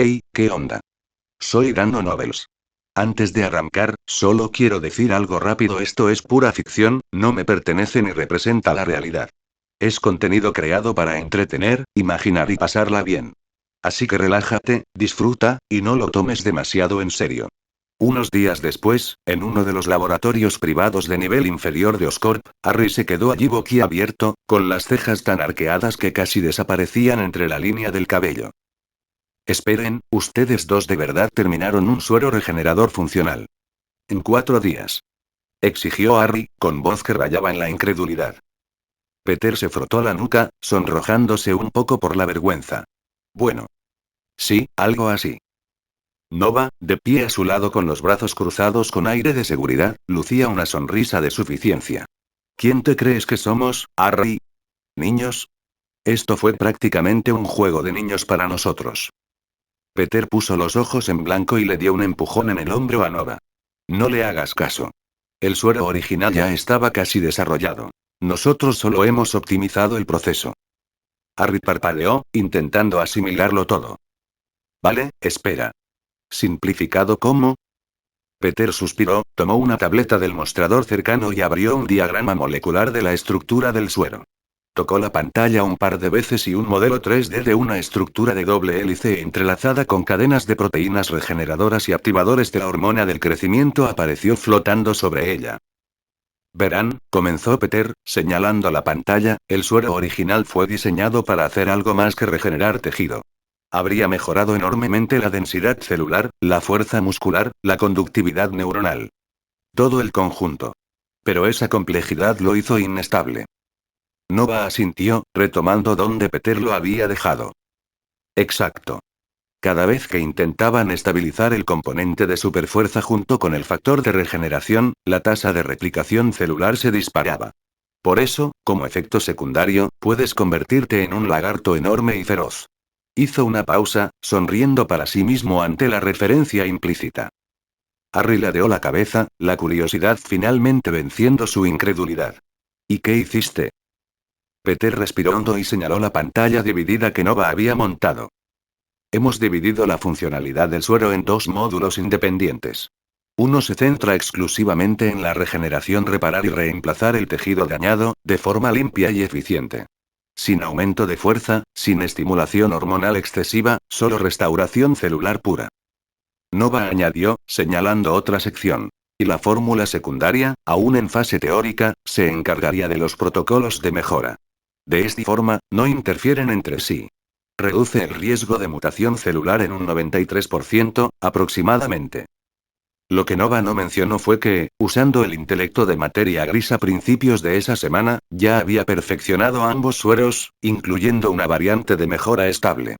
Hey, ¿qué onda? Soy Dano Nobles. Antes de arrancar, solo quiero decir algo rápido: esto es pura ficción, no me pertenece ni representa la realidad. Es contenido creado para entretener, imaginar y pasarla bien. Así que relájate, disfruta, y no lo tomes demasiado en serio. Unos días después, en uno de los laboratorios privados de nivel inferior de Oscorp, Harry se quedó allí boquiabierto, con las cejas tan arqueadas que casi desaparecían entre la línea del cabello. Esperen, ¿ustedes dos de verdad terminaron un suero regenerador funcional? En 4 días. Exigió Harry, con voz que rayaba en la incredulidad. Peter se frotó la nuca, sonrojándose un poco por la vergüenza. Bueno. Sí, algo así. Nova, de pie a su lado con los brazos cruzados con aire de seguridad, lucía una sonrisa de suficiencia. ¿Quién te crees que somos, Harry? ¿Niños? Esto fue prácticamente un juego de niños para nosotros. Peter puso los ojos en blanco y le dio un empujón en el hombro a Nova. No le hagas caso. El suero original ya estaba casi desarrollado. Nosotros solo hemos optimizado el proceso. Harry parpadeó, intentando asimilarlo todo. Vale, espera. ¿Simplificado cómo? Peter suspiró, tomó una tableta del mostrador cercano y abrió un diagrama molecular de la estructura del suero. Tocó la pantalla un par de veces y un modelo 3D de una estructura de doble hélice entrelazada con cadenas de proteínas regeneradoras y activadores de la hormona del crecimiento apareció flotando sobre ella. Verán, comenzó Peter, señalando la pantalla, el suero original fue diseñado para hacer algo más que regenerar tejido. Habría mejorado enormemente la densidad celular, la fuerza muscular, la conductividad neuronal. Todo el conjunto. Pero esa complejidad lo hizo inestable. Nova asintió, retomando donde Peter lo había dejado. Exacto. Cada vez que intentaban estabilizar el componente de superfuerza junto con el factor de regeneración, la tasa de replicación celular se disparaba. Por eso, como efecto secundario, puedes convertirte en un lagarto enorme y feroz. Hizo una pausa, sonriendo para sí mismo ante la referencia implícita. Harry ladeó la cabeza, la curiosidad finalmente venciendo su incredulidad. ¿Y qué hiciste? Peter respiró hondo y señaló la pantalla dividida que Nova había montado. Hemos dividido la funcionalidad del suero en dos módulos independientes. Uno se centra exclusivamente en la regeneración, reparar y reemplazar el tejido dañado, de forma limpia y eficiente. Sin aumento de fuerza, sin estimulación hormonal excesiva, solo restauración celular pura. Nova añadió, señalando otra sección. Y la fórmula secundaria, aún en fase teórica, se encargaría de los protocolos de mejora. De esta forma, no interfieren entre sí. Reduce el riesgo de mutación celular en un 93%, aproximadamente. Lo que Nova no mencionó fue que, usando el intelecto de materia gris a principios de esa semana, ya había perfeccionado ambos sueros, incluyendo una variante de mejora estable.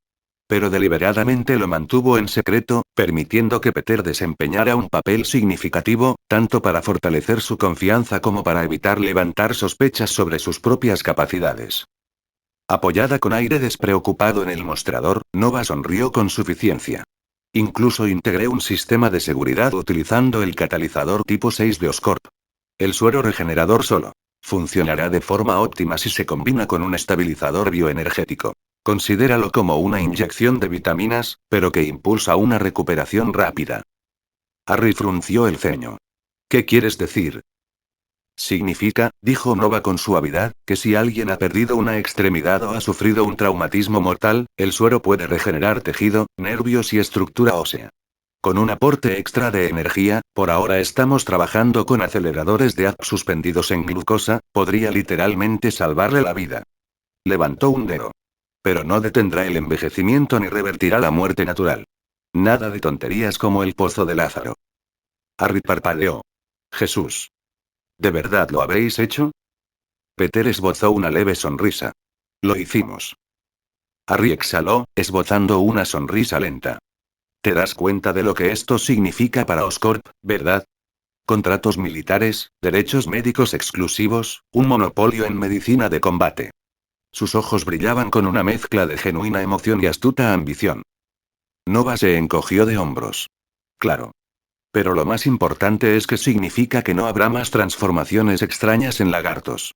Pero deliberadamente lo mantuvo en secreto, permitiendo que Peter desempeñara un papel significativo, tanto para fortalecer su confianza como para evitar levantar sospechas sobre sus propias capacidades. Apoyada con aire despreocupado en el mostrador, Nova sonrió con suficiencia. Incluso integré un sistema de seguridad utilizando el catalizador tipo 6 de Oscorp. El suero regenerador solo funcionará de forma óptima si se combina con un estabilizador bioenergético. Considéralo como una inyección de vitaminas, pero que impulsa una recuperación rápida. Harry frunció el ceño. ¿Qué quieres decir? Significa, dijo Nova con suavidad, que si alguien ha perdido una extremidad o ha sufrido un traumatismo mortal, el suero puede regenerar tejido, nervios y estructura ósea. Con un aporte extra de energía, por ahora estamos trabajando con aceleradores de ATP suspendidos en glucosa, podría literalmente salvarle la vida. Levantó un dedo. Pero no detendrá el envejecimiento ni revertirá la muerte natural. Nada de tonterías como el pozo de Lázaro. Harry parpadeó. Jesús. ¿De verdad lo habéis hecho? Peter esbozó una leve sonrisa. Lo hicimos. Harry exhaló, esbozando una sonrisa lenta. ¿Te das cuenta de lo que esto significa para Oscorp, verdad? Contratos militares, derechos médicos exclusivos, un monopolio en medicina de combate. Sus ojos brillaban con una mezcla de genuina emoción y astuta ambición. Nova se encogió de hombros. Claro. Pero lo más importante es que significa que no habrá más transformaciones extrañas en lagartos.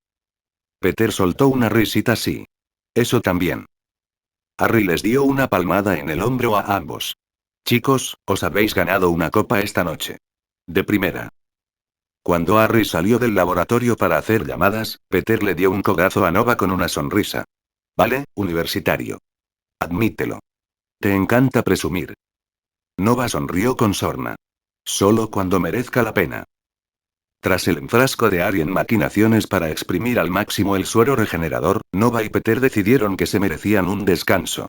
Peter soltó una risita así. Eso también. Harry les dio una palmada en el hombro a ambos. Chicos, os habéis ganado una copa esta noche. De primera. Cuando Harry salió del laboratorio para hacer llamadas, Peter le dio un codazo a Nova con una sonrisa. Vale, universitario. Admítelo. Te encanta presumir. Nova sonrió con sorna. Solo cuando merezca la pena. Tras el enfrasco de Harry en maquinaciones para exprimir al máximo el suero regenerador, Nova y Peter decidieron que se merecían un descanso.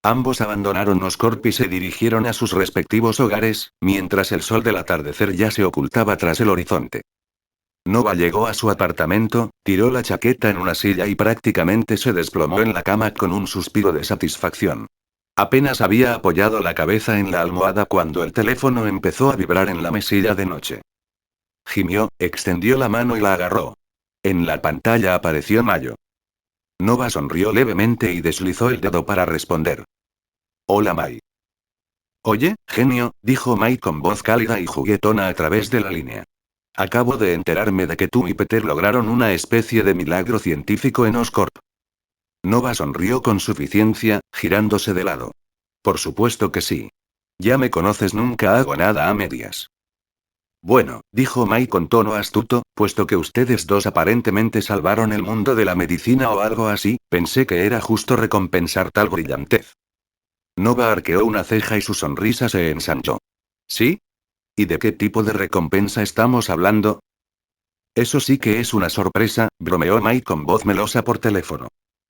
Ambos abandonaron Oscorp y se dirigieron a sus respectivos hogares, mientras el sol del atardecer ya se ocultaba tras el horizonte. Nova llegó a su apartamento, tiró la chaqueta en una silla y prácticamente se desplomó en la cama con un suspiro de satisfacción. Apenas había apoyado la cabeza en la almohada cuando el teléfono empezó a vibrar en la mesilla de noche. Gimió, extendió la mano y la agarró. En la pantalla apareció Mayo. Nova sonrió levemente y deslizó el dedo para responder. Hola Mai. Oye, genio, dijo Mai con voz cálida y juguetona a través de la línea. Acabo de enterarme de que tú y Peter lograron una especie de milagro científico en Oscorp. Nova sonrió con suficiencia, girándose de lado. Por supuesto que sí. Ya me conoces, nunca hago nada a medias. Bueno, dijo Mai con tono astuto, puesto que ustedes dos aparentemente salvaron el mundo de la medicina o algo así, pensé que era justo recompensar tal brillantez. Nova arqueó una ceja y su sonrisa se ensanchó. ¿Sí? ¿Y de qué tipo de recompensa estamos hablando? Eso sí que es una sorpresa, bromeó Mai con voz melosa por teléfono.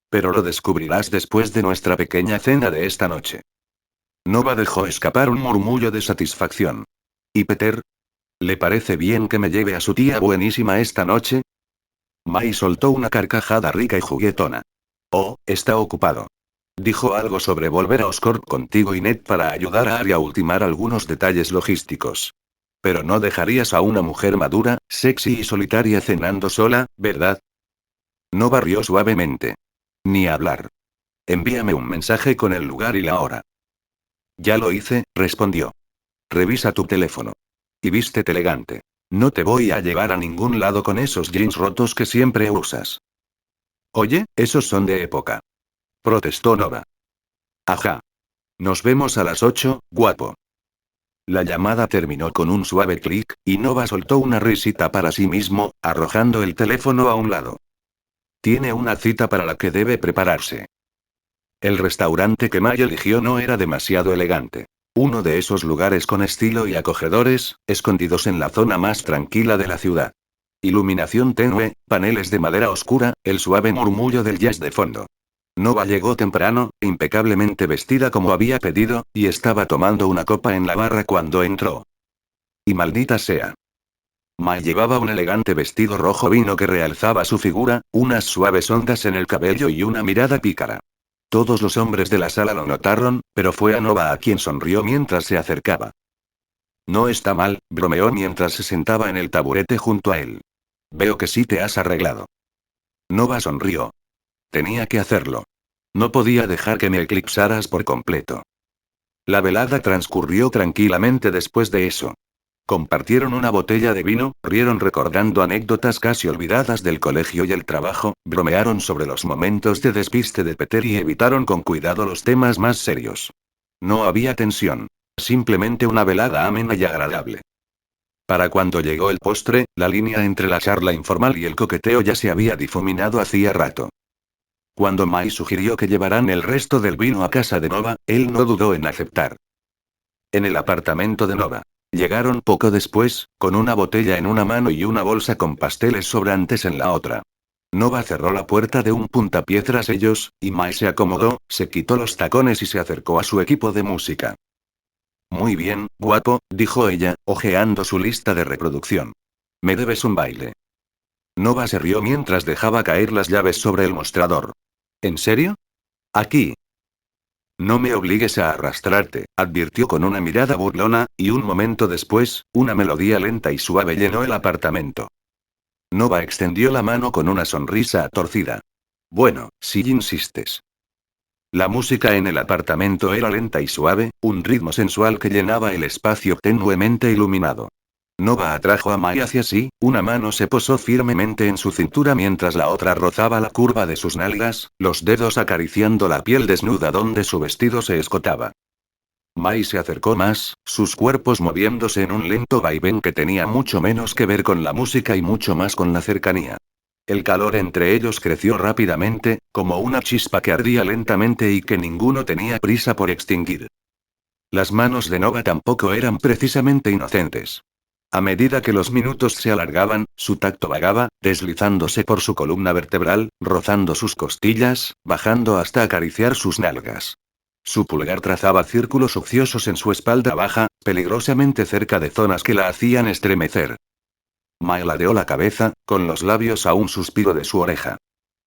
Pero lo descubrirás después de nuestra pequeña cena de esta noche. Nova dejó escapar un murmullo de satisfacción. ¿Y Peter? ¿Le parece bien que me lleve a su tía buenísima esta noche? Mai soltó una carcajada rica y juguetona. Oh, está ocupado. Dijo algo sobre volver a Oscorp contigo y Ned para ayudar a Harry a ultimar algunos detalles logísticos. Pero no dejarías a una mujer madura, sexy y solitaria cenando sola, ¿verdad? No barrió suavemente. Ni hablar. Envíame un mensaje con el lugar y la hora. Ya lo hice, respondió. Revisa tu teléfono. Y vístete elegante. No te voy a llevar a ningún lado con esos jeans rotos que siempre usas. Oye, esos son de época. Protestó Nova. Ajá. Nos vemos a las 8, guapo. La llamada terminó con un suave clic, y Nova soltó una risita para sí mismo, arrojando el teléfono a un lado. Tiene una cita para la que debe prepararse. El restaurante que May eligió no era demasiado elegante. Uno de esos lugares con estilo y acogedores, escondidos en la zona más tranquila de la ciudad. Iluminación tenue, paneles de madera oscura, el suave murmullo del jazz de fondo. Nova llegó temprano, impecablemente vestida como había pedido, y estaba tomando una copa en la barra cuando entró. Y maldita sea. Mai llevaba un elegante vestido rojo vino que realzaba su figura, unas suaves ondas en el cabello y una mirada pícara. Todos los hombres de la sala lo notaron, pero fue a Nova a quien sonrió mientras se acercaba. No está mal, bromeó mientras se sentaba en el taburete junto a él. Veo que sí te has arreglado. Nova sonrió. Tenía que hacerlo. No podía dejar que me eclipsaras por completo. La velada transcurrió tranquilamente después de eso. Compartieron una botella de vino, rieron recordando anécdotas casi olvidadas del colegio y el trabajo, bromearon sobre los momentos de despiste de Peter y evitaron con cuidado los temas más serios. No había tensión. Simplemente una velada amena y agradable. Para cuando llegó el postre, la línea entre la charla informal y el coqueteo ya se había difuminado hacía rato. Cuando Mai sugirió que llevaran el resto del vino a casa de Nova, él no dudó en aceptar. En el apartamento de Nova. Llegaron poco después, con una botella en una mano y una bolsa con pasteles sobrantes en la otra. Nova cerró la puerta de un puntapié tras ellos, y Mai se acomodó, se quitó los tacones y se acercó a su equipo de música. Muy bien, guapo, dijo ella, hojeando su lista de reproducción. Me debes un baile. Nova se rió mientras dejaba caer las llaves sobre el mostrador. ¿En serio? Aquí. No me obligues a arrastrarte, advirtió con una mirada burlona, y un momento después, una melodía lenta y suave llenó el apartamento. Nova extendió la mano con una sonrisa torcida. Bueno, si insistes. La música en el apartamento era lenta y suave, un ritmo sensual que llenaba el espacio tenuemente iluminado. Nova atrajo a Mai hacia sí, una mano se posó firmemente en su cintura mientras la otra rozaba la curva de sus nalgas, los dedos acariciando la piel desnuda donde su vestido se escotaba. Mai se acercó más, sus cuerpos moviéndose en un lento vaivén que tenía mucho menos que ver con la música y mucho más con la cercanía. El calor entre ellos creció rápidamente, como una chispa que ardía lentamente y que ninguno tenía prisa por extinguir. Las manos de Nova tampoco eran precisamente inocentes. A medida que los minutos se alargaban, su tacto vagaba, deslizándose por su columna vertebral, rozando sus costillas, bajando hasta acariciar sus nalgas. Su pulgar trazaba círculos ociosos en su espalda baja, peligrosamente cerca de zonas que la hacían estremecer. Mai ladeó la cabeza, con los labios a un suspiro de su oreja.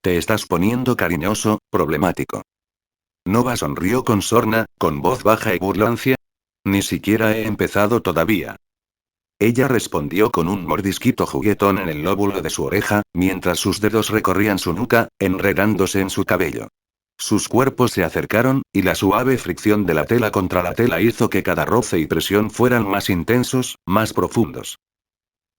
Te estás poniendo cariñoso, problemático. Nova sonrió con sorna, con voz baja y burlancia. Ni siquiera he empezado todavía. Ella respondió con un mordisquito juguetón en el lóbulo de su oreja, mientras sus dedos recorrían su nuca, enredándose en su cabello. Sus cuerpos se acercaron, y la suave fricción de la tela contra la tela hizo que cada roce y presión fueran más intensos, más profundos.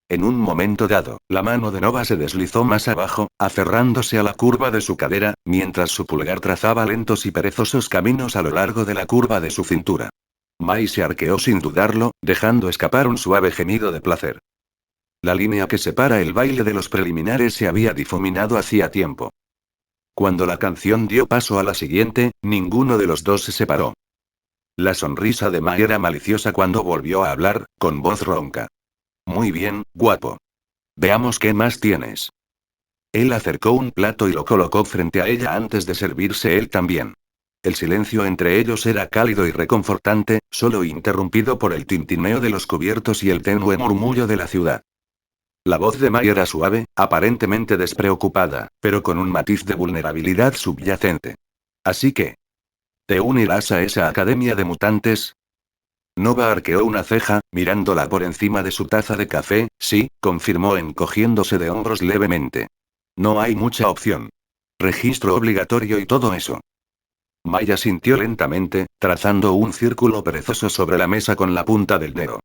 En un momento dado, la mano de Nova se deslizó más abajo, aferrándose a la curva de su cadera, mientras su pulgar trazaba lentos y perezosos caminos a lo largo de la curva de su cintura. Mai se arqueó sin dudarlo, dejando escapar un suave gemido de placer. La línea que separa el baile de los preliminares se había difuminado hacía tiempo. Cuando la canción dio paso a la siguiente, ninguno de los dos se separó. La sonrisa de Mai era maliciosa cuando volvió a hablar, con voz ronca. Muy bien, guapo. Veamos qué más tienes. Él acercó un plato y lo colocó frente a ella antes de servirse él también. El silencio entre ellos era cálido y reconfortante, solo interrumpido por el tintineo de los cubiertos y el tenue murmullo de la ciudad. La voz de Mai era suave, aparentemente despreocupada, pero con un matiz de vulnerabilidad subyacente. Así que, ¿te unirás a esa academia de mutantes? Nova arqueó una ceja, mirándola por encima de su taza de café. Sí, confirmó encogiéndose de hombros levemente. No hay mucha opción. Registro obligatorio y todo eso. Maya sintió lentamente, trazando un círculo perezoso sobre la mesa con la punta del dedo.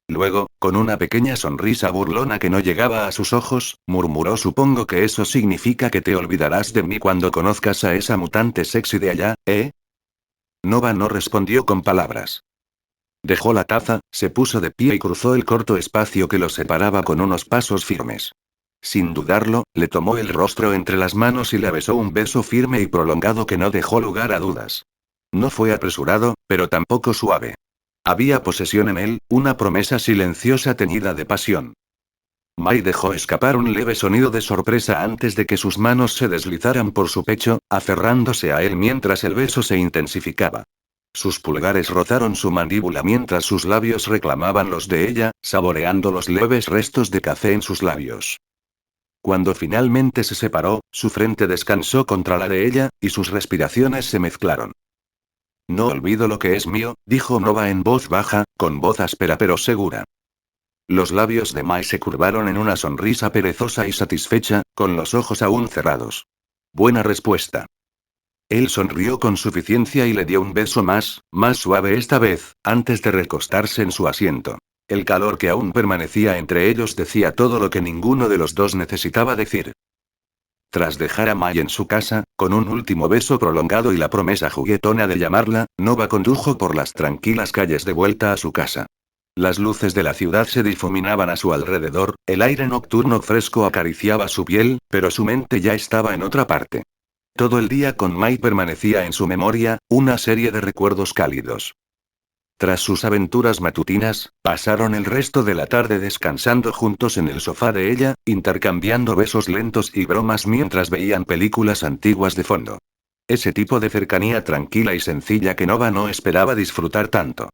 Luego, con una pequeña sonrisa burlona que no llegaba a sus ojos, murmuró: supongo que eso significa que te olvidarás de mí cuando conozcas a esa mutante sexy de allá, ¿eh? Nova no respondió con palabras. Dejó la taza, se puso de pie y cruzó el corto espacio que los separaba con unos pasos firmes. Sin dudarlo, le tomó el rostro entre las manos y le besó un beso firme y prolongado que no dejó lugar a dudas. No fue apresurado, pero tampoco suave. Había posesión en él, una promesa silenciosa teñida de pasión. Mai dejó escapar un leve sonido de sorpresa antes de que sus manos se deslizaran por su pecho, aferrándose a él mientras el beso se intensificaba. Sus pulgares rozaron su mandíbula mientras sus labios reclamaban los de ella, saboreando los leves restos de café en sus labios. Cuando finalmente se separó, su frente descansó contra la de ella, y sus respiraciones se mezclaron. No olvido lo que es mío, dijo Nova en voz baja, con voz áspera pero segura. Los labios de Mai se curvaron en una sonrisa perezosa y satisfecha, con los ojos aún cerrados. Buena respuesta. Él sonrió con suficiencia y le dio un beso más suave esta vez, antes de recostarse en su asiento. El calor que aún permanecía entre ellos decía todo lo que ninguno de los dos necesitaba decir. Tras dejar a Mai en su casa, con un último beso prolongado y la promesa juguetona de llamarla, Nova condujo por las tranquilas calles de vuelta a su casa. Las luces de la ciudad se difuminaban a su alrededor, el aire nocturno fresco acariciaba su piel, pero su mente ya estaba en otra parte. Todo el día con Mai permanecía en su memoria, una serie de recuerdos cálidos. Tras sus aventuras matutinas, pasaron el resto de la tarde descansando juntos en el sofá de ella, intercambiando besos lentos y bromas mientras veían películas antiguas de fondo. Ese tipo de cercanía tranquila y sencilla que Nova no esperaba disfrutar tanto.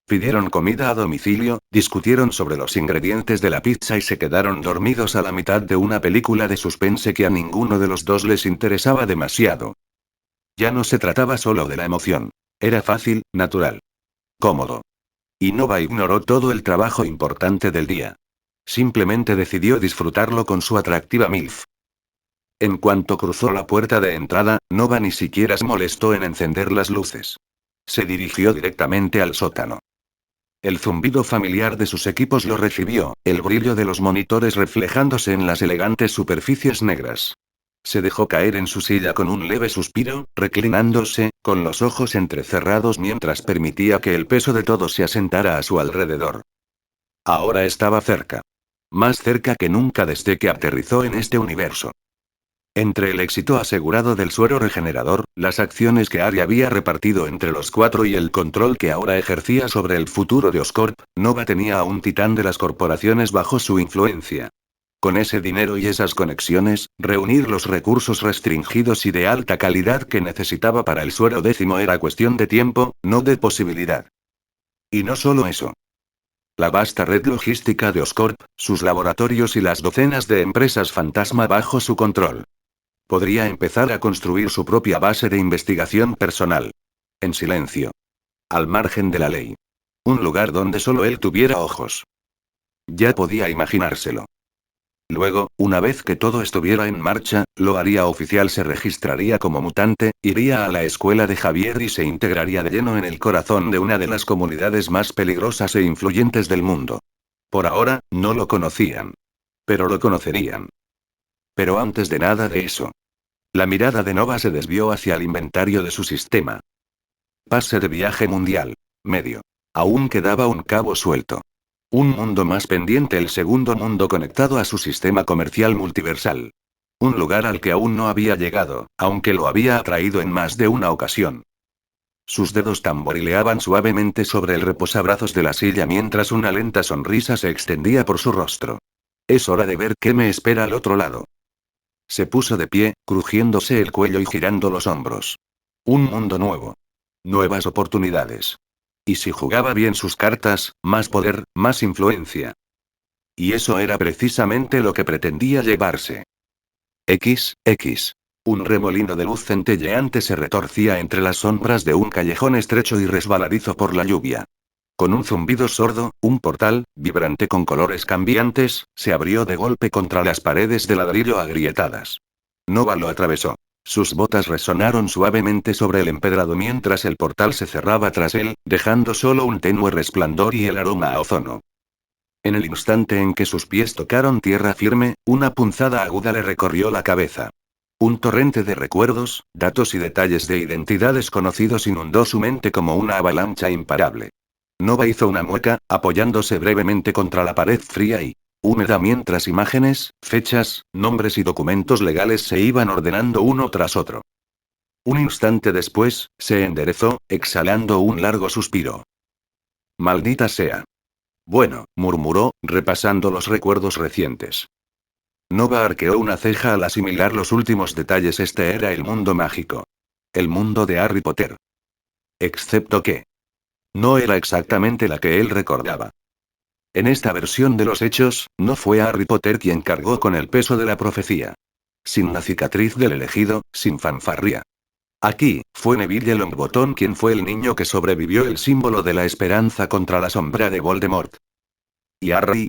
Pidieron comida a domicilio, discutieron sobre los ingredientes de la pizza y se quedaron dormidos a la mitad de una película de suspense que a ninguno de los dos les interesaba demasiado. Ya no se trataba solo de la emoción. Era fácil, natural. Cómodo. Y Nova ignoró todo el trabajo importante del día. Simplemente decidió disfrutarlo con su atractiva MILF. En cuanto cruzó la puerta de entrada, Nova ni siquiera se molestó en encender las luces. Se dirigió directamente al sótano. El zumbido familiar de sus equipos lo recibió, el brillo de los monitores reflejándose en las elegantes superficies negras. Se dejó caer en su silla con un leve suspiro, reclinándose, con los ojos entrecerrados mientras permitía que el peso de todo se asentara a su alrededor. Ahora estaba cerca. Más cerca que nunca desde que aterrizó en este universo. Entre el éxito asegurado del suero regenerador, las acciones que Ari había repartido entre los cuatro y el control que ahora ejercía sobre el futuro de Oscorp, Nova tenía a un titán de las corporaciones bajo su influencia. Con ese dinero y esas conexiones, reunir los recursos restringidos y de alta calidad que necesitaba para el suero décimo era cuestión de tiempo, no de posibilidad. Y no solo eso. La vasta red logística de Oscorp, sus laboratorios y las docenas de empresas fantasma bajo su control. Podría empezar a construir su propia base de investigación personal. En silencio. Al margen de la ley. Un lugar donde solo él tuviera ojos. Ya podía imaginárselo. Luego, una vez que todo estuviera en marcha, lo haría oficial, se registraría como mutante, iría a la escuela de Javier y se integraría de lleno en el corazón de una de las comunidades más peligrosas e influyentes del mundo. Por ahora, no lo conocían. Pero lo conocerían. Pero antes de nada de eso. La mirada de Nova se desvió hacia el inventario de su sistema. Pase de viaje mundial. Medio. Aún quedaba un cabo suelto. Un mundo más pendiente, el segundo mundo conectado a su sistema comercial multiversal. Un lugar al que aún no había llegado, aunque lo había atraído en más de una ocasión. Sus dedos tamborileaban suavemente sobre el reposabrazos de la silla mientras una lenta sonrisa se extendía por su rostro. Es hora de ver qué me espera al otro lado. Se puso de pie, crujiéndose el cuello y girando los hombros. Un mundo nuevo. Nuevas oportunidades. Y si jugaba bien sus cartas, más poder, más influencia. Y eso era precisamente lo que pretendía llevarse. X. Un remolino de luz centelleante se retorcía entre las sombras de un callejón estrecho y resbaladizo por la lluvia. Con un zumbido sordo, un portal, vibrante con colores cambiantes, se abrió de golpe contra las paredes de ladrillo agrietadas. Nova lo atravesó. Sus botas resonaron suavemente sobre el empedrado mientras el portal se cerraba tras él, dejando solo un tenue resplandor y el aroma a ozono. En el instante en que sus pies tocaron tierra firme, una punzada aguda le recorrió la cabeza. Un torrente de recuerdos, datos y detalles de identidad desconocidos inundó su mente como una avalancha imparable. Nova hizo una mueca, apoyándose brevemente contra la pared fría y húmeda mientras imágenes, fechas, nombres y documentos legales se iban ordenando uno tras otro. Un instante después, se enderezó, exhalando un largo suspiro. Maldita sea. Bueno, murmuró, repasando los recuerdos recientes. Nova arqueó una ceja al asimilar los últimos detalles. Este era el mundo mágico. El mundo de Harry Potter. Excepto que no era exactamente la que él recordaba. En esta versión de los hechos, no fue Harry Potter quien cargó con el peso de la profecía. Sin la cicatriz del elegido, sin fanfarria. Aquí, fue Neville Longbottom quien fue el niño que sobrevivió, el símbolo de la esperanza contra la sombra de Voldemort. Y Harry.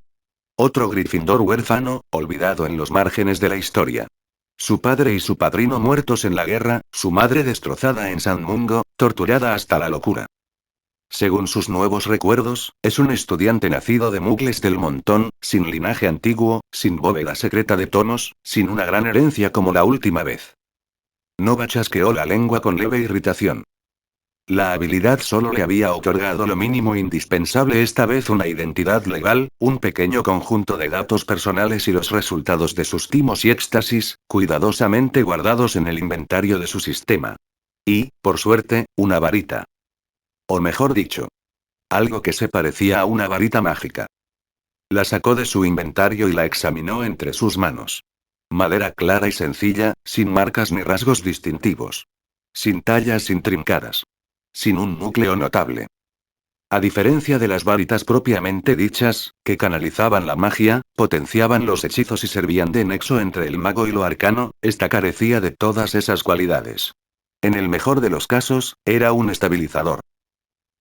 Otro Gryffindor huérfano, olvidado en los márgenes de la historia. Su padre y su padrino muertos en la guerra, su madre destrozada en San Mungo, torturada hasta la locura. Según sus nuevos recuerdos, es un estudiante nacido de Muggles del montón, sin linaje antiguo, sin bóveda secreta de tomos, sin una gran herencia como la última vez. Nova chasqueó la lengua con leve irritación. La habilidad solo le había otorgado lo mínimo indispensable, esta vez una identidad legal, un pequeño conjunto de datos personales y los resultados de sus timos y éxtasis, cuidadosamente guardados en el inventario de su sistema. Y, por suerte, una varita. O mejor dicho, algo que se parecía a una varita mágica. La sacó de su inventario y la examinó entre sus manos. Madera clara y sencilla, sin marcas ni rasgos distintivos. Sin tallas intrincadas. Sin un núcleo notable. A diferencia de las varitas propiamente dichas, que canalizaban la magia, potenciaban los hechizos y servían de nexo entre el mago y lo arcano, esta carecía de todas esas cualidades. En el mejor de los casos, era un estabilizador.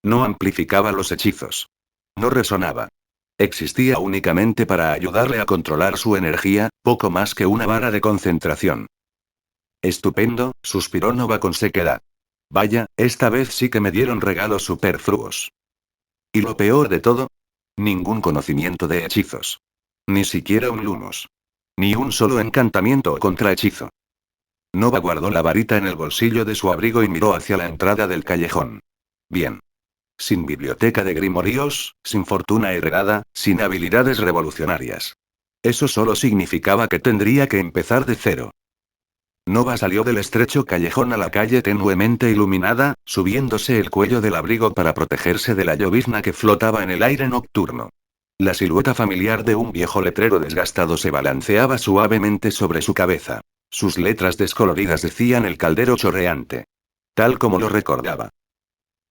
No amplificaba los hechizos. No resonaba. Existía únicamente para ayudarle a controlar su energía, poco más que una vara de concentración. Estupendo, suspiró Nova con sequedad. Vaya, esta vez sí que me dieron regalos superfluos. Y lo peor de todo, ningún conocimiento de hechizos. Ni siquiera un lumos. Ni un solo encantamiento o contrahechizo. Nova guardó la varita en el bolsillo de su abrigo y miró hacia la entrada del callejón. Bien. Sin biblioteca de grimorios, sin fortuna heredada, sin habilidades revolucionarias. Eso solo significaba que tendría que empezar de cero. Nova salió del estrecho callejón a la calle tenuemente iluminada, subiéndose el cuello del abrigo para protegerse de la llovizna que flotaba en el aire nocturno. La silueta familiar de un viejo letrero desgastado se balanceaba suavemente sobre su cabeza. Sus letras descoloridas decían el caldero chorreante. Tal como lo recordaba.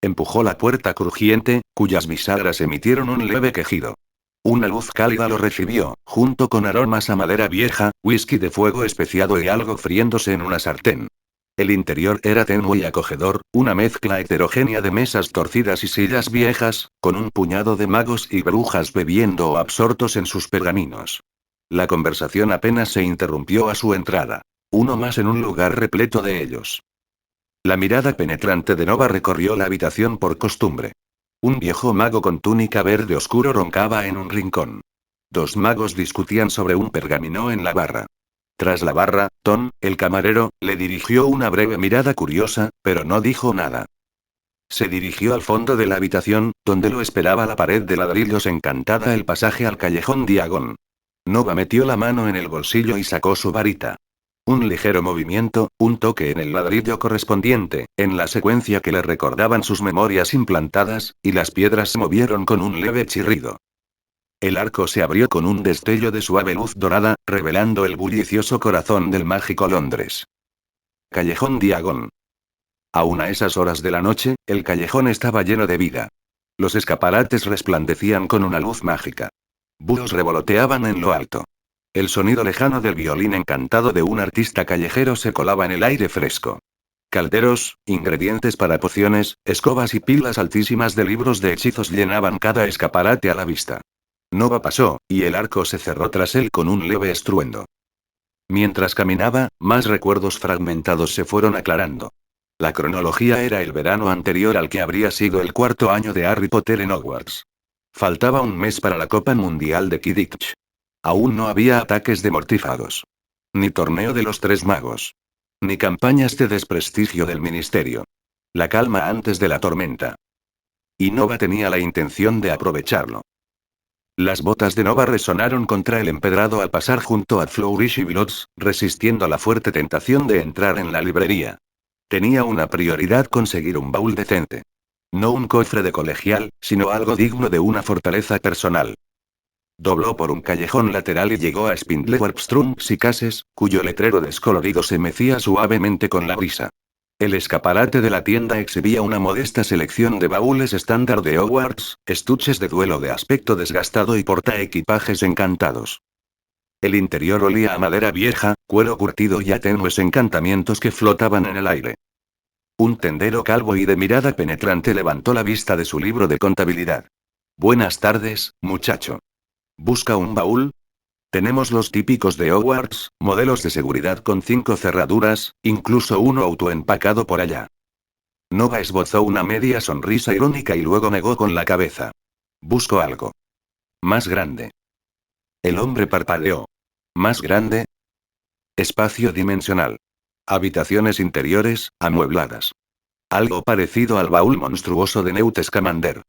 Empujó la puerta crujiente, cuyas bisagras emitieron un leve quejido. Una luz cálida lo recibió, junto con aromas a madera vieja, whisky de fuego especiado y algo friéndose en una sartén. El interior era tenue y acogedor, una mezcla heterogénea de mesas torcidas y sillas viejas, con un puñado de magos y brujas bebiendo o absortos en sus pergaminos. La conversación apenas se interrumpió a su entrada. Uno más en un lugar repleto de ellos. La mirada penetrante de Nova recorrió la habitación por costumbre. Un viejo mago con túnica verde oscuro roncaba en un rincón. Dos magos discutían sobre un pergamino en la barra. Tras la barra, Tom, el camarero, le dirigió una breve mirada curiosa, pero no dijo nada. Se dirigió al fondo de la habitación, donde lo esperaba la pared de ladrillos encantada, el pasaje al callejón Diagon. Nova metió la mano en el bolsillo y sacó su varita. Un ligero movimiento, un toque en el ladrillo correspondiente, en la secuencia que le recordaban sus memorias implantadas, y las piedras se movieron con un leve chirrido. El arco se abrió con un destello de suave luz dorada, revelando el bullicioso corazón del mágico Londres. Callejón Diagon. Aún a esas horas de la noche, el callejón estaba lleno de vida. Los escaparates resplandecían con una luz mágica. Búhos revoloteaban en lo alto. El sonido lejano del violín encantado de un artista callejero se colaba en el aire fresco. Calderos, ingredientes para pociones, escobas y pilas altísimas de libros de hechizos llenaban cada escaparate a la vista. Nova pasó, y el arco se cerró tras él con un leve estruendo. Mientras caminaba, más recuerdos fragmentados se fueron aclarando. La cronología era el verano anterior al que habría sido el cuarto año de Harry Potter en Hogwarts. Faltaba un mes para la Copa Mundial de Quidditch. Aún no había ataques de mortífagos. Ni torneo de los Tres Magos. Ni campañas de desprestigio del ministerio. La calma antes de la tormenta. Y Nova tenía la intención de aprovecharlo. Las botas de Nova resonaron contra el empedrado al pasar junto a Flourish y Blots, resistiendo la fuerte tentación de entrar en la librería. Tenía una prioridad: conseguir un baúl decente. No un cofre de colegial, sino algo digno de una fortaleza personal. Dobló por un callejón lateral y llegó a Spindlewarpstrunks y Cases, cuyo letrero descolorido se mecía suavemente con la brisa. El escaparate de la tienda exhibía una modesta selección de baúles estándar de Hogwarts, estuches de duelo de aspecto desgastado y portaequipajes encantados. El interior olía a madera vieja, cuero curtido y a tenues encantamientos que flotaban en el aire. Un tendero calvo y de mirada penetrante levantó la vista de su libro de contabilidad. Buenas tardes, muchacho. ¿Busca un baúl? Tenemos los típicos de Hogwarts, modelos de seguridad con 5 cerraduras, incluso uno autoempacado por allá. Nova esbozó una media sonrisa irónica y luego negó con la cabeza. Busco algo más grande. El hombre parpadeó. ¿Más grande? Espacio dimensional. Habitaciones interiores, amuebladas. Algo parecido al baúl monstruoso de Newt Scamander.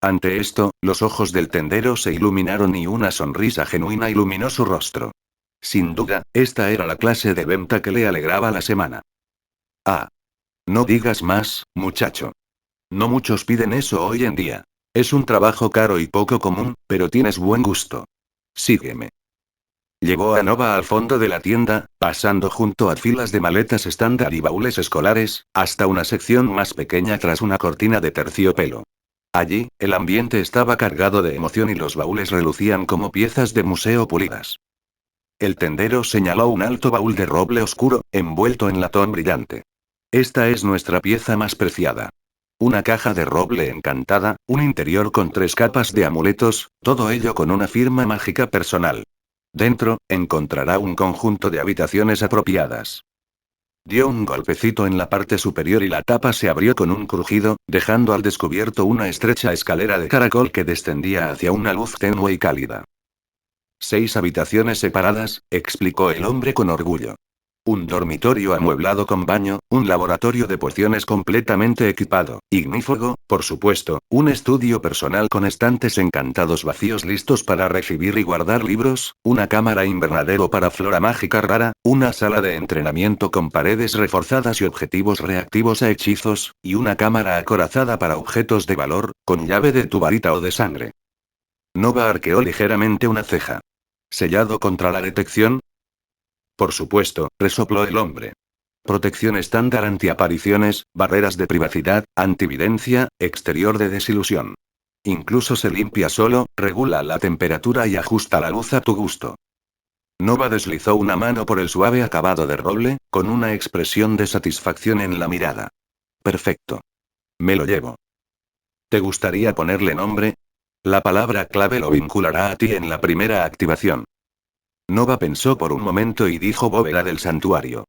Ante esto, los ojos del tendero se iluminaron y una sonrisa genuina iluminó su rostro. Sin duda, esta era la clase de venta que le alegraba la semana. Ah. No digas más, muchacho. No muchos piden eso hoy en día. Es un trabajo caro y poco común, pero tienes buen gusto. Sígueme. Llevó a Nova al fondo de la tienda, pasando junto a filas de maletas estándar y baúles escolares, hasta una sección más pequeña tras una cortina de terciopelo. Allí, el ambiente estaba cargado de emoción y los baúles relucían como piezas de museo pulidas. El tendero señaló un alto baúl de roble oscuro, envuelto en latón brillante. Esta es nuestra pieza más preciada. Una caja de roble encantada, un interior con 3 capas de amuletos, todo ello con una firma mágica personal. Dentro, encontrará un conjunto de habitaciones apropiadas. Dio un golpecito en la parte superior y la tapa se abrió con un crujido, dejando al descubierto una estrecha escalera de caracol que descendía hacia una luz tenue y cálida. 6 habitaciones separadas, explicó el hombre con orgullo. Un dormitorio amueblado con baño, un laboratorio de pociones completamente equipado, ignífugo, por supuesto, un estudio personal con estantes encantados vacíos listos para recibir y guardar libros, una cámara invernadero para flora mágica rara, una sala de entrenamiento con paredes reforzadas y objetivos reactivos a hechizos, y una cámara acorazada para objetos de valor, con llave de tu varita o de sangre. Nova arqueó ligeramente una ceja. ¿Sellado contra la detección? Por supuesto, resopló el hombre. Protección estándar antiapariciones, barreras de privacidad, antividencia, exterior de desilusión. Incluso se limpia solo, regula la temperatura y ajusta la luz a tu gusto. Nova deslizó una mano por el suave acabado de roble, con una expresión de satisfacción en la mirada. Perfecto. Me lo llevo. ¿Te gustaría ponerle nombre? La palabra clave lo vinculará a ti en la primera activación. Nova pensó por un momento y dijo bóveda del santuario.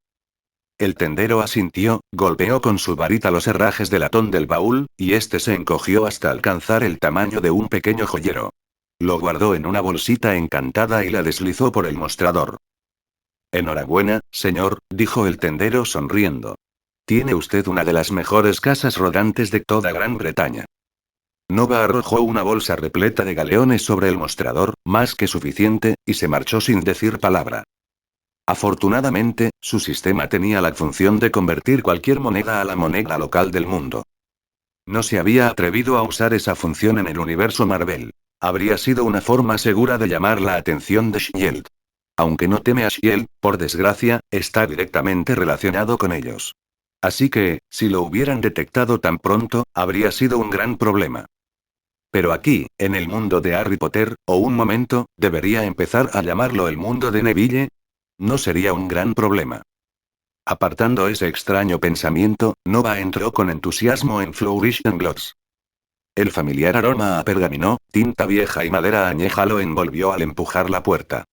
El tendero asintió, golpeó con su varita los herrajes de latón del baúl, y este se encogió hasta alcanzar el tamaño de un pequeño joyero. Lo guardó en una bolsita encantada y la deslizó por el mostrador. Enhorabuena, señor, dijo el tendero sonriendo. Tiene usted una de las mejores casas rodantes de toda Gran Bretaña. Nova arrojó una bolsa repleta de galeones sobre el mostrador, más que suficiente, y se marchó sin decir palabra. Afortunadamente, su sistema tenía la función de convertir cualquier moneda a la moneda local del mundo. No se había atrevido a usar esa función en el universo Marvel. Habría sido una forma segura de llamar la atención de Shield. Aunque no teme a Shield, por desgracia, está directamente relacionado con ellos. Así que, si lo hubieran detectado tan pronto, habría sido un gran problema. Pero aquí, en el mundo de Harry Potter, o un momento, debería empezar a llamarlo el mundo de Neville. No sería un gran problema. Apartando ese extraño pensamiento, Nova entró con entusiasmo en Flourish and Gloss. El familiar aroma a pergamino, tinta vieja y madera añeja lo envolvió al empujar la puerta.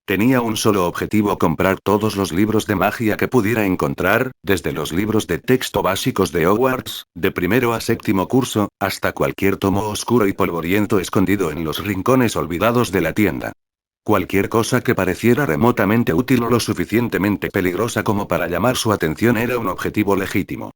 Tenía un solo objetivo: comprar todos los libros de magia que pudiera encontrar, desde los libros de texto básicos de Hogwarts, de primero a séptimo curso, hasta cualquier tomo oscuro y polvoriento escondido en los rincones olvidados de la tienda. Cualquier cosa que pareciera remotamente útil o lo suficientemente peligrosa como para llamar su atención era un objetivo legítimo.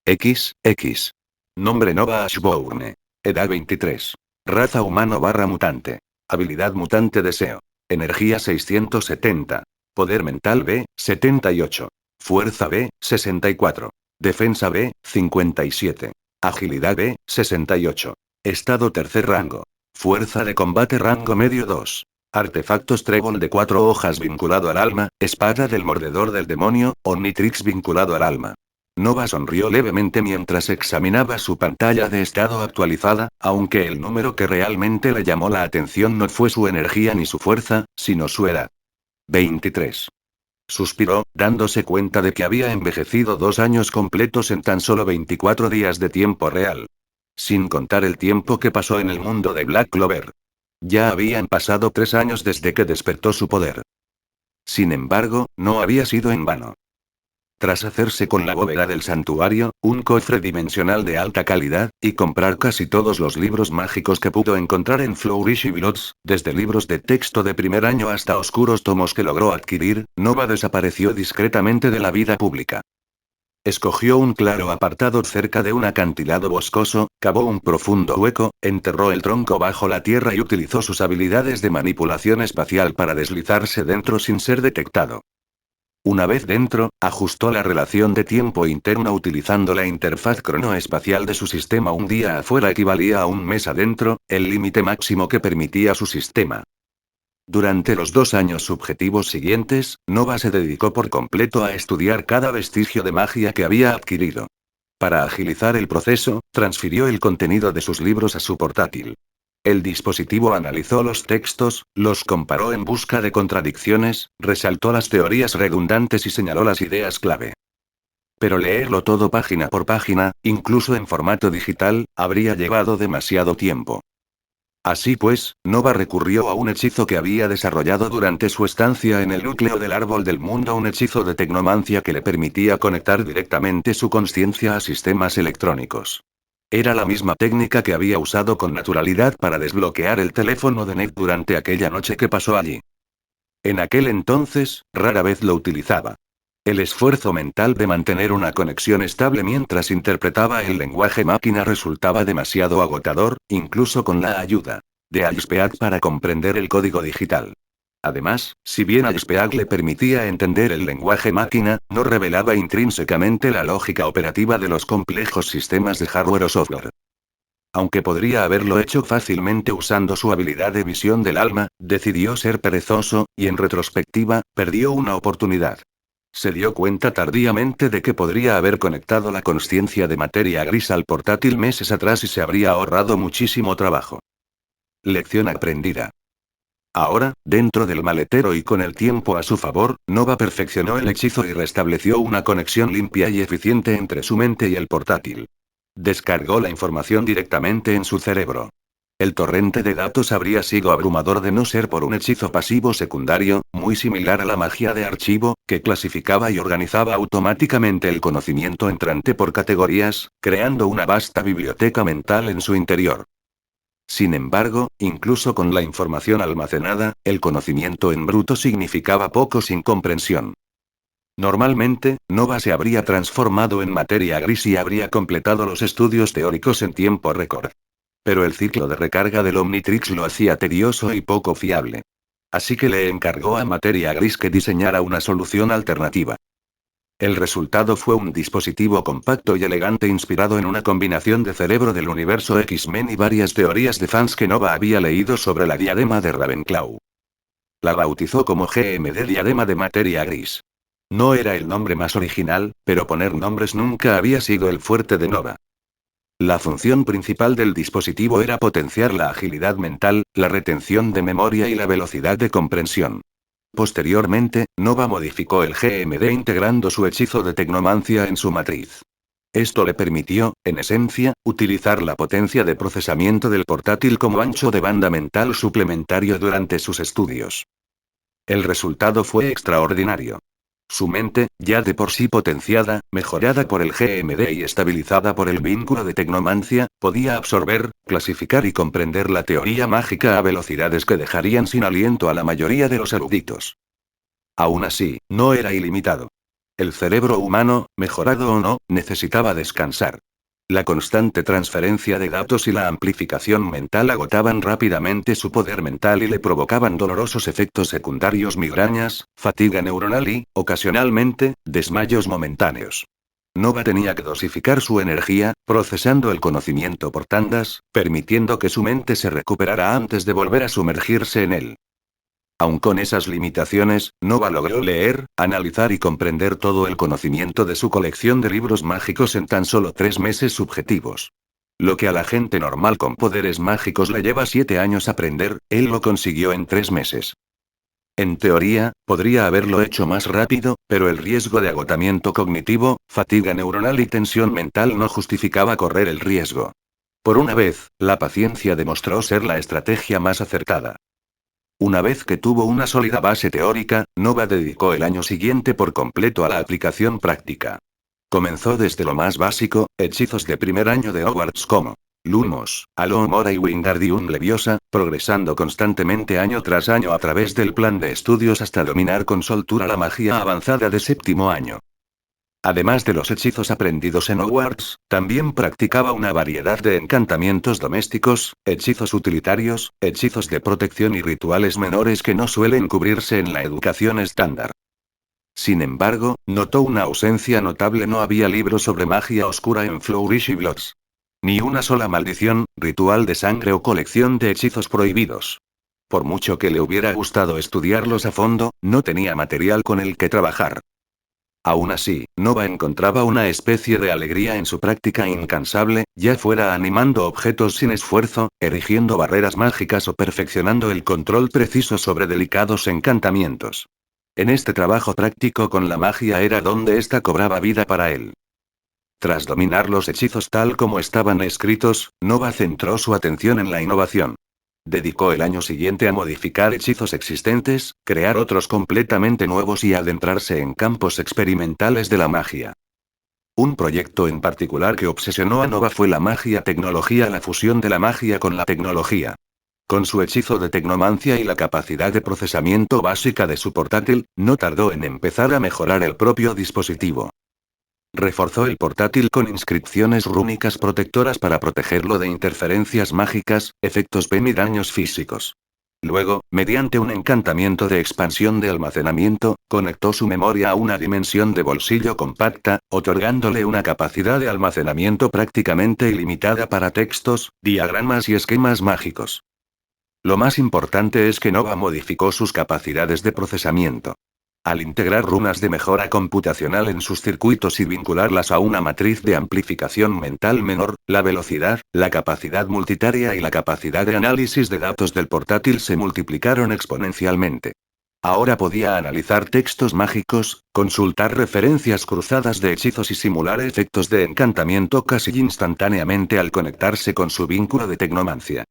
XX. Nombre Nova Ashbourne. Edad 23. Raza humano/mutante. Habilidad mutante deseo. Energía 670. Poder mental B, 78. Fuerza B, 64. Defensa B, 57. Agilidad B, 68. Estado tercer rango. Fuerza de combate rango medio 2. Artefactos trébol de 4 hojas vinculado al alma, espada del mordedor del demonio, Omnitrix vinculado al alma. Nova sonrió levemente mientras examinaba su pantalla de estado actualizada, aunque el número que realmente le llamó la atención no fue su energía ni su fuerza, sino su edad. 23. Suspiró, dándose cuenta de que había envejecido 2 años completos en tan solo 24 días de tiempo real. Sin contar el tiempo que pasó en el mundo de Black Clover. Ya habían pasado 3 años desde que despertó su poder. Sin embargo, no había sido en vano. Tras hacerse con la bóveda del santuario, un cofre dimensional de alta calidad, y comprar casi todos los libros mágicos que pudo encontrar en Flourish y Bloods, desde libros de texto de primer año hasta oscuros tomos que logró adquirir, Nova desapareció discretamente de la vida pública. Escogió un claro apartado cerca de un acantilado boscoso, cavó un profundo hueco, enterró el tronco bajo la tierra y utilizó sus habilidades de manipulación espacial para deslizarse dentro sin ser detectado. Una vez dentro, ajustó la relación de tiempo interna utilizando la interfaz cronoespacial de su sistema. Un día afuera equivalía a un mes adentro, el límite máximo que permitía su sistema. Durante los 2 años subjetivos siguientes, Nova se dedicó por completo a estudiar cada vestigio de magia que había adquirido. Para agilizar el proceso, transfirió el contenido de sus libros a su portátil. El dispositivo analizó los textos, los comparó en busca de contradicciones, resaltó las teorías redundantes y señaló las ideas clave. Pero leerlo todo página por página, incluso en formato digital, habría llevado demasiado tiempo. Así pues, Nova recurrió a un hechizo que había desarrollado durante su estancia en el núcleo del árbol del mundo, un hechizo de tecnomancia que le permitía conectar directamente su consciencia a sistemas electrónicos. Era la misma técnica que había usado con naturalidad para desbloquear el teléfono de Ned durante aquella noche que pasó allí. En aquel entonces, rara vez lo utilizaba. El esfuerzo mental de mantener una conexión estable mientras interpretaba el lenguaje máquina resultaba demasiado agotador, incluso con la ayuda de Alspeag para comprender el código digital. Además, si bien Alspeag le permitía entender el lenguaje máquina, no revelaba intrínsecamente la lógica operativa de los complejos sistemas de hardware o software. Aunque podría haberlo hecho fácilmente usando su habilidad de visión del alma, decidió ser perezoso, y en retrospectiva, perdió una oportunidad. Se dio cuenta tardíamente de que podría haber conectado la consciencia de materia gris al portátil meses atrás y se habría ahorrado muchísimo trabajo. Lección aprendida. Ahora, dentro del maletero y con el tiempo a su favor, Nova perfeccionó el hechizo y restableció una conexión limpia y eficiente entre su mente y el portátil. Descargó la información directamente en su cerebro. El torrente de datos habría sido abrumador de no ser por un hechizo pasivo secundario, muy similar a la magia de archivo, que clasificaba y organizaba automáticamente el conocimiento entrante por categorías, creando una vasta biblioteca mental en su interior. Sin embargo, incluso con la información almacenada, el conocimiento en bruto significaba poco sin comprensión. Normalmente, Nova se habría transformado en materia gris y habría completado los estudios teóricos en tiempo récord. Pero el ciclo de recarga del Omnitrix lo hacía tedioso y poco fiable. Así que le encargó a materia gris que diseñara una solución alternativa. El resultado fue un dispositivo compacto y elegante inspirado en una combinación de cerebro del universo X-Men y varias teorías de fans que Nova había leído sobre la diadema de Ravenclaw. La bautizó como GMD Diadema de Materia Gris. No era el nombre más original, pero poner nombres nunca había sido el fuerte de Nova. La función principal del dispositivo era potenciar la agilidad mental, la retención de memoria y la velocidad de comprensión. Posteriormente, Nova modificó el GMD integrando su hechizo de tecnomancia en su matriz. Esto le permitió, en esencia, utilizar la potencia de procesamiento del portátil como ancho de banda mental suplementario durante sus estudios. El resultado fue extraordinario. Su mente, ya de por sí potenciada, mejorada por el GMD y estabilizada por el vínculo de tecnomancia, podía absorber, clasificar y comprender la teoría mágica a velocidades que dejarían sin aliento a la mayoría de los eruditos. Aún así, no era ilimitado. El cerebro humano, mejorado o no, necesitaba descansar. La constante transferencia de datos y la amplificación mental agotaban rápidamente su poder mental y le provocaban dolorosos efectos secundarios, migrañas, fatiga neuronal y, ocasionalmente, desmayos momentáneos. Nova tenía que dosificar su energía, procesando el conocimiento por tandas, permitiendo que su mente se recuperara antes de volver a sumergirse en él. Aun con esas limitaciones, Nova logró leer, analizar y comprender todo el conocimiento de su colección de libros mágicos en tan solo 3 meses subjetivos. Lo que a la gente normal con poderes mágicos le lleva 7 años aprender, él lo consiguió en 3 meses. En teoría, podría haberlo hecho más rápido, pero el riesgo de agotamiento cognitivo, fatiga neuronal y tensión mental no justificaba correr el riesgo. Por una vez, la paciencia demostró ser la estrategia más acertada. Una vez que tuvo una sólida base teórica, Nova dedicó el año siguiente por completo a la aplicación práctica. Comenzó desde lo más básico, hechizos de primer año de Hogwarts como Lumos, Alohomora y Wingardium Leviosa, progresando constantemente año tras año a través del plan de estudios hasta dominar con soltura la magia avanzada de séptimo año. Además de los hechizos aprendidos en Hogwarts, también practicaba una variedad de encantamientos domésticos, hechizos utilitarios, hechizos de protección y rituales menores que no suelen cubrirse en la educación estándar. Sin embargo, notó una ausencia notable: no había libros sobre magia oscura en Flourish y Blotts. Ni una sola maldición, ritual de sangre o colección de hechizos prohibidos. Por mucho que le hubiera gustado estudiarlos a fondo, no tenía material con el que trabajar. Aún así, Nova encontraba una especie de alegría en su práctica incansable, ya fuera animando objetos sin esfuerzo, erigiendo barreras mágicas o perfeccionando el control preciso sobre delicados encantamientos. En este trabajo práctico con la magia era donde ésta cobraba vida para él. Tras dominar los hechizos tal como estaban escritos, Nova centró su atención en la innovación. dedicó el año siguiente a modificar hechizos existentes, crear otros completamente nuevos y adentrarse en campos experimentales de la magia. Un proyecto en particular que obsesionó a Nova fue la magia tecnología, la fusión de la magia con la tecnología. Con su hechizo de tecnomancia y la capacidad de procesamiento básica de su portátil, no tardó en empezar a mejorar el propio dispositivo. Reforzó el portátil con inscripciones rúnicas protectoras para protegerlo de interferencias mágicas, efectos PEM y daños físicos. Luego, mediante un encantamiento de expansión de almacenamiento, conectó su memoria a una dimensión de bolsillo compacta, otorgándole una capacidad de almacenamiento prácticamente ilimitada para textos, diagramas y esquemas mágicos. Lo más importante es que Nova modificó sus capacidades de procesamiento. Al integrar runas de mejora computacional en sus circuitos y vincularlas a una matriz de amplificación mental menor, la velocidad, la capacidad multitarea y la capacidad de análisis de datos del portátil se multiplicaron exponencialmente. Ahora podía analizar textos mágicos, consultar referencias cruzadas de hechizos y simular efectos de encantamiento casi instantáneamente al conectarse con su vínculo de tecnomancia.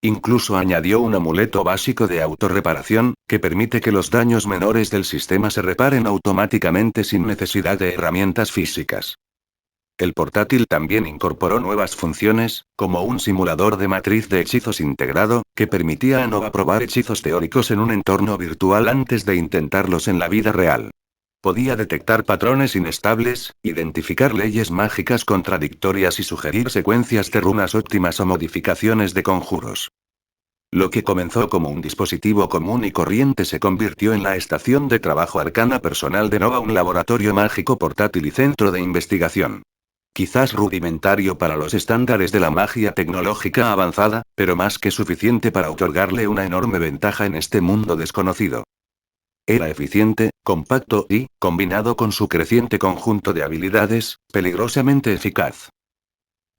Incluso añadió un amuleto básico de autorreparación, que permite que los daños menores del sistema se reparen automáticamente sin necesidad de herramientas físicas. El portátil también incorporó nuevas funciones, como un simulador de matriz de hechizos integrado, que permitía a Nova probar hechizos teóricos en un entorno virtual antes de intentarlos en la vida real. Podía detectar patrones inestables, identificar leyes mágicas contradictorias y sugerir secuencias de runas óptimas o modificaciones de conjuros. Lo que comenzó como un dispositivo común y corriente se convirtió en la estación de trabajo arcana personal de Nova, un laboratorio mágico portátil y centro de investigación. Quizás rudimentario para los estándares de la magia tecnológica avanzada, pero más que suficiente para otorgarle una enorme ventaja en este mundo desconocido. Era eficiente, compacto y, combinado con su creciente conjunto de habilidades, peligrosamente eficaz.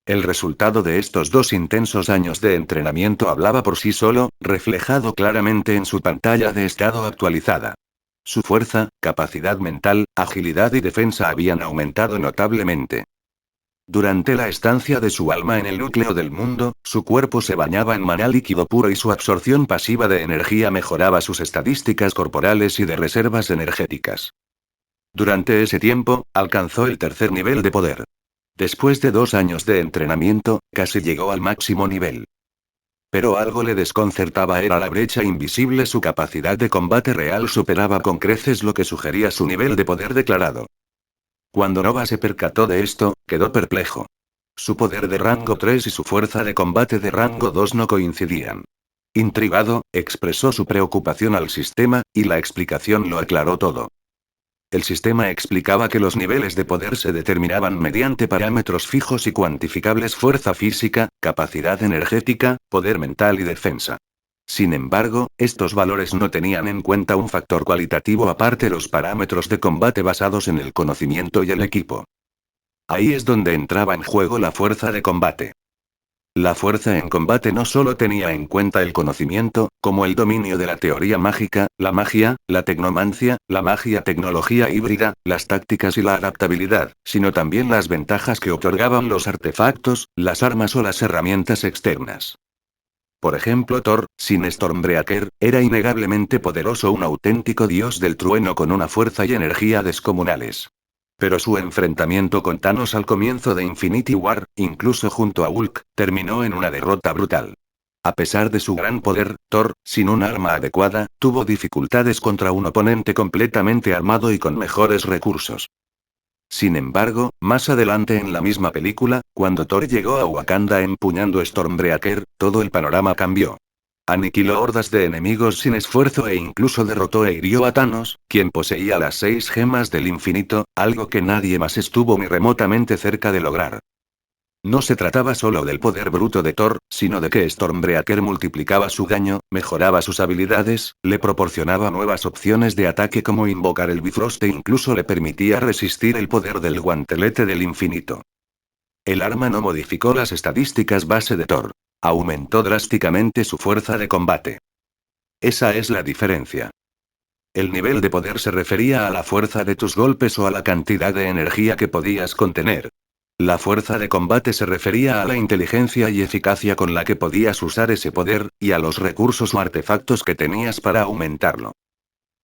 El resultado de estos 2 intensos años de entrenamiento hablaba por sí solo, reflejado claramente en su pantalla de estado actualizada. Su fuerza, capacidad mental, agilidad y defensa habían aumentado notablemente. Durante la estancia de su alma en el núcleo del mundo, su cuerpo se bañaba en maná líquido puro y su absorción pasiva de energía mejoraba sus estadísticas corporales y de reservas energéticas. Durante ese tiempo, alcanzó el 3er nivel de poder. Después de 2 años de entrenamiento, casi llegó al máximo nivel. Pero algo le desconcertaba: era la brecha invisible. Su capacidad de combate real superaba con creces lo que sugería su nivel de poder declarado. Cuando Nova se percató de esto, quedó perplejo. Su poder de rango 3 y su fuerza de combate de rango 2 no coincidían. Intrigado, expresó su preocupación al sistema, y la explicación lo aclaró todo. El sistema explicaba que los niveles de poder se determinaban mediante parámetros fijos y cuantificables: fuerza física, capacidad energética, poder mental y defensa. Sin embargo, estos valores no tenían en cuenta un factor cualitativo aparte: los parámetros de combate basados en el conocimiento y el equipo. Ahí es donde entraba en juego la fuerza de combate. La fuerza en combate no solo tenía en cuenta el conocimiento, como el dominio de la teoría mágica, la magia, la tecnomancia, la magia tecnología híbrida, las tácticas y la adaptabilidad, sino también las ventajas que otorgaban los artefactos, las armas o las herramientas externas. Por ejemplo, Thor, sin Stormbreaker, era innegablemente poderoso, un auténtico dios del trueno con una fuerza y energía descomunales. Pero su enfrentamiento con Thanos al comienzo de Infinity War, incluso junto a Hulk, terminó en una derrota brutal. A pesar de su gran poder, Thor, sin un arma adecuada, tuvo dificultades contra un oponente completamente armado y con mejores recursos. Sin embargo, más adelante en la misma película, cuando Thor llegó a Wakanda empuñando Stormbreaker, todo el panorama cambió. Aniquiló hordas de enemigos sin esfuerzo e incluso derrotó e hirió a Thanos, quien poseía las 6 gemas del infinito, algo que nadie más estuvo ni remotamente cerca de lograr. No se trataba solo del poder bruto de Thor, sino de que Stormbreaker multiplicaba su daño, mejoraba sus habilidades, le proporcionaba nuevas opciones de ataque como invocar el Bifrost e incluso le permitía resistir el poder del guantelete del infinito. El arma no modificó las estadísticas base de Thor. Aumentó drásticamente su fuerza de combate. Esa es la diferencia. El nivel de poder se refería a la fuerza de tus golpes o a la cantidad de energía que podías contener. La fuerza de combate se refería a la inteligencia y eficacia con la que podías usar ese poder, y a los recursos o artefactos que tenías para aumentarlo.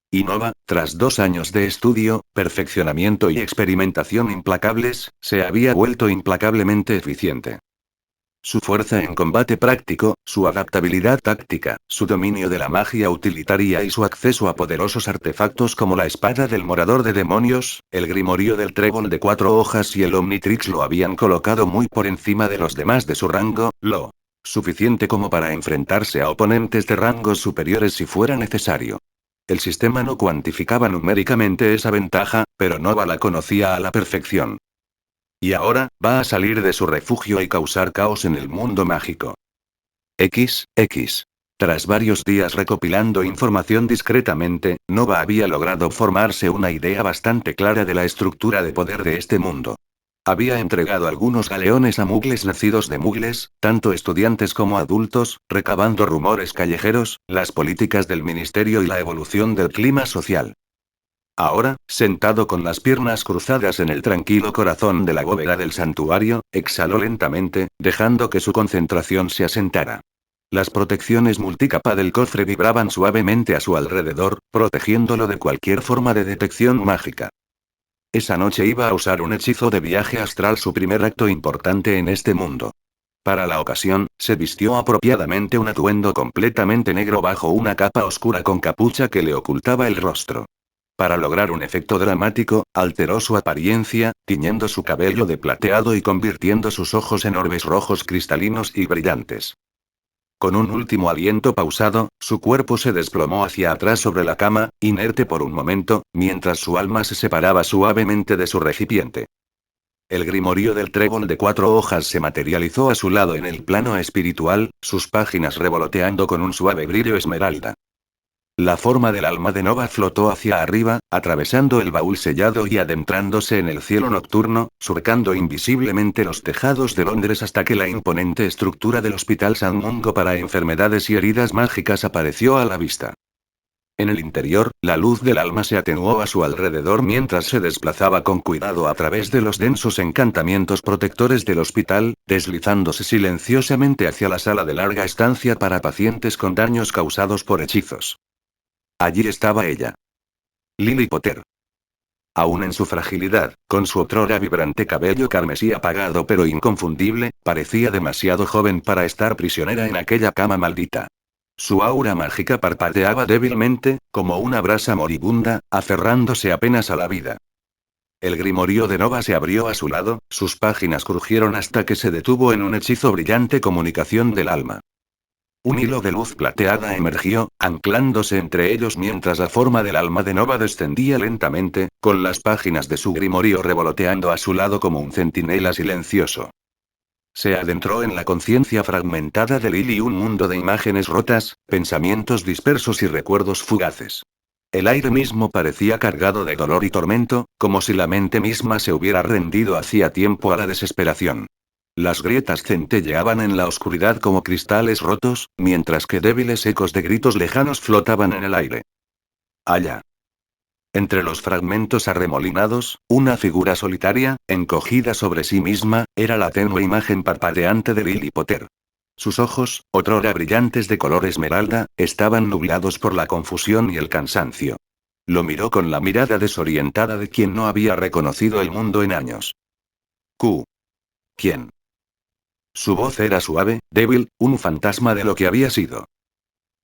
Y Nova, tras 2 años de estudio, perfeccionamiento y experimentación implacables, se había vuelto implacablemente eficiente. Su fuerza en combate práctico, su adaptabilidad táctica, su dominio de la magia utilitaria y su acceso a poderosos artefactos como la espada del morador de demonios, el grimorio del trébol de 4 hojas y el Omnitrix lo habían colocado muy por encima de los demás de su rango, lo suficiente como para enfrentarse a oponentes de rangos superiores si fuera necesario. El sistema no cuantificaba numéricamente esa ventaja, pero Nova la conocía a la perfección. Y ahora, va a salir de su refugio y causar caos en el mundo mágico. XX. Tras varios días recopilando información discretamente, Nova había logrado formarse una idea bastante clara de la estructura de poder de este mundo. Había entregado algunos galeones a mugles nacidos de mugles, tanto estudiantes como adultos, recabando rumores callejeros, las políticas del ministerio y la evolución del clima social. Ahora, sentado con las piernas cruzadas en el tranquilo corazón de la bóveda del santuario, exhaló lentamente, dejando que su concentración se asentara. Las protecciones multicapa del cofre vibraban suavemente a su alrededor, protegiéndolo de cualquier forma de detección mágica. Esa noche iba a usar un hechizo de viaje astral, su primer acto importante en este mundo. Para la ocasión, se vistió apropiadamente un atuendo completamente negro bajo una capa oscura con capucha que le ocultaba el rostro. Para lograr un efecto dramático, alteró su apariencia, tiñendo su cabello de plateado y convirtiendo sus ojos en orbes rojos cristalinos y brillantes. Con un último aliento pausado, su cuerpo se desplomó hacia atrás sobre la cama, inerte por un momento, mientras su alma se separaba suavemente de su recipiente. El grimorio del trébol de 4 hojas se materializó a su lado en el plano espiritual, sus páginas revoloteando con un suave brillo esmeralda. La forma del alma de Nova flotó hacia arriba, atravesando el baúl sellado y adentrándose en el cielo nocturno, surcando invisiblemente los tejados de Londres hasta que la imponente estructura del Hospital San Mungo para enfermedades y heridas mágicas apareció a la vista. En el interior, la luz del alma se atenuó a su alrededor mientras se desplazaba con cuidado a través de los densos encantamientos protectores del hospital, deslizándose silenciosamente hacia la sala de larga estancia para pacientes con daños causados por hechizos. Allí estaba ella. Lily Potter. Aún en su fragilidad, con su otrora vibrante cabello carmesí apagado pero inconfundible, parecía demasiado joven para estar prisionera en aquella cama maldita. Su aura mágica parpadeaba débilmente, como una brasa moribunda, aferrándose apenas a la vida. El grimorio de Nova se abrió a su lado, sus páginas crujieron hasta que se detuvo en un hechizo brillante comunicación del alma. Un hilo de luz plateada emergió, anclándose entre ellos mientras la forma del alma de Nova descendía lentamente, con las páginas de su grimorio revoloteando a su lado como un centinela silencioso. Se adentró en la conciencia fragmentada de Lily, un mundo de imágenes rotas, pensamientos dispersos y recuerdos fugaces. El aire mismo parecía cargado de dolor y tormento, como si la mente misma se hubiera rendido hacía tiempo a la desesperación. Las grietas centelleaban en la oscuridad como cristales rotos, mientras que débiles ecos de gritos lejanos flotaban en el aire. Allá. Entre los fragmentos arremolinados, una figura solitaria, encogida sobre sí misma, era la tenue imagen parpadeante de Lily Potter. Sus ojos, otrora brillantes de color esmeralda, estaban nublados por la confusión y el cansancio. Lo miró con la mirada desorientada de quien no había reconocido el mundo en años. ¿Quién? Su voz era suave, débil, un fantasma de lo que había sido.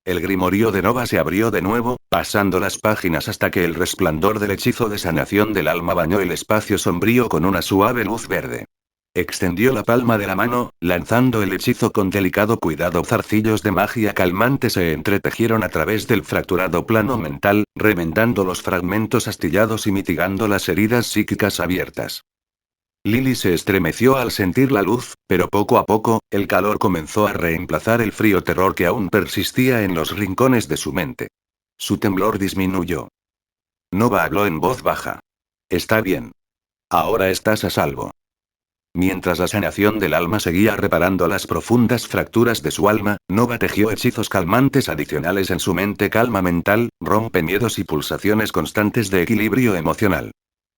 El grimorio de Nova se abrió de nuevo, pasando las páginas hasta que el resplandor del hechizo de sanación del alma bañó el espacio sombrío con una suave luz verde. Extendió la palma de la mano, lanzando el hechizo con delicado cuidado. Zarcillos de magia calmante se entretejieron a través del fracturado plano mental, remendando los fragmentos astillados y mitigando las heridas psíquicas abiertas. Lily se estremeció al sentir la luz, pero poco a poco, el calor comenzó a reemplazar el frío terror que aún persistía en los rincones de su mente. Su temblor disminuyó. Nova habló en voz baja. Está bien. Ahora estás a salvo. Mientras la sanación del alma seguía reparando las profundas fracturas de su alma, Nova tejió hechizos calmantes adicionales en su mente. Calma mental, rompe miedos y pulsaciones constantes de equilibrio emocional.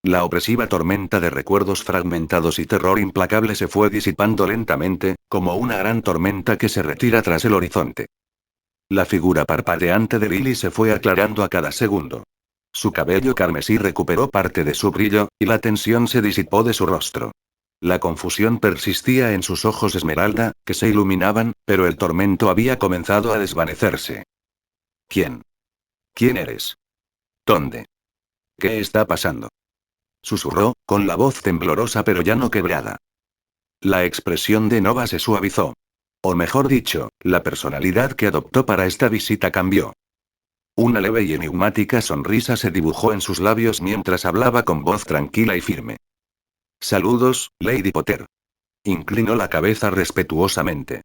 La opresiva tormenta de recuerdos fragmentados y terror implacable se fue disipando lentamente, como una gran tormenta que se retira tras el horizonte. La figura parpadeante de Lily se fue aclarando a cada segundo. Su cabello carmesí recuperó parte de su brillo, y la tensión se disipó de su rostro. La confusión persistía en sus ojos esmeralda, que se iluminaban, pero el tormento había comenzado a desvanecerse. ¿Quién? ¿Quién eres? ¿Dónde? ¿Qué está pasando? Susurró, con la voz temblorosa pero ya no quebrada. La expresión de Nova se suavizó. O mejor dicho, la personalidad que adoptó para esta visita cambió. Una leve y enigmática sonrisa se dibujó en sus labios mientras hablaba con voz tranquila y firme. Saludos, Lady Potter. Inclinó la cabeza respetuosamente.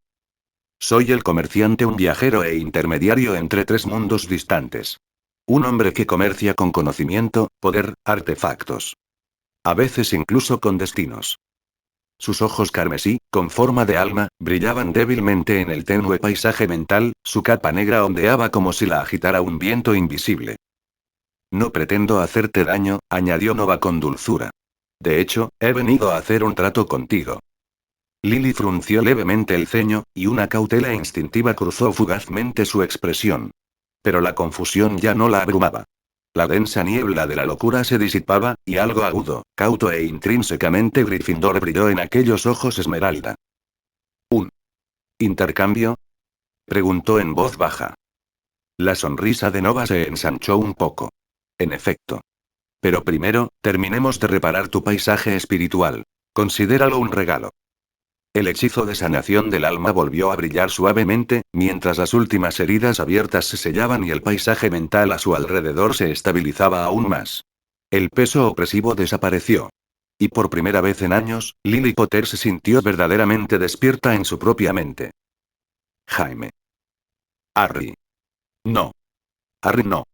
Soy el comerciante, un viajero e intermediario entre tres mundos distantes. Un hombre que comercia con conocimiento, poder, artefactos. A veces incluso con destinos. Sus ojos carmesí, con forma de alma, brillaban débilmente en el tenue paisaje mental, su capa negra ondeaba como si la agitara un viento invisible. No pretendo hacerte daño, añadió Nova con dulzura. De hecho, he venido a hacer un trato contigo. Lily frunció levemente el ceño, y una cautela instintiva cruzó fugazmente su expresión. Pero la confusión ya no la abrumaba. La densa niebla de la locura se disipaba, y algo agudo, cauto e intrínsecamente Gryffindor brilló en aquellos ojos esmeralda. ¿Un intercambio? Preguntó en voz baja. La sonrisa de Nova se ensanchó un poco. En efecto. Pero primero, terminemos de reparar tu paisaje espiritual. Considéralo un regalo. El hechizo de sanación del alma volvió a brillar suavemente, mientras las últimas heridas abiertas se sellaban y el paisaje mental a su alrededor se estabilizaba aún más. El peso opresivo desapareció. Y por primera vez en años, Lily Potter se sintió verdaderamente despierta en su propia mente. Jaime. Harry. No. Harry, no.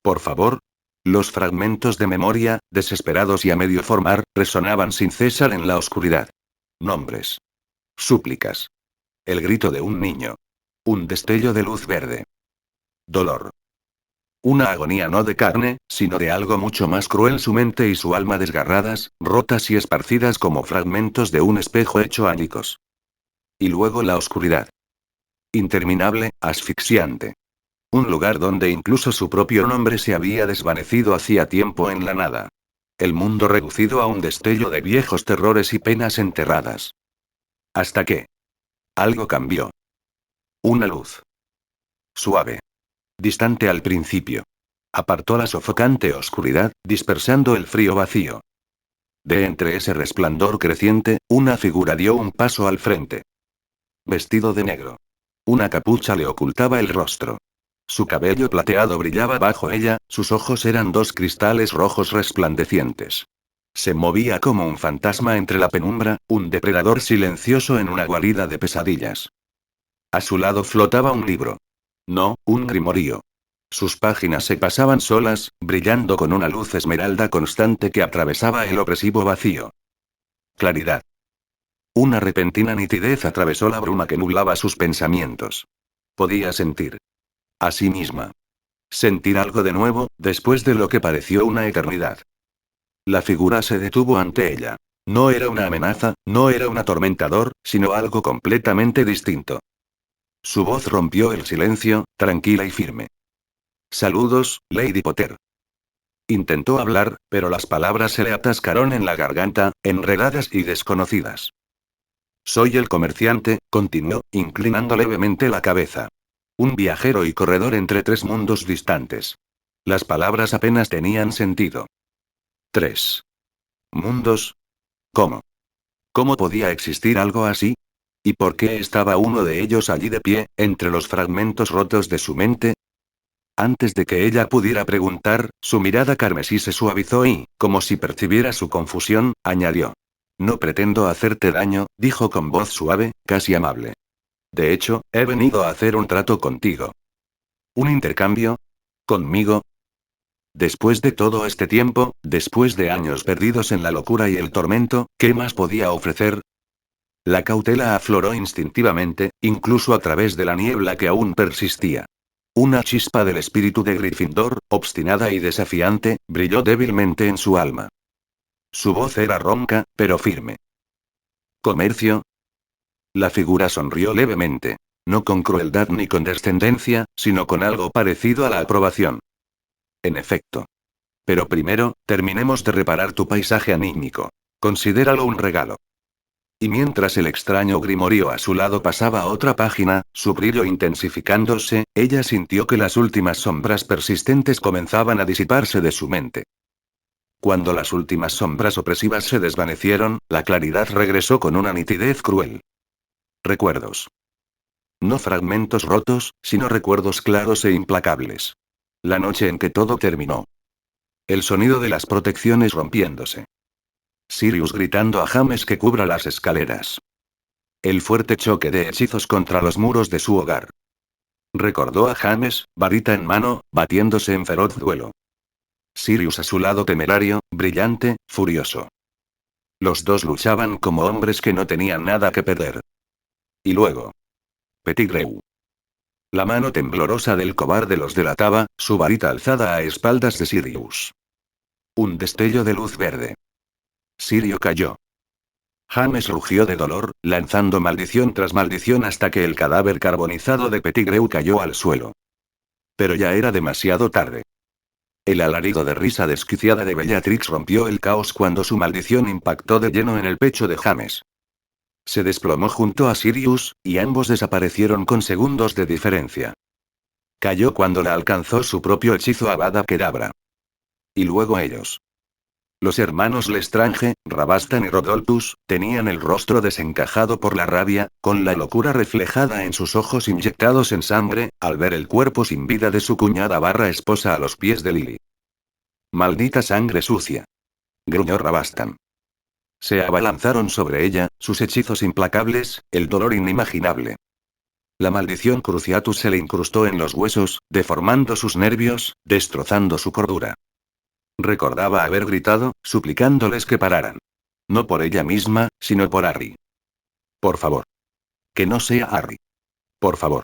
Por favor. Los fragmentos de memoria, desesperados y a medio formar, resonaban sin cesar en la oscuridad. Nombres. Súplicas. El grito de un niño. Un destello de luz verde. Dolor. Una agonía no de carne, sino de algo mucho más cruel, su mente y su alma desgarradas, rotas y esparcidas como fragmentos de un espejo hecho añicos. Y luego la oscuridad. Interminable, asfixiante. Un lugar donde incluso su propio nombre se había desvanecido hacía tiempo en la nada. El mundo reducido a un destello de viejos terrores y penas enterradas. Hasta que algo cambió. Una luz. Suave. Distante al principio. Apartó la sofocante oscuridad, dispersando el frío vacío. De entre ese resplandor creciente, una figura dio un paso al frente. Vestido de negro. Una capucha le ocultaba el rostro. Su cabello plateado brillaba bajo ella, sus ojos eran dos cristales rojos resplandecientes. Se movía como un fantasma entre la penumbra, un depredador silencioso en una guarida de pesadillas. A su lado flotaba un libro. No, un grimorío. Sus páginas se pasaban solas, brillando con una luz esmeralda constante que atravesaba el opresivo vacío. Claridad. Una repentina nitidez atravesó la bruma que nublaba sus pensamientos. Podía sentir. A sí misma. Sentir algo de nuevo, después de lo que pareció una eternidad. La figura se detuvo ante ella. No era una amenaza, no era un atormentador, sino algo completamente distinto. Su voz rompió el silencio, tranquila y firme. Saludos, Lady Potter. Intentó hablar, pero las palabras se le atascaron en la garganta, enredadas y desconocidas. Soy el comerciante, continuó, inclinando levemente la cabeza. Un viajero y corredor entre tres mundos distantes. Las palabras apenas tenían sentido. ¿Tres mundos? ¿Cómo? ¿Cómo podía existir algo así? ¿Y por qué estaba uno de ellos allí de pie, entre los fragmentos rotos de su mente? Antes de que ella pudiera preguntar, su mirada carmesí se suavizó y, como si percibiera su confusión, añadió. No pretendo hacerte daño, dijo con voz suave, casi amable. De hecho, he venido a hacer un trato contigo. ¿Un intercambio? ¿Conmigo? Después de todo este tiempo, después de años perdidos en la locura y el tormento, ¿qué más podía ofrecer? La cautela afloró instintivamente, incluso a través de la niebla que aún persistía. Una chispa del espíritu de Gryffindor, obstinada y desafiante, brilló débilmente en su alma. Su voz era ronca, pero firme. ¿Comercio? La figura sonrió levemente. No con crueldad ni condescendencia, sino con algo parecido a la aprobación. En efecto. Pero primero, terminemos de reparar tu paisaje anímico. Considéralo un regalo. Y mientras el extraño grimorio a su lado pasaba a otra página, su brillo intensificándose, ella sintió que las últimas sombras persistentes comenzaban a disiparse de su mente. Cuando las últimas sombras opresivas se desvanecieron, la claridad regresó con una nitidez cruel. Recuerdos. No fragmentos rotos, sino recuerdos claros e implacables. La noche en que todo terminó. El sonido de las protecciones rompiéndose. Sirius gritando a James que cubra las escaleras. El fuerte choque de hechizos contra los muros de su hogar. Recordó a James, varita en mano, batiéndose en feroz duelo. Sirius a su lado temerario, brillante, furioso. Los dos luchaban como hombres que no tenían nada que perder. Y luego. Pettigrew. La mano temblorosa del cobarde los delataba, su varita alzada a espaldas de Sirius. Un destello de luz verde. Sirio cayó. James rugió de dolor, lanzando maldición tras maldición hasta que el cadáver carbonizado de Pettigrew cayó al suelo. Pero ya era demasiado tarde. El alarido de risa desquiciada de Bellatrix rompió el caos cuando su maldición impactó de lleno en el pecho de James. Se desplomó junto a Sirius, y ambos desaparecieron con segundos de diferencia. Cayó cuando la alcanzó su propio hechizo Avada Kedavra. Y luego ellos. Los hermanos Lestrange, Rabastan y Rodolphus, tenían el rostro desencajado por la rabia, con la locura reflejada en sus ojos inyectados en sangre, al ver el cuerpo sin vida de su cuñada barra esposa a los pies de Lily. Maldita sangre sucia. Gruñó Rabastan. Se abalanzaron sobre ella, sus hechizos implacables, el dolor inimaginable. La maldición Cruciatus se le incrustó en los huesos, deformando sus nervios, destrozando su cordura. Recordaba haber gritado, suplicándoles que pararan. No por ella misma, sino por Harry. Por favor. Que no sea Harry. Por favor.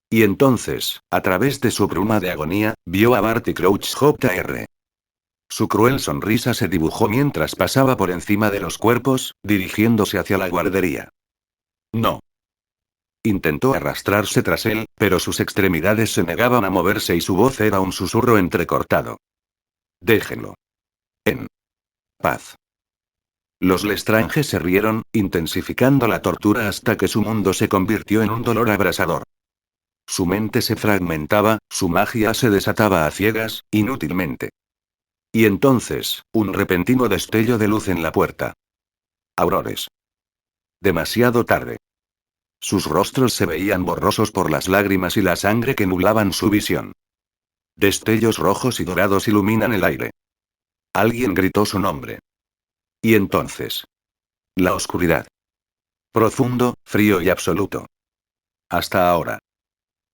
Y entonces, a través de su bruma de agonía, vio a Barty Crouch Jr. Su cruel sonrisa se dibujó mientras pasaba por encima de los cuerpos, dirigiéndose hacia la guardería. No. Intentó arrastrarse tras él, pero sus extremidades se negaban a moverse y su voz era un susurro entrecortado. Déjenlo. En paz. Los Lestrange se rieron, intensificando la tortura hasta que su mundo se convirtió en un dolor abrasador. Su mente se fragmentaba, su magia se desataba a ciegas, inútilmente. Y entonces, un repentino destello de luz en la puerta. Aurores. Demasiado tarde. Sus rostros se veían borrosos por las lágrimas y la sangre que nublaban su visión. Destellos rojos y dorados iluminan el aire. Alguien gritó su nombre. Y entonces. La oscuridad. Profundo, frío y absoluto. Hasta ahora.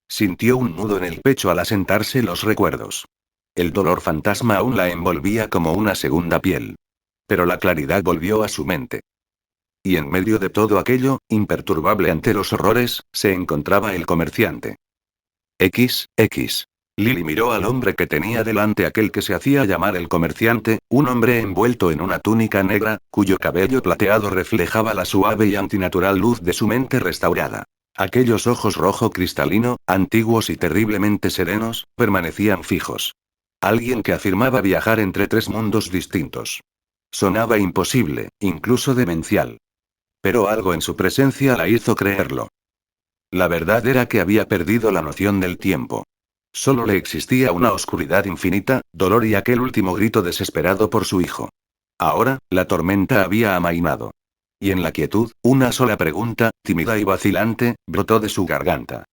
Sintió un nudo en el pecho al asentarse los recuerdos. El dolor fantasma aún la envolvía como una segunda piel. Pero la claridad volvió a su mente. Y en medio de todo aquello, imperturbable ante los horrores, se encontraba el comerciante. XX. Lily miró al hombre que tenía delante, aquel que se hacía llamar el comerciante, un hombre envuelto en una túnica negra, cuyo cabello plateado reflejaba la suave y antinatural luz de su mente restaurada. Aquellos ojos rojo cristalino, antiguos y terriblemente serenos, permanecían fijos. Alguien que afirmaba viajar entre tres mundos distintos. Sonaba imposible, incluso demencial. Pero algo en su presencia la hizo creerlo. La verdad era que había perdido la noción del tiempo. Solo le existía una oscuridad infinita, dolor y aquel último grito desesperado por su hijo. Ahora, la tormenta había amainado. Y en la quietud, una sola pregunta, tímida y vacilante, brotó de su garganta.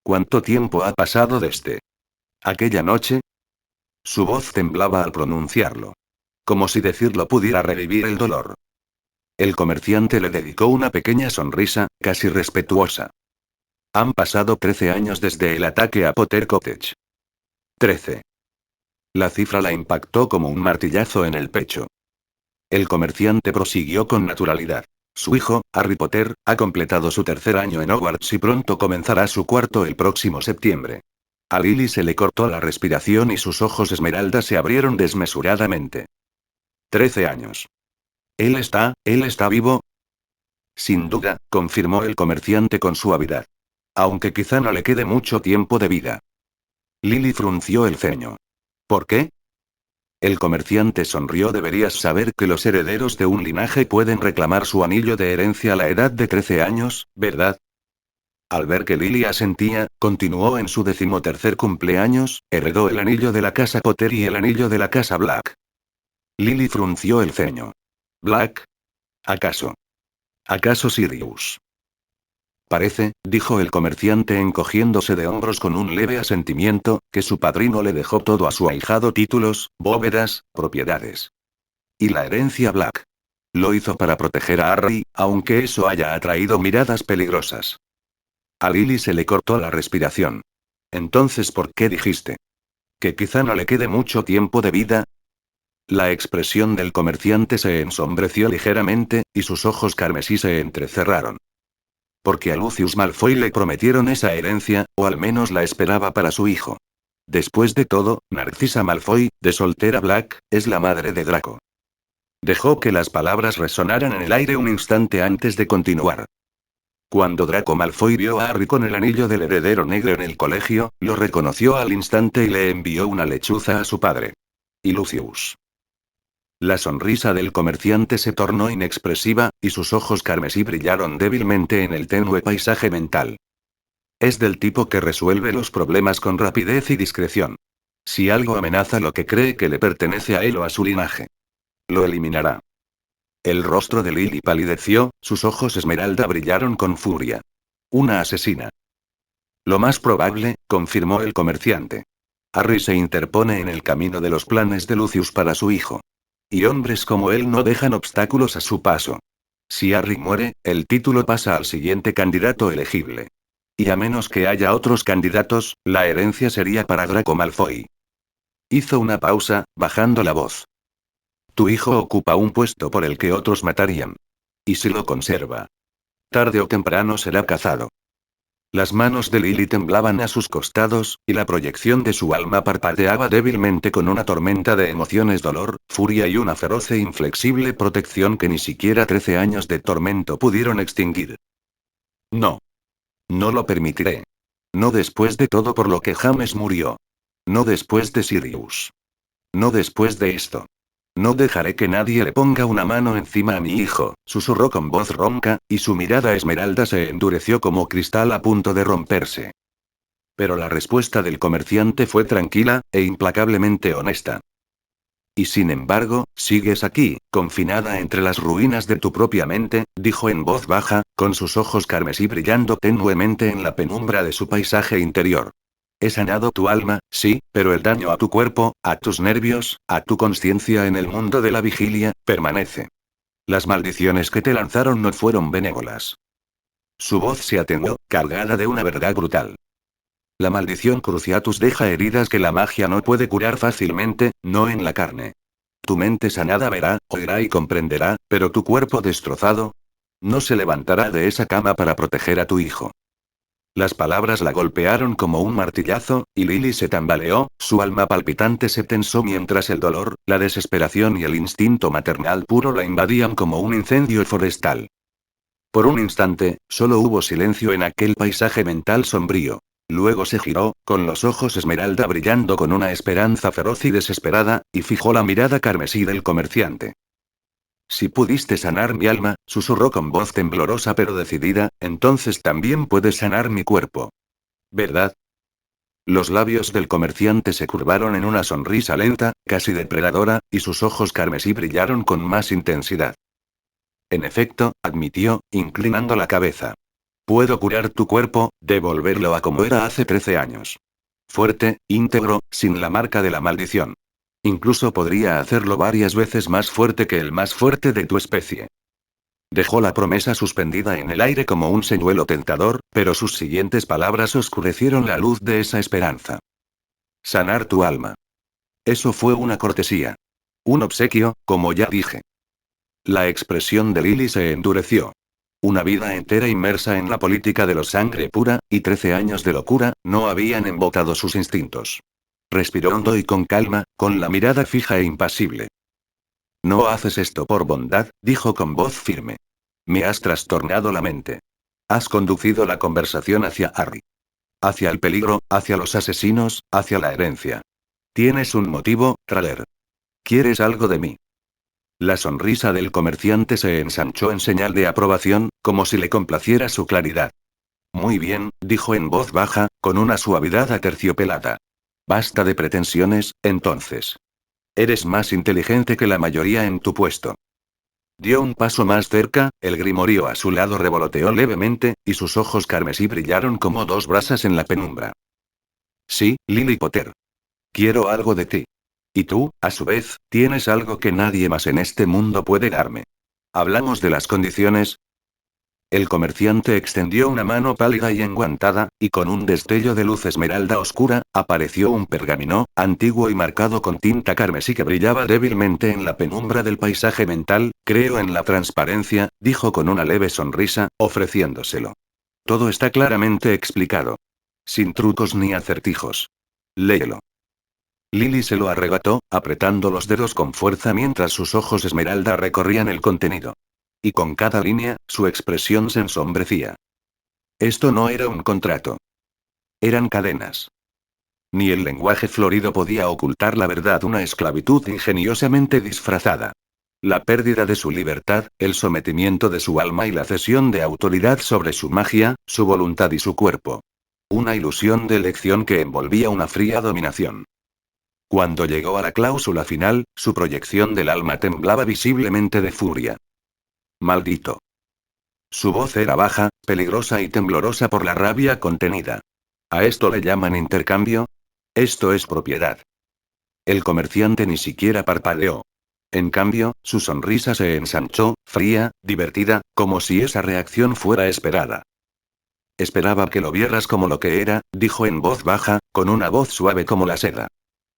¿Cuánto tiempo ha pasado desde aquella noche? Su voz temblaba al pronunciarlo. Como si decirlo pudiera revivir el dolor. El comerciante le dedicó una pequeña sonrisa, casi respetuosa. Han pasado 13 años desde el ataque a Potter Cottage. 13. La cifra la impactó como un martillazo en el pecho. El comerciante prosiguió con naturalidad. Su hijo, Harry Potter, ha completado su tercer año en Hogwarts y pronto comenzará su cuarto el próximo septiembre. A Lily se le cortó la respiración y sus ojos esmeralda se abrieron desmesuradamente. 13 años. ¿Él está vivo? Sin duda, confirmó el comerciante con suavidad. Aunque quizá no le quede mucho tiempo de vida. Lily frunció el ceño. ¿Por qué? El comerciante sonrió. Deberías saber que los herederos de un linaje pueden reclamar su anillo de herencia a la edad de 13 años, ¿verdad? Al ver que Lily asentía, continuó en su 13º cumpleaños, heredó el anillo de la casa Potter y el anillo de la casa Black. Lily frunció el ceño. ¿Black? ¿Acaso? ¿Acaso Sirius? Parece, dijo el comerciante encogiéndose de hombros con un leve asentimiento, que su padrino le dejó todo a su ahijado: títulos, bóvedas, propiedades. Y la herencia Black. Lo hizo para proteger a Harry, aunque eso haya atraído miradas peligrosas. A Lily se le cortó la respiración. Entonces, ¿por qué dijiste? ¿Que quizá no le quede mucho tiempo de vida? La expresión del comerciante se ensombreció ligeramente, y sus ojos carmesí se entrecerraron. Porque a Lucius Malfoy le prometieron esa herencia, o al menos la esperaba para su hijo. Después de todo, Narcisa Malfoy, de soltera Black, es la madre de Draco. Dejó que las palabras resonaran en el aire un instante antes de continuar. Cuando Draco Malfoy vio a Harry con el anillo del heredero negro en el colegio, lo reconoció al instante y le envió una lechuza a su padre. Y Lucius. La sonrisa del comerciante se tornó inexpresiva, y sus ojos carmesí brillaron débilmente en el tenue paisaje mental. Es del tipo que resuelve los problemas con rapidez y discreción. Si algo amenaza lo que cree que le pertenece a él o a su linaje, lo eliminará. El rostro de Lily palideció, sus ojos esmeralda brillaron con furia. Una asesina. Lo más probable, confirmó el comerciante. Harry se interpone en el camino de los planes de Lucius para su hijo. Y hombres como él no dejan obstáculos a su paso. Si Harry muere, el título pasa al siguiente candidato elegible. Y a menos que haya otros candidatos, la herencia sería para Draco Malfoy. Hizo una pausa, bajando la voz. Tu hijo ocupa un puesto por el que otros matarían. Y si lo conserva, tarde o temprano será cazado. Las manos de Lily temblaban a sus costados, y la proyección de su alma parpadeaba débilmente con una tormenta de emociones: dolor, furia y una feroz e inflexible protección que ni siquiera 13 años de tormento pudieron extinguir. No. No lo permitiré. No después de todo por lo que James murió. No después de Sirius. No después de esto. No dejaré que nadie le ponga una mano encima a mi hijo, susurró con voz ronca, y su mirada esmeralda se endureció como cristal a punto de romperse. Pero la respuesta del comerciante fue tranquila, e implacablemente honesta. Y sin embargo, sigues aquí, confinada entre las ruinas de tu propia mente, dijo en voz baja, con sus ojos carmesí brillando tenuemente en la penumbra de su paisaje interior. He sanado tu alma, sí, pero el daño a tu cuerpo, a tus nervios, a tu conciencia en el mundo de la vigilia, permanece. Las maldiciones que te lanzaron no fueron benévolas. Su voz se atenuó, cargada de una verdad brutal. La maldición Cruciatus deja heridas que la magia no puede curar fácilmente, no en la carne. Tu mente sanada verá, oirá y comprenderá, pero tu cuerpo destrozado no se levantará de esa cama para proteger a tu hijo. Las palabras la golpearon como un martillazo, y Lily se tambaleó, su alma palpitante se tensó mientras el dolor, la desesperación y el instinto maternal puro la invadían como un incendio forestal. Por un instante, solo hubo silencio en aquel paisaje mental sombrío. Luego se giró, con los ojos esmeralda brillando con una esperanza feroz y desesperada, y fijó la mirada carmesí del comerciante. Si pudiste sanar mi alma, susurró con voz temblorosa pero decidida, entonces también puedes sanar mi cuerpo. ¿Verdad? Los labios del comerciante se curvaron en una sonrisa lenta, casi depredadora, y sus ojos carmesí brillaron con más intensidad. En efecto, admitió, inclinando la cabeza. Puedo curar tu cuerpo, devolverlo a como era hace 13 años. Fuerte, íntegro, sin la marca de la maldición. Incluso podría hacerlo varias veces más fuerte que el más fuerte de tu especie. Dejó la promesa suspendida en el aire como un señuelo tentador, pero sus siguientes palabras oscurecieron la luz de esa esperanza. Sanar tu alma. Eso fue una cortesía. Un obsequio, como ya dije. La expresión de Lily se endureció. Una vida entera inmersa en la política de los sangre pura, y 13 años de locura, no habían embotado sus instintos. Respiró hondo y con calma, con la mirada fija e impasible. No haces esto por bondad, dijo con voz firme. Me has trastornado la mente. Has conducido la conversación hacia Harry. Hacia el peligro, hacia los asesinos, hacia la herencia. Tienes un motivo, Traler. ¿Quieres algo de mí? La sonrisa del comerciante se ensanchó en señal de aprobación, como si le complaciera su claridad. Muy bien, dijo en voz baja, con una suavidad aterciopelada. Basta de pretensiones, entonces. Eres más inteligente que la mayoría en tu puesto. Dio un paso más cerca, el grimorio a su lado revoloteó levemente, y sus ojos carmesí brillaron como dos brasas en la penumbra. Sí, Lily Potter. Quiero algo de ti. Y tú, a su vez, tienes algo que nadie más en este mundo puede darme. ¿Hablamos de las condiciones? El comerciante extendió una mano pálida y enguantada, y con un destello de luz esmeralda oscura, apareció un pergamino, antiguo y marcado con tinta carmesí que brillaba débilmente en la penumbra del paisaje mental. Creo en la transparencia, dijo con una leve sonrisa, ofreciéndoselo. Todo está claramente explicado. Sin trucos ni acertijos. Léelo. Lily se lo arrebató, apretando los dedos con fuerza mientras sus ojos esmeralda recorrían el contenido. Y con cada línea, su expresión se ensombrecía. Esto no era un contrato. Eran cadenas. Ni el lenguaje florido podía ocultar la verdad, una esclavitud ingeniosamente disfrazada. La pérdida de su libertad, el sometimiento de su alma y la cesión de autoridad sobre su magia, su voluntad y su cuerpo. Una ilusión de elección que envolvía una fría dominación. Cuando llegó a la cláusula final, su proyección del alma temblaba visiblemente de furia. Maldito. Su voz era baja, peligrosa y temblorosa por la rabia contenida. ¿A esto le llaman intercambio? Esto es propiedad. El comerciante ni siquiera parpadeó. En cambio, su sonrisa se ensanchó, fría, divertida, como si esa reacción fuera esperada. Esperaba que lo vieras como lo que era, dijo en voz baja, con una voz suave como la seda.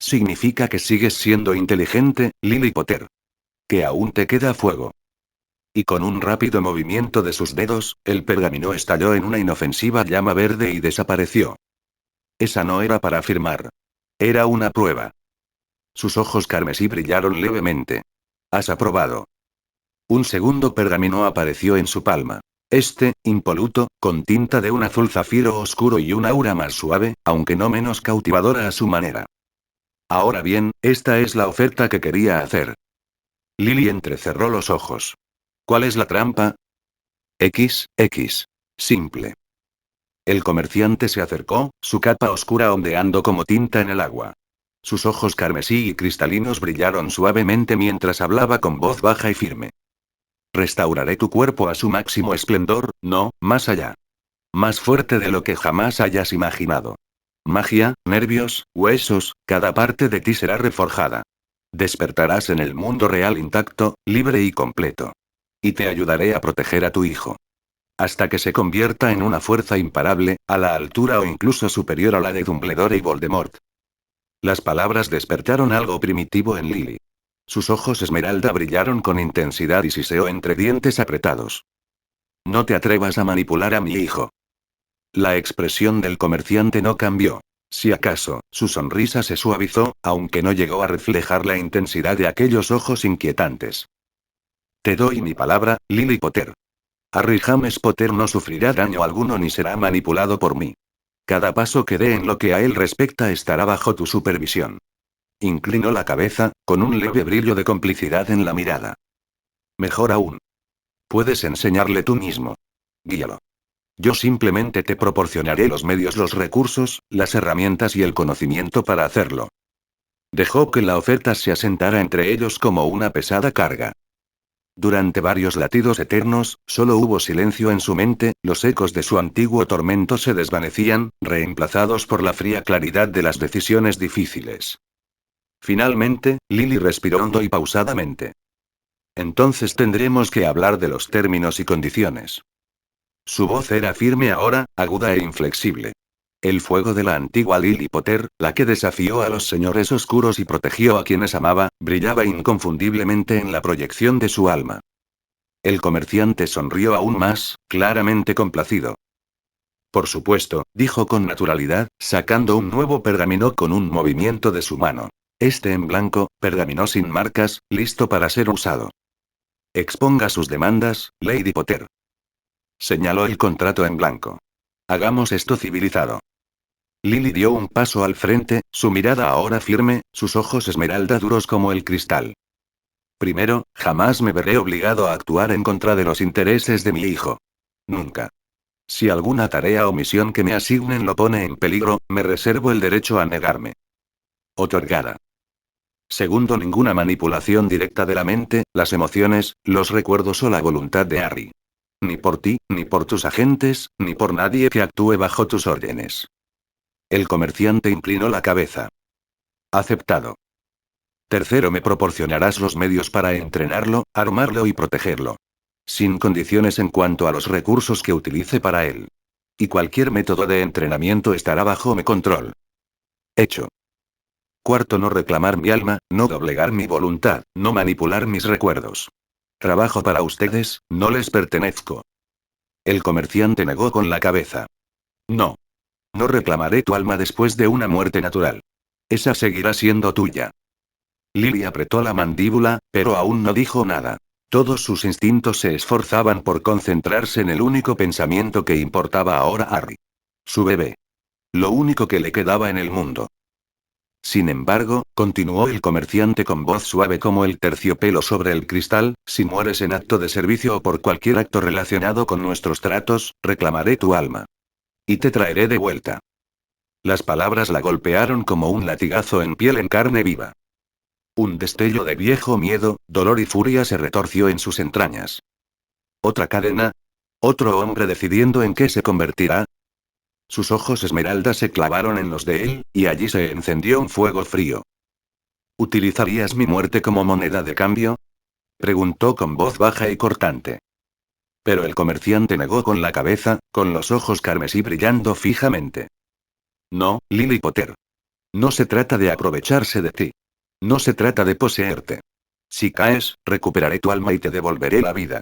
Significa que sigues siendo inteligente, Lily Potter. Que aún te queda fuego. Y con un rápido movimiento de sus dedos, el pergamino estalló en una inofensiva llama verde y desapareció. Esa no era para afirmar. Era una prueba. Sus ojos carmesí brillaron levemente. Has aprobado. Un segundo pergamino apareció en su palma. Este, impoluto, con tinta de un azul zafiro oscuro y un aura más suave, aunque no menos cautivadora a su manera. Ahora bien, esta es la oferta que quería hacer. Lily entrecerró los ojos. ¿Cuál es la trampa? X. Simple. El comerciante se acercó, su capa oscura ondeando como tinta en el agua. Sus ojos carmesí y cristalinos brillaron suavemente mientras hablaba con voz baja y firme. Restauraré tu cuerpo a su máximo esplendor, no, más allá. Más fuerte de lo que jamás hayas imaginado. Magia, nervios, huesos, cada parte de ti será reforjada. Despertarás en el mundo real intacto, libre y completo. Y te ayudaré a proteger a tu hijo. Hasta que se convierta en una fuerza imparable, a la altura o incluso superior a la de Dumbledore y Voldemort. Las palabras despertaron algo primitivo en Lily. Sus ojos esmeralda brillaron con intensidad y siseó entre dientes apretados. No te atrevas a manipular a mi hijo. La expresión del comerciante no cambió. Si acaso, su sonrisa se suavizó, aunque no llegó a reflejar la intensidad de aquellos ojos inquietantes. Te doy mi palabra, Lily Potter. Harry James Potter no sufrirá daño alguno ni será manipulado por mí. Cada paso que dé en lo que a él respecta estará bajo tu supervisión. Inclinó la cabeza, con un leve brillo de complicidad en la mirada. Mejor aún. Puedes enseñarle tú mismo. Guíalo. Yo simplemente te proporcionaré los medios, los recursos, las herramientas y el conocimiento para hacerlo. Dejó que la oferta se asentara entre ellos como una pesada carga. Durante varios latidos eternos, solo hubo silencio en su mente, los ecos de su antiguo tormento se desvanecían, reemplazados por la fría claridad de las decisiones difíciles. Finalmente, Lily respiró hondo y pausadamente. Entonces tendremos que hablar de los términos y condiciones. Su voz era firme ahora, aguda e inflexible. El fuego de la antigua Lily Potter, la que desafió a los señores oscuros y protegió a quienes amaba, brillaba inconfundiblemente en la proyección de su alma. El comerciante sonrió aún más, claramente complacido. Por supuesto, dijo con naturalidad, sacando un nuevo pergamino con un movimiento de su mano. Este en blanco, pergamino sin marcas, listo para ser usado. Exponga sus demandas, Lady Potter. Señaló el contrato en blanco. Hagamos esto civilizado. Lily dio un paso al frente, su mirada ahora firme, sus ojos esmeralda duros como el cristal. Primero, jamás me veré obligado a actuar en contra de los intereses de mi hijo. Nunca. Si alguna tarea o misión que me asignen lo pone en peligro, me reservo el derecho a negarme. Otorgada. Segundo, ninguna manipulación directa de la mente, las emociones, los recuerdos o la voluntad de Harry. Ni por ti, ni por tus agentes, ni por nadie que actúe bajo tus órdenes. El comerciante inclinó la cabeza. Aceptado. Tercero, me proporcionarás los medios para entrenarlo, armarlo y protegerlo. Sin condiciones en cuanto a los recursos que utilice para él. Y cualquier método de entrenamiento estará bajo mi control. Hecho. Cuarto, no reclamar mi alma, no doblegar mi voluntad, no manipular mis recuerdos. Trabajo para ustedes, no les pertenezco. El comerciante negó con la cabeza. No. No reclamaré tu alma después de una muerte natural. Esa seguirá siendo tuya. Lily apretó la mandíbula, pero aún no dijo nada. Todos sus instintos se esforzaban por concentrarse en el único pensamiento que importaba ahora a Harry. Su bebé. Lo único que le quedaba en el mundo. Sin embargo, continuó el comerciante con voz suave como el terciopelo sobre el cristal, si mueres en acto de servicio o por cualquier acto relacionado con nuestros tratos, reclamaré tu alma. Y te traeré de vuelta. Las palabras la golpearon como un latigazo en piel en carne viva. Un destello de viejo miedo, dolor y furia se retorció en sus entrañas. ¿Otra cadena? ¿Otro hombre decidiendo en qué se convertirá? Sus ojos esmeralda se clavaron en los de él, y allí se encendió un fuego frío. ¿Utilizarías mi muerte como moneda de cambio? Preguntó con voz baja y cortante. Pero el comerciante negó con la cabeza, con los ojos carmesí brillando fijamente. No, Lily Potter. No se trata de aprovecharse de ti. No se trata de poseerte. Si caes, recuperaré tu alma y te devolveré la vida.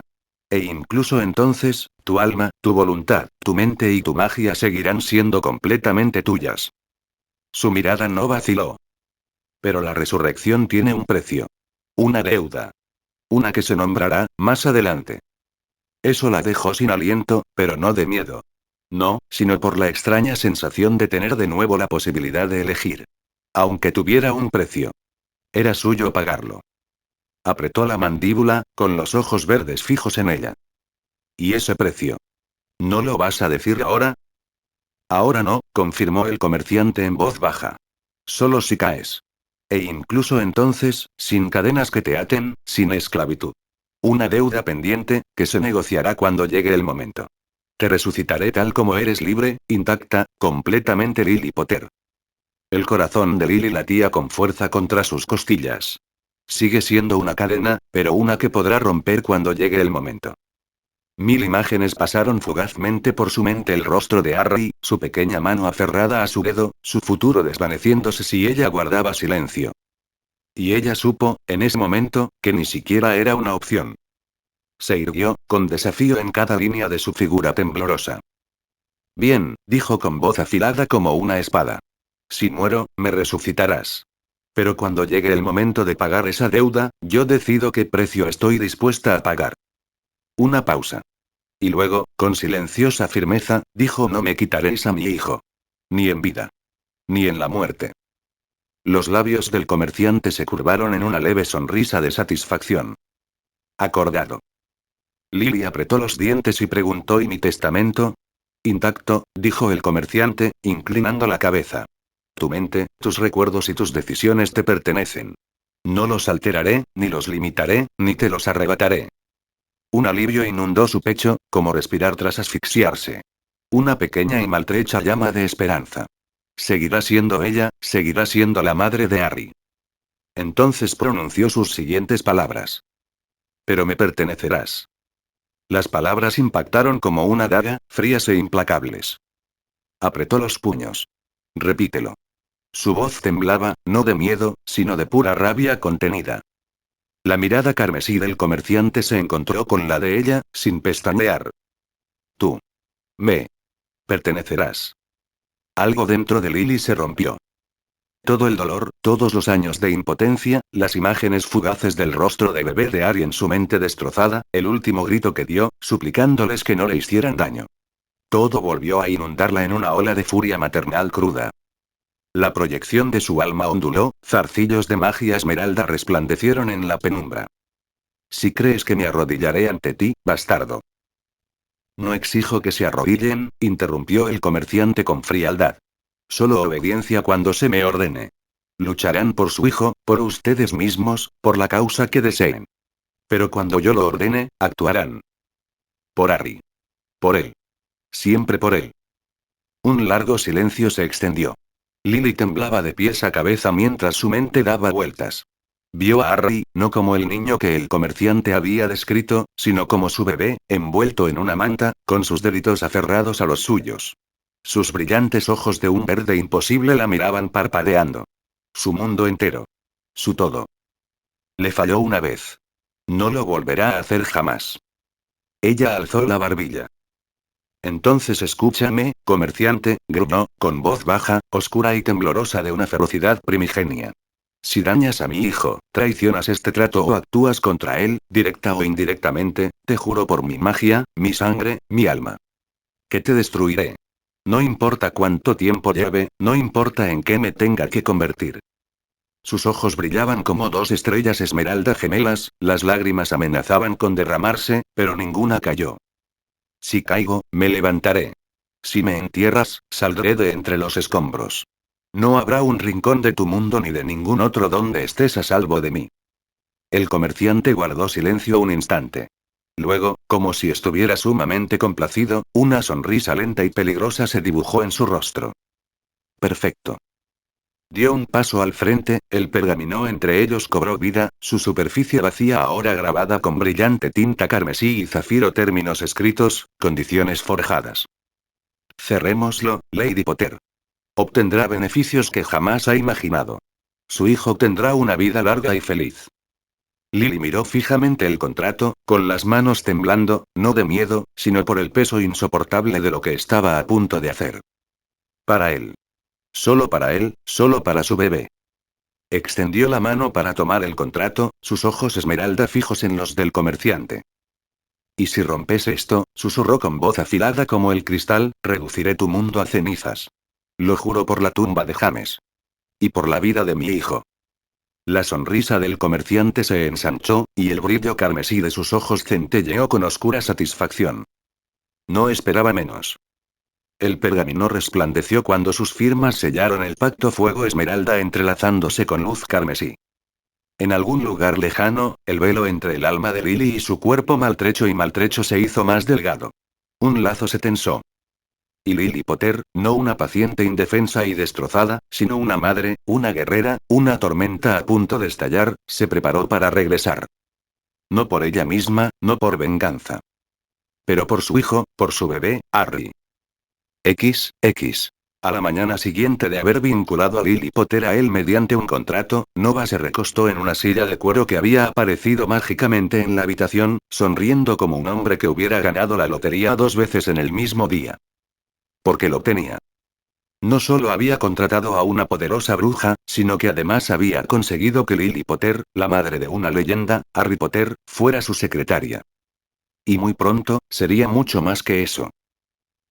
E incluso entonces, tu alma, tu voluntad, tu mente y tu magia seguirán siendo completamente tuyas. Su mirada no vaciló. Pero la resurrección tiene un precio. Una deuda. Una que se nombrará, más adelante. Eso la dejó sin aliento, pero no de miedo. No, sino por la extraña sensación de tener de nuevo la posibilidad de elegir. Aunque tuviera un precio. Era suyo pagarlo. Apretó la mandíbula, con los ojos verdes fijos en ella. ¿Y ese precio? ¿No lo vas a decir ahora? Ahora no, confirmó el comerciante en voz baja. Solo si caes. E incluso entonces, sin cadenas que te aten, sin esclavitud. Una deuda pendiente, que se negociará cuando llegue el momento. Te resucitaré tal como eres libre, intacta, completamente Lily Potter. El corazón de Lily latía con fuerza contra sus costillas. Sigue siendo una cadena, pero una que podrá romper cuando llegue el momento. Mil imágenes pasaron fugazmente por su mente: el rostro de Harry, su pequeña mano aferrada a su dedo, su futuro desvaneciéndose si ella guardaba silencio. Y ella supo, en ese momento, que ni siquiera era una opción. Se irguió, con desafío en cada línea de su figura temblorosa. Bien, dijo con voz afilada como una espada. Si muero, me resucitarás. Pero cuando llegue el momento de pagar esa deuda, yo decido qué precio estoy dispuesta a pagar. Una pausa. Y luego, con silenciosa firmeza, dijo: no me quitaréis a mi hijo. Ni en vida. Ni en la muerte. Los labios del comerciante se curvaron en una leve sonrisa de satisfacción. Acordado. Lily apretó los dientes y preguntó: ¿y mi testamento? Intacto, dijo el comerciante, inclinando la cabeza. Tu mente, tus recuerdos y tus decisiones te pertenecen. No los alteraré, ni los limitaré, ni te los arrebataré. Un alivio inundó su pecho, como respirar tras asfixiarse. Una pequeña y maltrecha llama de esperanza. Seguirá siendo ella, seguirá siendo la madre de Harry. Entonces pronunció sus siguientes palabras. Pero me pertenecerás. Las palabras impactaron como una daga, frías e implacables. Apretó los puños. Repítelo. Su voz temblaba, no de miedo, sino de pura rabia contenida. La mirada carmesí del comerciante se encontró con la de ella, sin pestañear. Tú. Me. Pertenecerás. Algo dentro de Lily se rompió. Todo el dolor, todos los años de impotencia, las imágenes fugaces del rostro de bebé de Ari en su mente destrozada, el último grito que dio, suplicándoles que no le hicieran daño. Todo volvió a inundarla en una ola de furia maternal cruda. La proyección de su alma onduló, zarcillos de magia esmeralda resplandecieron en la penumbra. Si crees que me arrodillaré ante ti, bastardo. No exijo que se arrodillen, interrumpió el comerciante con frialdad. Solo obediencia cuando se me ordene. Lucharán por su hijo, por ustedes mismos, por la causa que deseen. Pero cuando yo lo ordene, actuarán. Por Harry. Por él. Siempre por él. Un largo silencio se extendió. Lily temblaba de pies a cabeza mientras su mente daba vueltas. Vio a Harry, no como el niño que el comerciante había descrito, sino como su bebé, envuelto en una manta, con sus deditos aferrados a los suyos. Sus brillantes ojos de un verde imposible la miraban parpadeando. Su mundo entero. Su todo. Le falló una vez. No lo volverá a hacer jamás. Ella alzó la barbilla. Entonces escúchame, comerciante, gruñó, con voz baja, oscura y temblorosa de una ferocidad primigenia. Si dañas a mi hijo, traicionas este trato o actúas contra él, directa o indirectamente, te juro por mi magia, mi sangre, mi alma. Que te destruiré. No importa cuánto tiempo lleve, no importa en qué me tenga que convertir. Sus ojos brillaban como dos estrellas esmeralda gemelas, las lágrimas amenazaban con derramarse, pero ninguna cayó. Si caigo, me levantaré. Si me entierras, saldré de entre los escombros. No habrá un rincón de tu mundo ni de ningún otro donde estés a salvo de mí. El comerciante guardó silencio un instante. Luego, como si estuviera sumamente complacido, una sonrisa lenta y peligrosa se dibujó en su rostro. Perfecto. Dio un paso al frente, el pergamino entre ellos cobró vida, su superficie vacía ahora grabada con brillante tinta carmesí y zafiro términos escritos, condiciones forjadas. Cerrémoslo, Lady Potter. Obtendrá beneficios que jamás ha imaginado. Su hijo tendrá una vida larga y feliz. Lily miró fijamente el contrato, con las manos temblando, no de miedo, sino por el peso insoportable de lo que estaba a punto de hacer. Para él. Solo para él, solo para su bebé. Extendió la mano para tomar el contrato, sus ojos esmeralda fijos en los del comerciante. Y si rompes esto, susurró con voz afilada como el cristal, reduciré tu mundo a cenizas. Lo juro por la tumba de James. Y por la vida de mi hijo. La sonrisa del comerciante se ensanchó, y el brillo carmesí de sus ojos centelleó con oscura satisfacción. No esperaba menos. El pergamino resplandeció cuando sus firmas sellaron el pacto fuego esmeralda entrelazándose con luz carmesí. En algún lugar lejano, el velo entre el alma de Lily y su cuerpo maltrecho se hizo más delgado. Un lazo se tensó. Y Lily Potter, no una paciente indefensa y destrozada, sino una madre, una guerrera, una tormenta a punto de estallar, se preparó para regresar. No por ella misma, no por venganza. Pero por su hijo, por su bebé, Harry. A la mañana siguiente de haber vinculado a Lily Potter a él mediante un contrato, Nova se recostó en una silla de cuero que había aparecido mágicamente en la habitación, sonriendo como un hombre que hubiera ganado la lotería 2 veces en el mismo día. Porque lo tenía. No solo había contratado a una poderosa bruja, sino que además había conseguido que Lily Potter, la madre de una leyenda, Harry Potter, fuera su secretaria. Y muy pronto, sería mucho más que eso.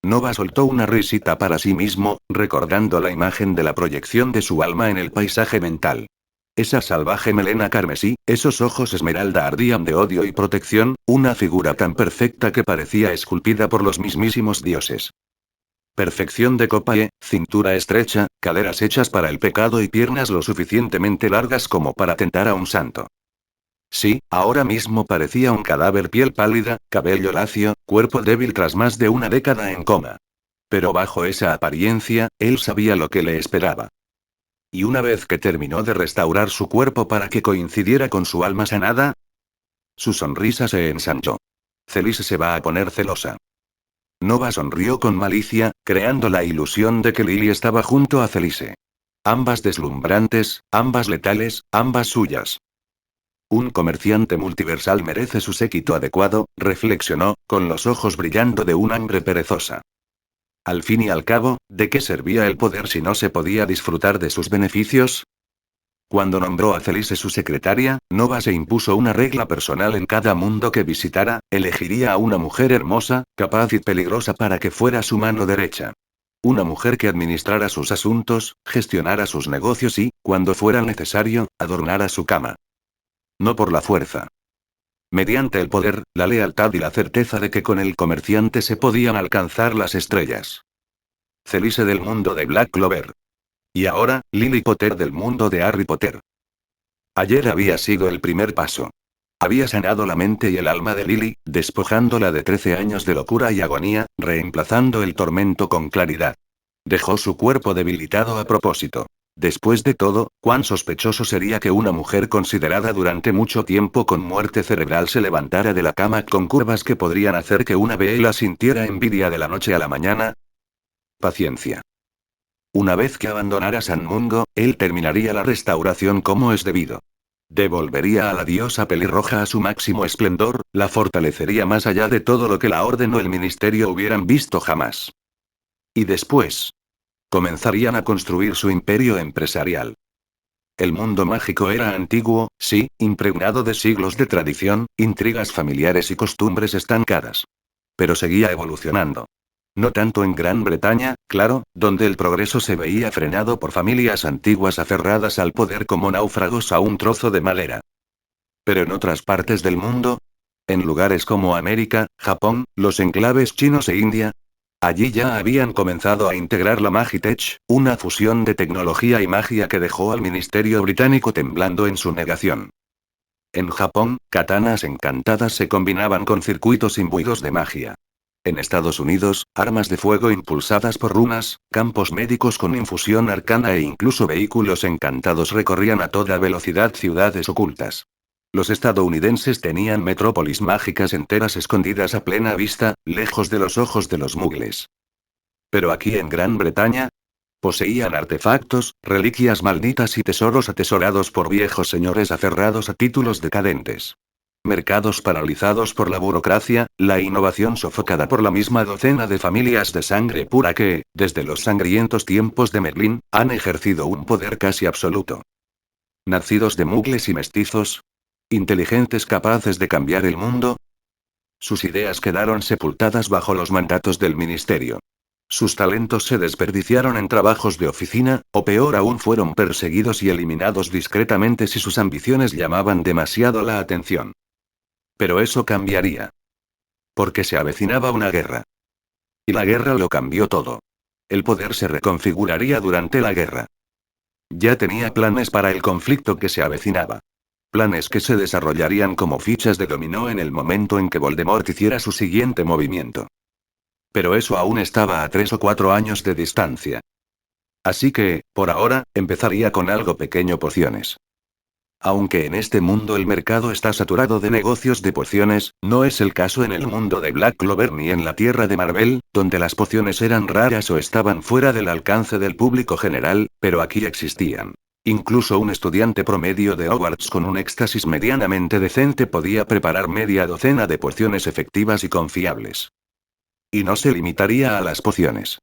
Nova soltó una risita para sí mismo, recordando la imagen de la proyección de su alma en el paisaje mental. Esa salvaje melena carmesí, esos ojos esmeralda ardían de odio y protección, una figura tan perfecta que parecía esculpida por los mismísimos dioses. Perfección de copa cintura estrecha, caderas hechas para el pecado y piernas lo suficientemente largas como para tentar a un santo. Sí, ahora mismo parecía un cadáver, piel pálida, cabello lacio, cuerpo débil tras más de una década en coma. Pero bajo esa apariencia, él sabía lo que le esperaba. Y una vez que terminó de restaurar su cuerpo para que coincidiera con su alma sanada, su sonrisa se ensanchó. Celise se va a poner celosa. Nova sonrió con malicia, creando la ilusión de que Lily estaba junto a Celise. Ambas deslumbrantes, ambas letales, ambas suyas. Un comerciante multiversal merece su séquito adecuado, reflexionó, con los ojos brillando de un hambre perezosa. Al fin y al cabo, ¿de qué servía el poder si no se podía disfrutar de sus beneficios? Cuando nombró a Felice su secretaria, Nova se impuso una regla personal: en cada mundo que visitara, elegiría a una mujer hermosa, capaz y peligrosa para que fuera su mano derecha. Una mujer que administrara sus asuntos, gestionara sus negocios y, cuando fuera necesario, adornara su cama. No por la fuerza. Mediante el poder, la lealtad y la certeza de que con el comerciante se podían alcanzar las estrellas. Felice del mundo de Black Clover. Y ahora, Lily Potter del mundo de Harry Potter. Ayer había sido el primer paso. Había sanado la mente y el alma de Lily, despojándola de 13 años de locura y agonía, reemplazando el tormento con claridad. Dejó su cuerpo debilitado a propósito. Después de todo, cuán sospechoso sería que una mujer considerada durante mucho tiempo con muerte cerebral se levantara de la cama con curvas que podrían hacer que una Bella sintiera envidia de la noche a la mañana. Paciencia. Una vez que abandonara San Mungo, él terminaría la restauración como es debido. Devolvería a la diosa pelirroja a su máximo esplendor, la fortalecería más allá de todo lo que la orden o el ministerio hubieran visto jamás. Y después, comenzarían a construir su imperio empresarial. El mundo mágico era antiguo, sí, impregnado de siglos de tradición, intrigas familiares y costumbres estancadas. Pero seguía evolucionando. No tanto en Gran Bretaña, claro, donde el progreso se veía frenado por familias antiguas aferradas al poder como náufragos a un trozo de madera. Pero en otras partes del mundo, en lugares como América, Japón, los enclaves chinos e India, allí ya habían comenzado a integrar la Magitech, una fusión de tecnología y magia que dejó al ministerio británico temblando en su negación. En Japón, katanas encantadas se combinaban con circuitos imbuidos de magia. En Estados Unidos, armas de fuego impulsadas por runas, campos médicos con infusión arcana e incluso vehículos encantados recorrían a toda velocidad ciudades ocultas. Los estadounidenses tenían metrópolis mágicas enteras escondidas a plena vista, lejos de los ojos de los mugles. Pero aquí en Gran Bretaña, poseían artefactos, reliquias malditas y tesoros atesorados por viejos señores aferrados a títulos decadentes. Mercados paralizados por la burocracia, la innovación sofocada por la misma docena de familias de sangre pura que, desde los sangrientos tiempos de Merlín, han ejercido un poder casi absoluto. Nacidos de mugles y mestizos, inteligentes capaces de cambiar el mundo. Sus ideas quedaron sepultadas bajo los mandatos del ministerio. Sus talentos se desperdiciaron en trabajos de oficina, o peor aún fueron perseguidos y eliminados discretamente si sus ambiciones llamaban demasiado la atención. Pero eso cambiaría. Porque se avecinaba una guerra. Y la guerra lo cambió todo. El poder se reconfiguraría durante la guerra. Ya tenía planes para el conflicto que se avecinaba. Planes que se desarrollarían como fichas de dominó en el momento en que Voldemort hiciera su siguiente movimiento. Pero eso aún estaba a 3 o 4 años de distancia. Así que, por ahora, empezaría con algo pequeño: pociones. Aunque en este mundo el mercado está saturado de negocios de pociones, no es el caso en el mundo de Black Clover ni en la tierra de Marvel, donde las pociones eran raras o estaban fuera del alcance del público general, pero aquí existían. Incluso un estudiante promedio de Hogwarts con un éxtasis medianamente decente podía preparar media docena de pociones efectivas y confiables. Y no se limitaría a las pociones.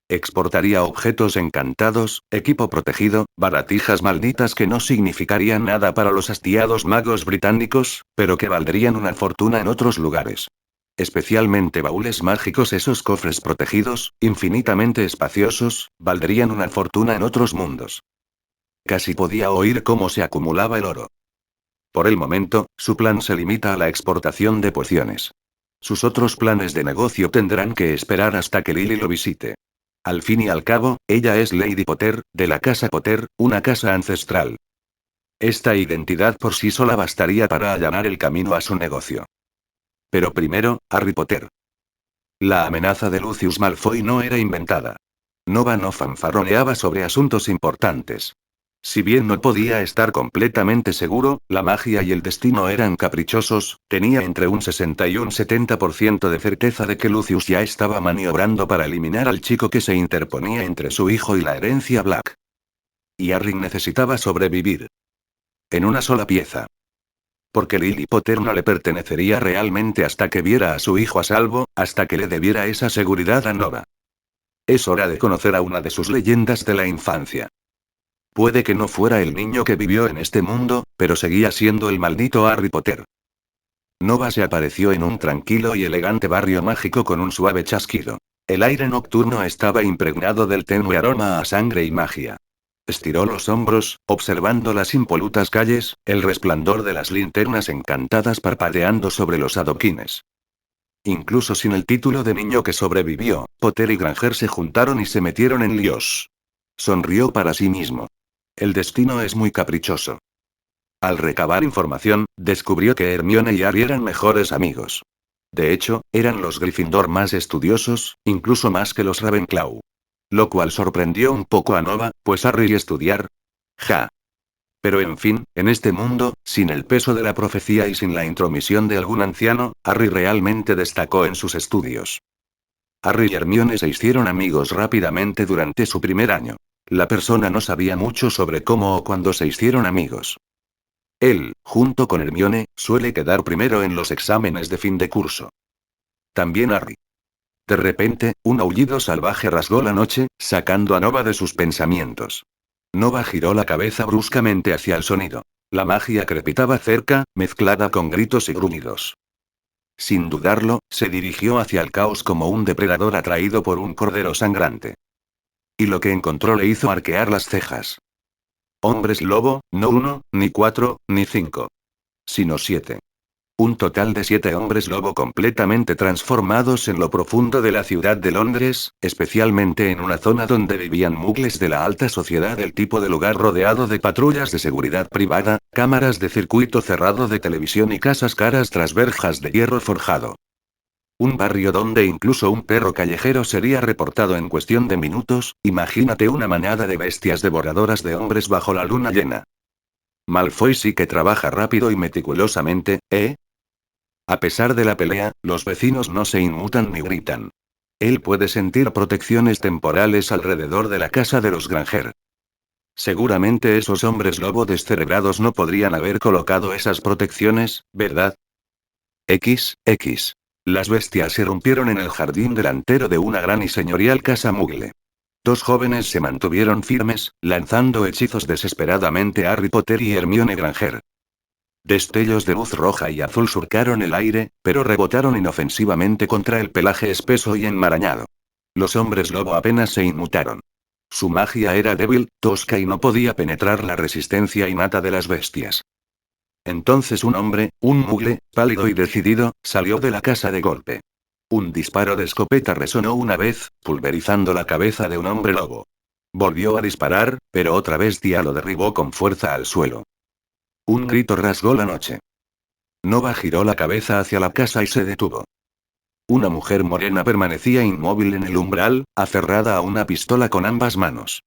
Exportaría objetos encantados, equipo protegido, baratijas malditas que no significarían nada para los hastiados magos británicos, pero que valdrían una fortuna en otros lugares. Especialmente baúles mágicos, esos cofres protegidos, infinitamente espaciosos, valdrían una fortuna en otros mundos. Casi podía oír cómo se acumulaba el oro. Por el momento, su plan se limita a la exportación de pociones. Sus otros planes de negocio tendrán que esperar hasta que Lily lo visite. Al fin y al cabo, ella es Lady Potter, de la casa Potter, una casa ancestral. Esta identidad por sí sola bastaría para allanar el camino a su negocio. Pero primero, Harry Potter. La amenaza de Lucius Malfoy no era inventada. Nova no fanfarroneaba sobre asuntos importantes. Si bien no podía estar completamente seguro, la magia y el destino eran caprichosos, tenía entre un 60 y un 70% de certeza de que Lucius ya estaba maniobrando para eliminar al chico que se interponía entre su hijo y la herencia Black. Y Harry necesitaba sobrevivir. En una sola pieza. Porque Lily Potter no le pertenecería realmente hasta que viera a su hijo a salvo, hasta que le debiera esa seguridad a Nova. Es hora de conocer a una de sus leyendas de la infancia. Puede que no fuera el niño que vivió en este mundo, pero seguía siendo el maldito Harry Potter. Nova se apareció en un tranquilo y elegante barrio mágico con un suave chasquido. El aire nocturno estaba impregnado del tenue aroma a sangre y magia. Estiró los hombros, observando las impolutas calles, el resplandor de las linternas encantadas parpadeando sobre los adoquines. Incluso sin el título de niño que sobrevivió, Potter y Granger se juntaron y se metieron en líos. Sonrió para sí mismo. El destino es muy caprichoso. Al recabar información, descubrió que Hermione y Harry eran mejores amigos. De hecho, eran los Gryffindor más estudiosos, incluso más que los Ravenclaw. Lo cual sorprendió un poco a Nova, pues Harry estudiar. Ja. Pero en fin, en este mundo, sin el peso de la profecía y sin la intromisión de algún anciano, Harry realmente destacó en sus estudios. Harry y Hermione se hicieron amigos rápidamente durante su primer año. La persona no sabía mucho sobre cómo o cuándo se hicieron amigos. Él, junto con Hermione, suele quedar primero en los exámenes de fin de curso. También Harry. De repente, un aullido salvaje rasgó la noche, sacando a Nova de sus pensamientos. Nova giró la cabeza bruscamente hacia el sonido. La magia crepitaba cerca, mezclada con gritos y gruñidos. Sin dudarlo, se dirigió hacia el caos como un depredador atraído por un cordero sangrante. Y lo que encontró le hizo arquear las cejas. Hombres lobo, no 1, ni 4, ni 5. Sino 7. Un total de 7 hombres lobo completamente transformados en lo profundo de la ciudad de Londres, especialmente en una zona donde vivían muggles de la alta sociedad del tipo de lugar rodeado de patrullas de seguridad privada, cámaras de circuito cerrado de televisión y casas caras tras verjas de hierro forjado. Un barrio donde incluso un perro callejero sería reportado en cuestión de minutos. Imagínate una manada de bestias devoradoras de hombres bajo la luna llena. Malfoy sí que trabaja rápido y meticulosamente, ¿eh? A pesar de la pelea, los vecinos no se inmutan ni gritan. Él puede sentir protecciones temporales alrededor de la casa de los Granger. Seguramente esos hombres lobo descerebrados no podrían haber colocado esas protecciones, ¿verdad? X. Las bestias irrumpieron en el jardín delantero de una gran y señorial casa muggle. Dos jóvenes se mantuvieron firmes, lanzando hechizos desesperadamente a Harry Potter y Hermione Granger. Destellos de luz roja y azul surcaron el aire, pero rebotaron inofensivamente contra el pelaje espeso y enmarañado. Los hombres lobo apenas se inmutaron. Su magia era débil, tosca y no podía penetrar la resistencia innata de las bestias. Entonces un hombre, un muggle, pálido y decidido, salió de la casa de golpe. Un disparo de escopeta resonó una vez, pulverizando la cabeza de un hombre lobo. Volvió a disparar, pero otra vez Dia lo derribó con fuerza al suelo. Un grito rasgó la noche. Nova giró la cabeza hacia la casa y se detuvo. Una mujer morena permanecía inmóvil en el umbral, aferrada a una pistola con ambas manos.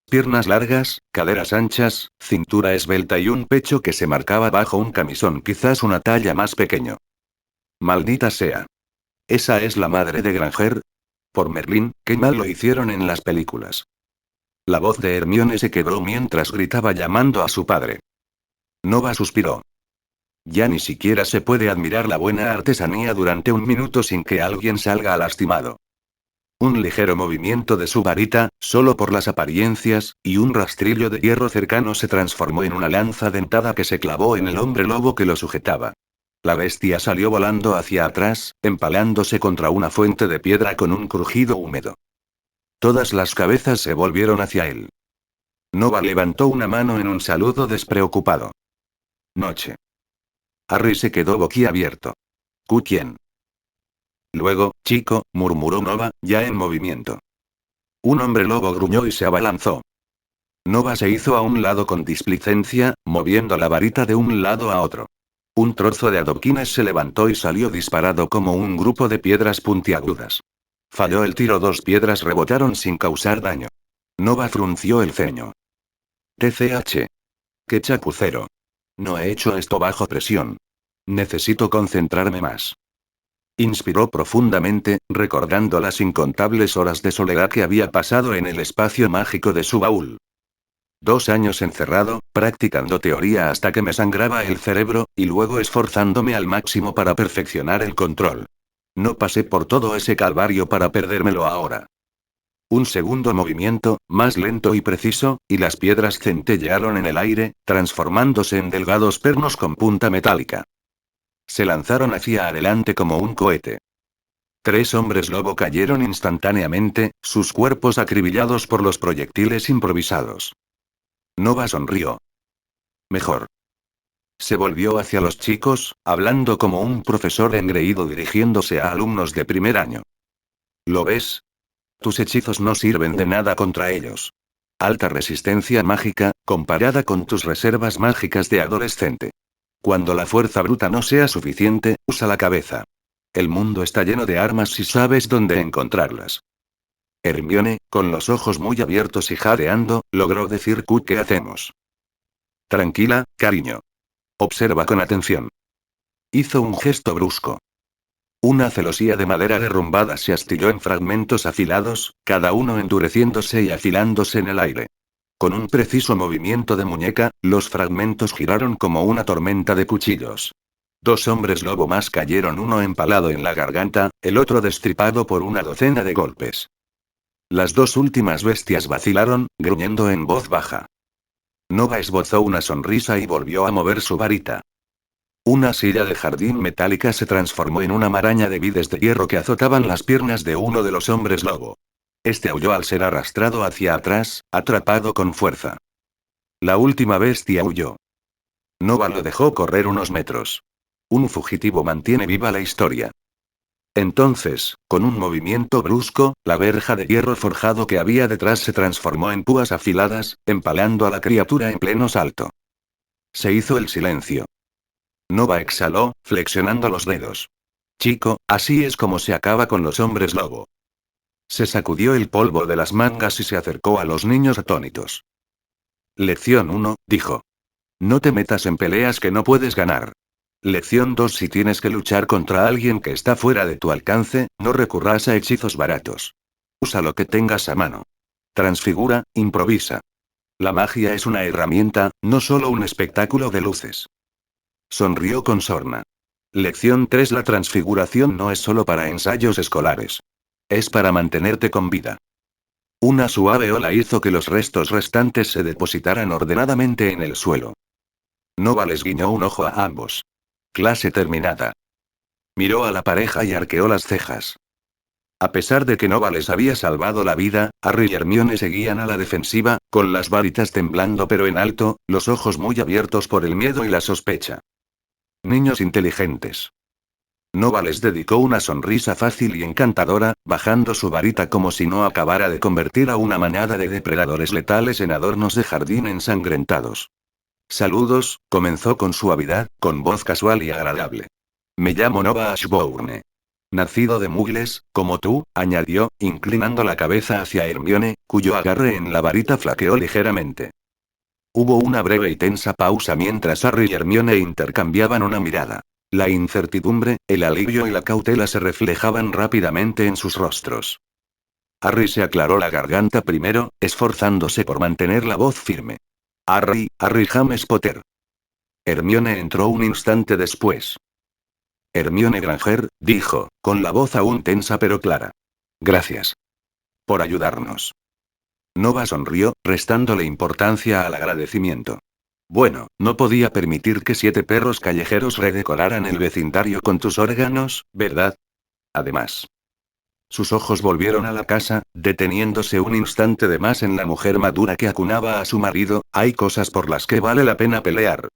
Piernas largas, caderas anchas, cintura esbelta y un pecho que se marcaba bajo un camisón quizás una talla más pequeño. Maldita sea. ¿Esa es la madre de Granger? Por Merlín, qué mal lo hicieron en las películas. La voz de Hermione se quebró mientras gritaba llamando a su padre. Nova suspiró. Ya ni siquiera se puede admirar la buena artesanía durante un minuto sin que alguien salga lastimado. Un ligero movimiento de su varita, solo por las apariencias, y un rastrillo de hierro cercano se transformó en una lanza dentada que se clavó en el hombre lobo que lo sujetaba. La bestia salió volando hacia atrás, empalándose contra una fuente de piedra con un crujido húmedo. Todas las cabezas se volvieron hacia él. Nova levantó una mano en un saludo despreocupado. Noche. Harry se quedó boquiabierto. ¿Quién? Luego, chico, murmuró Nova, ya en movimiento. Un hombre lobo gruñó y se abalanzó. Nova se hizo a un lado con displicencia, moviendo la varita de un lado a otro. Un trozo de adoquines se levantó y salió disparado como un grupo de piedras puntiagudas. Falló el tiro, 2 piedras rebotaron sin causar daño. Nova frunció el ceño. TCH. ¡Qué chapucero! No he hecho esto bajo presión. Necesito concentrarme más. Inspiró profundamente, recordando las incontables horas de soledad que había pasado en el espacio mágico de su baúl. 2 años encerrado, practicando teoría hasta que me sangraba el cerebro, y luego esforzándome al máximo para perfeccionar el control. No pasé por todo ese calvario para perdérmelo ahora. Un segundo movimiento, más lento y preciso, y las piedras centellearon en el aire, transformándose en delgados pernos con punta metálica. Se lanzaron hacia adelante como un cohete. 3 hombres lobo cayeron instantáneamente, sus cuerpos acribillados por los proyectiles improvisados. Nova sonrió. Mejor. Se volvió hacia los chicos, hablando como un profesor engreído dirigiéndose a alumnos de primer año. ¿Lo ves? Tus hechizos no sirven de nada contra ellos. Alta resistencia mágica, comparada con tus reservas mágicas de adolescente. Cuando la fuerza bruta no sea suficiente, usa la cabeza. El mundo está lleno de armas si sabes dónde encontrarlas. Hermione, con los ojos muy abiertos y jadeando, logró decir: ¿Qué hacemos? Tranquila, cariño. Observa con atención. Hizo un gesto brusco. Una celosía de madera derrumbada se astilló en fragmentos afilados, cada uno endureciéndose y afilándose en el aire. Con un preciso movimiento de muñeca, los fragmentos giraron como una tormenta de cuchillos. 2 hombres lobo más cayeron, uno empalado en la garganta, el otro destripado por una docena de golpes. Las 2 últimas bestias vacilaron, gruñendo en voz baja. Nova esbozó una sonrisa y volvió a mover su varita. Una silla de jardín metálica se transformó en una maraña de vides de hierro que azotaban las piernas de uno de los hombres lobo. Este aulló al ser arrastrado hacia atrás, atrapado con fuerza. La última bestia huyó. Nova lo dejó correr unos metros. Un fugitivo mantiene viva la historia. Entonces, con un movimiento brusco, la verja de hierro forjado que había detrás se transformó en púas afiladas, empalando a la criatura en pleno salto. Se hizo el silencio. Nova exhaló, flexionando los dedos. Chico, así es como se acaba con los hombres lobo. Se sacudió el polvo de las mangas y se acercó a los niños atónitos. Lección 1, dijo. No te metas en peleas que no puedes ganar. Lección 2, si tienes que luchar contra alguien que está fuera de tu alcance, no recurras a hechizos baratos. Usa lo que tengas a mano. Transfigura, improvisa. La magia es una herramienta, no solo un espectáculo de luces. Sonrió con sorna. Lección 3, la transfiguración no es solo para ensayos escolares. Es para mantenerte con vida. Una suave ola hizo que los restos restantes se depositaran ordenadamente en el suelo. Nova les guiñó un ojo a ambos. Clase terminada. Miró a la pareja y arqueó las cejas. A pesar de que Nova les había salvado la vida, Harry y Hermione seguían a la defensiva, con las varitas temblando pero en alto, los ojos muy abiertos por el miedo y la sospecha. Niños inteligentes. Nova les dedicó una sonrisa fácil y encantadora, bajando su varita como si no acabara de convertir a una manada de depredadores letales en adornos de jardín ensangrentados. Saludos, comenzó con suavidad, con voz casual y agradable. Me llamo Nova Ashbourne. Nacido de mugles, como tú, añadió, inclinando la cabeza hacia Hermione, cuyo agarre en la varita flaqueó ligeramente. Hubo una breve y tensa pausa mientras Harry y Hermione intercambiaban una mirada. La incertidumbre, el alivio y la cautela se reflejaban rápidamente en sus rostros. Harry se aclaró la garganta primero, esforzándose por mantener la voz firme. Harry James Potter. Hermione entró un instante después. Hermione Granger, dijo, con la voz aún tensa pero clara. Gracias. Por ayudarnos. Nova sonrió, restándole importancia al agradecimiento. Bueno, no podía permitir que 7 perros callejeros redecoraran el vecindario con tus órganos, ¿verdad? Además. Sus ojos volvieron a la casa, deteniéndose un instante de más en la mujer madura que acunaba a su marido. Hay cosas por las que vale la pena pelear.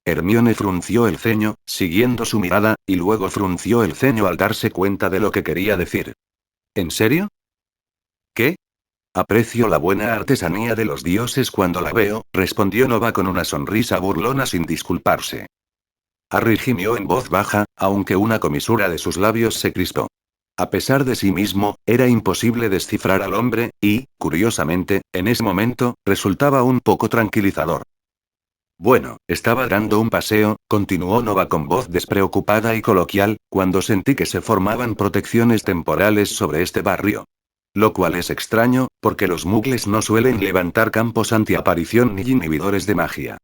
Hermione frunció el ceño, siguiendo su mirada, y luego frunció el ceño al darse cuenta de lo que quería decir. ¿En serio? ¿Qué? Aprecio la buena artesanía de los dioses cuando la veo, respondió Nova con una sonrisa burlona sin disculparse. Harry gimió en voz baja, aunque una comisura de sus labios se crispó. A pesar de sí mismo, era imposible descifrar al hombre, y, curiosamente, en ese momento, resultaba un poco tranquilizador. Bueno, estaba dando un paseo, continuó Nova con voz despreocupada y coloquial, cuando sentí que se formaban protecciones temporales sobre este barrio. Lo cual es extraño, porque los mugles no suelen levantar campos antiaparición ni inhibidores de magia.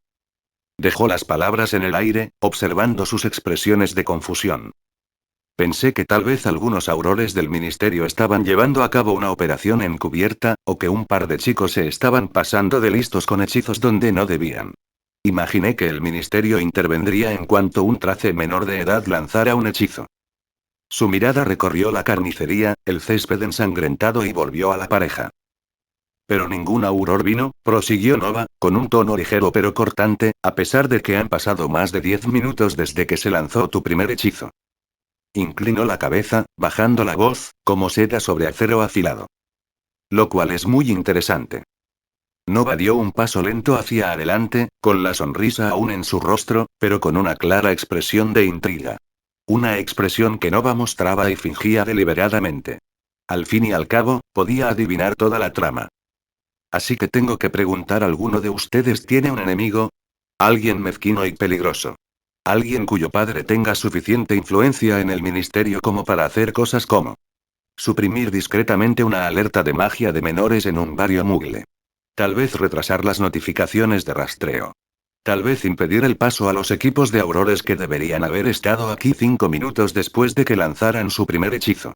Dejó las palabras en el aire, observando sus expresiones de confusión. Pensé que tal vez algunos aurores del ministerio estaban llevando a cabo una operación encubierta, o que un par de chicos se estaban pasando de listos con hechizos donde no debían. Imaginé que el ministerio intervendría en cuanto un trace menor de edad lanzara un hechizo. Su mirada recorrió la carnicería, el césped ensangrentado y volvió a la pareja. Pero ningún auror vino, prosiguió Nova, con un tono ligero pero cortante, a pesar de que han pasado más de 10 minutos desde que se lanzó tu primer hechizo. Inclinó la cabeza, bajando la voz, como seda sobre acero afilado. Lo cual es muy interesante. Nova dio un paso lento hacia adelante, con la sonrisa aún en su rostro, pero con una clara expresión de intriga. Una expresión que Nova mostraba y fingía deliberadamente. Al fin y al cabo, podía adivinar toda la trama. Así que tengo que preguntar, ¿alguno de ustedes tiene un enemigo? Alguien mezquino y peligroso. Alguien cuyo padre tenga suficiente influencia en el ministerio como para hacer cosas como suprimir discretamente una alerta de magia de menores en un barrio mugle. Tal vez retrasar las notificaciones de rastreo. Tal vez impedir el paso a los equipos de aurores que deberían haber estado aquí 5 minutos después de que lanzaran su primer hechizo.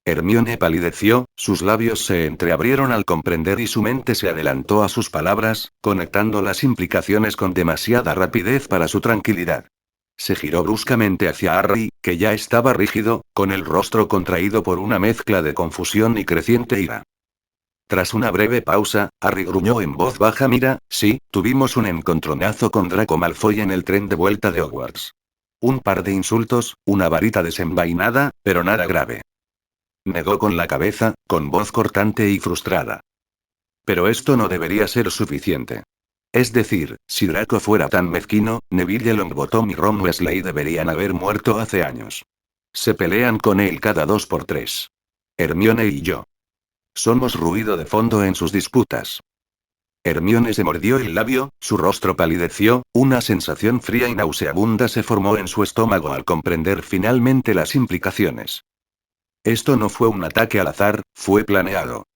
Hermione palideció, sus labios se entreabrieron al comprender y su mente se adelantó a sus palabras, conectando las implicaciones con demasiada rapidez para su tranquilidad. Se giró bruscamente hacia Harry, que ya estaba rígido, con el rostro contraído por una mezcla de confusión y creciente ira. Tras una breve pausa, Harry gruñó en voz baja: mira, sí, tuvimos un encontronazo con Draco Malfoy en el tren de vuelta de Hogwarts. Un par de insultos, una varita desenvainada, pero nada grave. Negó con la cabeza, con voz cortante y frustrada. Pero esto no debería ser suficiente. Es decir, si Draco fuera tan mezquino, Neville Longbottom y Ron Weasley deberían haber muerto hace años. Se pelean con él cada 2 por 3. Hermione y yo. Somos ruido de fondo en sus disputas. Hermione se mordió el labio, su rostro palideció, una sensación fría y nauseabunda se formó en su estómago al comprender finalmente las implicaciones. Esto no fue un ataque al azar, fue planeado.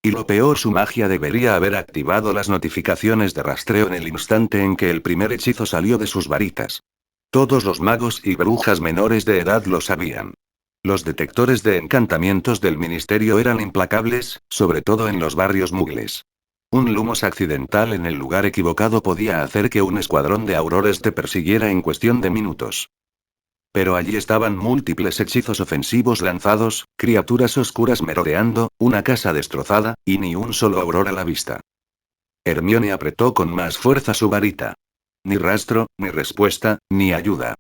Y lo peor, su magia debería haber activado las notificaciones de rastreo en el instante en que el primer hechizo salió de sus varitas. Todos los magos y brujas menores de edad lo sabían. Los detectores de encantamientos del ministerio eran implacables, sobre todo en los barrios mugles. Un lumos accidental en el lugar equivocado podía hacer que un escuadrón de aurores te persiguiera en cuestión de minutos. Pero allí estaban múltiples hechizos ofensivos lanzados, criaturas oscuras merodeando, una casa destrozada, y ni un solo auror a la vista. Hermione apretó con más fuerza su varita. Ni rastro, ni respuesta, ni ayuda.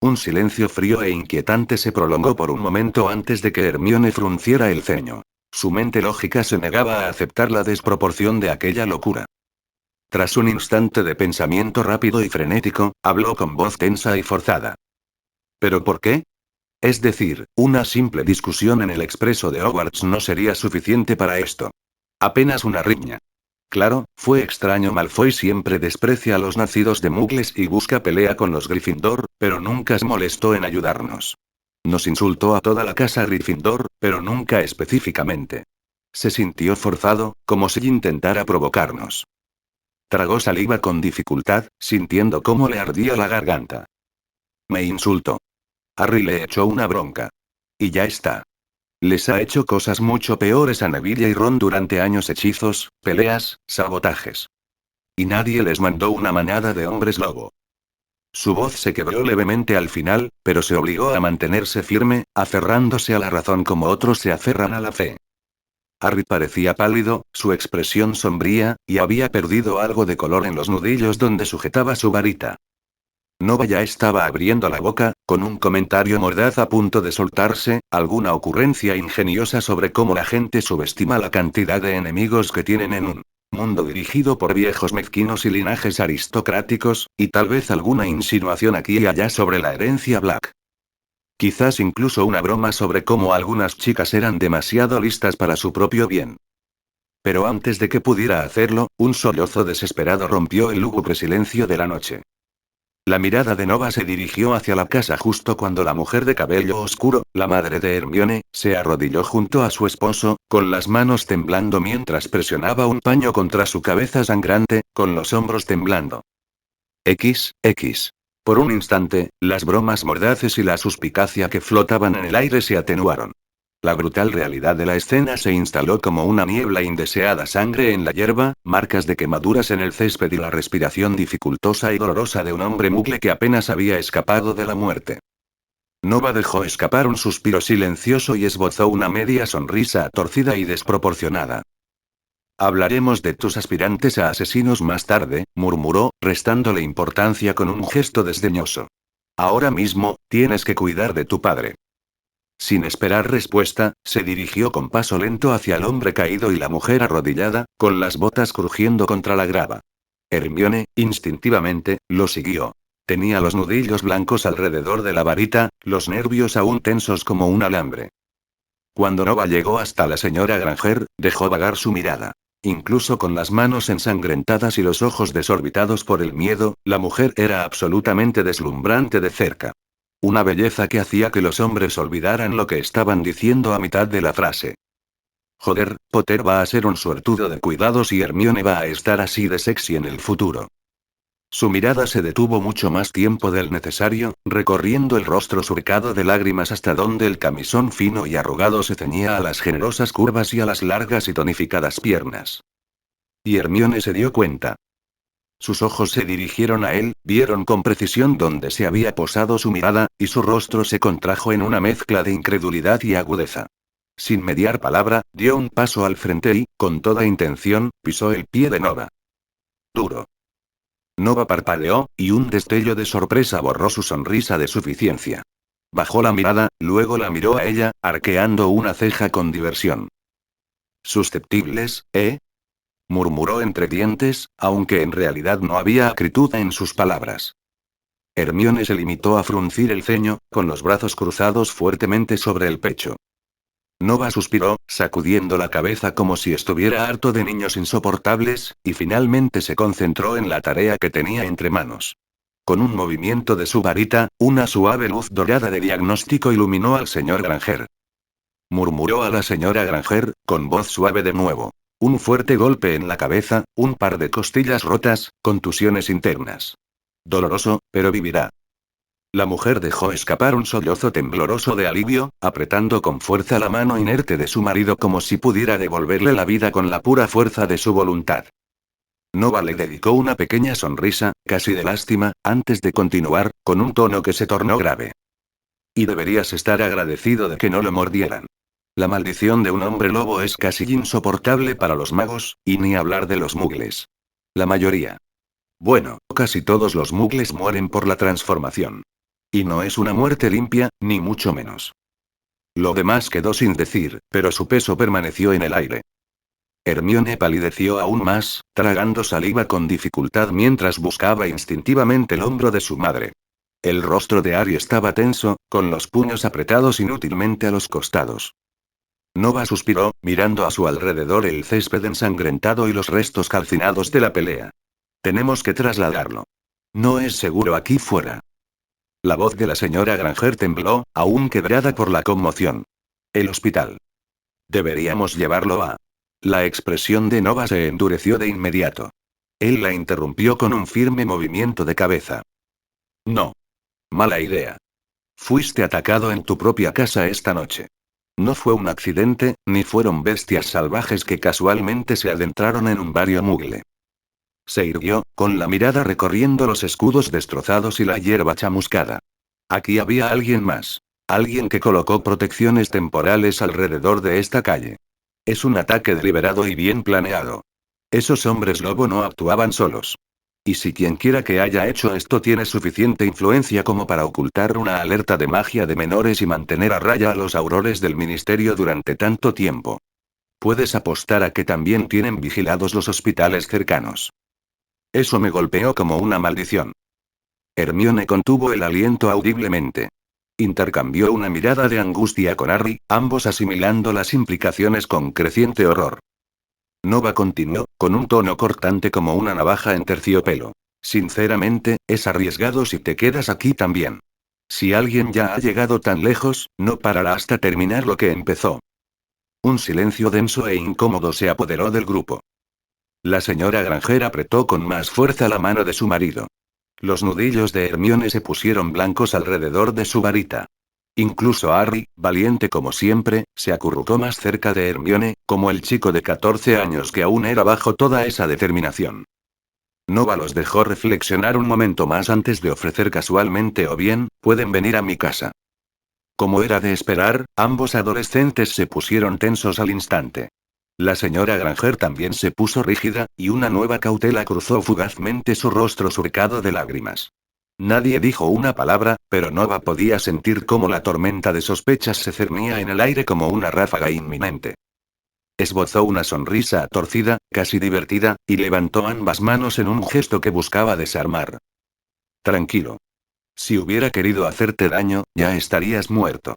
Un silencio frío e inquietante se prolongó por un momento antes de que Hermione frunciera el ceño. Su mente lógica se negaba a aceptar la desproporción de aquella locura. Tras un instante de pensamiento rápido y frenético, habló con voz tensa y forzada. ¿Pero por qué? Es decir, una simple discusión en el expreso de Hogwarts no sería suficiente para esto. Apenas una riña. Claro, fue extraño, Malfoy siempre desprecia a los nacidos de mugles y busca pelea con los Gryffindor, pero nunca se molestó en ayudarnos. Nos insultó a toda la casa Gryffindor, pero nunca específicamente. Se sintió forzado, como si intentara provocarnos. Tragó saliva con dificultad, sintiendo cómo le ardía la garganta. Me insultó. Harry le echó una bronca. Y ya está. Les ha hecho cosas mucho peores a Neville y Ron durante años: hechizos, peleas, sabotajes. Y nadie les mandó una manada de hombres lobo. Su voz se quebró levemente al final, pero se obligó a mantenerse firme, aferrándose a la razón como otros se aferran a la fe. Harry parecía pálido, su expresión sombría, y había perdido algo de color en los nudillos donde sujetaba su varita. Nova ya estaba abriendo la boca, con un comentario mordaz a punto de soltarse, alguna ocurrencia ingeniosa sobre cómo la gente subestima la cantidad de enemigos que tienen en un mundo dirigido por viejos mezquinos y linajes aristocráticos, y tal vez alguna insinuación aquí y allá sobre la herencia Black. Quizás incluso una broma sobre cómo algunas chicas eran demasiado listas para su propio bien. Pero antes de que pudiera hacerlo, un sollozo desesperado rompió el lúgubre silencio de la noche. La mirada de Nova se dirigió hacia la casa justo cuando la mujer de cabello oscuro, la madre de Hermione, se arrodilló junto a su esposo, con las manos temblando mientras presionaba un paño contra su cabeza sangrante, con los hombros temblando. X. Por un instante, las bromas mordaces y la suspicacia que flotaban en el aire se atenuaron. La brutal realidad de la escena se instaló como una niebla indeseada: sangre en la hierba, marcas de quemaduras en el césped y la respiración dificultosa y dolorosa de un hombre mugle que apenas había escapado de la muerte. Nova dejó escapar un suspiro silencioso y esbozó una media sonrisa torcida y desproporcionada. Hablaremos de tus aspirantes a asesinos más tarde, murmuró, restándole importancia con un gesto desdeñoso. Ahora mismo, tienes que cuidar de tu padre. Sin esperar respuesta, se dirigió con paso lento hacia el hombre caído y la mujer arrodillada, con las botas crujiendo contra la grava. Hermione, instintivamente, lo siguió. Tenía los nudillos blancos alrededor de la varita, los nervios aún tensos como un alambre. Cuando Nova llegó hasta la señora Granger, dejó vagar su mirada. Incluso con las manos ensangrentadas y los ojos desorbitados por el miedo, la mujer era absolutamente deslumbrante de cerca. Una belleza que hacía que los hombres olvidaran lo que estaban diciendo a mitad de la frase. Joder, Potter va a ser un suertudo de cuidados y Hermione va a estar así de sexy en el futuro. Su mirada se detuvo mucho más tiempo del necesario, recorriendo el rostro surcado de lágrimas hasta donde el camisón fino y arrugado se ceñía a las generosas curvas y a las largas y tonificadas piernas. Y Hermione se dio cuenta. Sus ojos se dirigieron a él, vieron con precisión dónde se había posado su mirada, y su rostro se contrajo en una mezcla de incredulidad y agudeza. Sin mediar palabra, dio un paso al frente y, con toda intención, pisó el pie de Nova. Duro. Nova parpadeó, y un destello de sorpresa borró su sonrisa de suficiencia. Bajó la mirada, luego la miró a ella, arqueando una ceja con diversión. ¿Susceptibles, murmuró entre dientes, aunque en realidad no había acritud en sus palabras. Hermione se limitó a fruncir el ceño, con los brazos cruzados fuertemente sobre el pecho. Nova suspiró, sacudiendo la cabeza como si estuviera harto de niños insoportables, y finalmente se concentró en la tarea que tenía entre manos. Con un movimiento de su varita, una suave luz dorada de diagnóstico iluminó al señor Granger. Murmuró a la señora Granger, con voz suave de nuevo. Un fuerte golpe en la cabeza, un par de costillas rotas, contusiones internas. Doloroso, pero vivirá. La mujer dejó escapar un sollozo tembloroso de alivio, apretando con fuerza la mano inerte de su marido como si pudiera devolverle la vida con la pura fuerza de su voluntad. Nova le dedicó una pequeña sonrisa, casi de lástima, antes de continuar, con un tono que se tornó grave. Y deberías estar agradecido de que no lo mordieran. La maldición de un hombre lobo es casi insoportable para los magos, y ni hablar de los mugles. La mayoría. Bueno, casi todos los mugles mueren por la transformación. Y no es una muerte limpia, ni mucho menos. Lo demás quedó sin decir, pero su peso permaneció en el aire. Hermione palideció aún más, tragando saliva con dificultad mientras buscaba instintivamente el hombro de su madre. El rostro de Harry estaba tenso, con los puños apretados inútilmente a los costados. Nova suspiró, mirando a su alrededor el césped ensangrentado y los restos calcinados de la pelea. Tenemos que trasladarlo. No es seguro aquí fuera. La voz de la señora Granger tembló, aún quebrada por la conmoción. El hospital. Deberíamos llevarlo a... La expresión de Nova se endureció de inmediato. Él la interrumpió con un firme movimiento de cabeza. No. Mala idea. Fuiste atacado en tu propia casa esta noche. No fue un accidente, ni fueron bestias salvajes que casualmente se adentraron en un barrio mugle. Se irguió, con la mirada recorriendo los escudos destrozados y la hierba chamuscada. Aquí había alguien más. Alguien que colocó protecciones temporales alrededor de esta calle. Es un ataque deliberado y bien planeado. Esos hombres lobo no actuaban solos. Y si quienquiera que haya hecho esto tiene suficiente influencia como para ocultar una alerta de magia de menores y mantener a raya a los aurores del ministerio durante tanto tiempo. Puedes apostar a que también tienen vigilados los hospitales cercanos. Eso me golpeó como una maldición. Hermione contuvo el aliento audiblemente. Intercambió una mirada de angustia con Harry, ambos asimilando las implicaciones con creciente horror. Nova continuó, con un tono cortante como una navaja en terciopelo. Sinceramente, es arriesgado si te quedas aquí también. Si alguien ya ha llegado tan lejos, no parará hasta terminar lo que empezó. Un silencio denso e incómodo se apoderó del grupo. La señora Granger apretó con más fuerza la mano de su marido. Los nudillos de Hermione se pusieron blancos alrededor de su varita. Incluso Harry, valiente como siempre, se acurrucó más cerca de Hermione, como el chico de 14 años que aún era bajo toda esa determinación. Nova los dejó reflexionar un momento más antes de ofrecer casualmente o bien, pueden venir a mi casa. Como era de esperar, ambos adolescentes se pusieron tensos al instante. La señora Granger también se puso rígida, y una nueva cautela cruzó fugazmente su rostro surcado de lágrimas. Nadie dijo una palabra, pero Nova podía sentir cómo la tormenta de sospechas se cernía en el aire como una ráfaga inminente. Esbozó una sonrisa torcida, casi divertida, y levantó ambas manos en un gesto que buscaba desarmar. Tranquilo. Si hubiera querido hacerte daño, ya estarías muerto.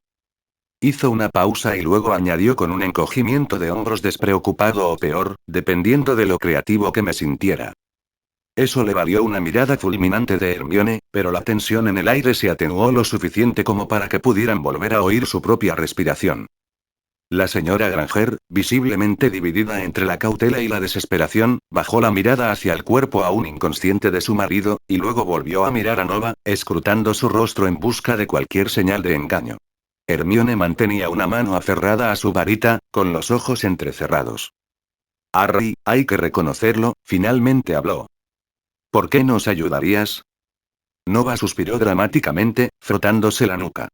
Hizo una pausa y luego añadió con un encogimiento de hombros despreocupado o peor, dependiendo de lo creativo que me sintiera. Eso le valió una mirada fulminante de Hermione, pero la tensión en el aire se atenuó lo suficiente como para que pudieran volver a oír su propia respiración. La señora Granger, visiblemente dividida entre la cautela y la desesperación, bajó la mirada hacia el cuerpo aún inconsciente de su marido, y luego volvió a mirar a Nova, escrutando su rostro en busca de cualquier señal de engaño. Hermione mantenía una mano aferrada a su varita, con los ojos entrecerrados. Harry, hay que reconocerlo, finalmente habló. ¿Por qué nos ayudarías? Nova suspiró dramáticamente, frotándose la nuca.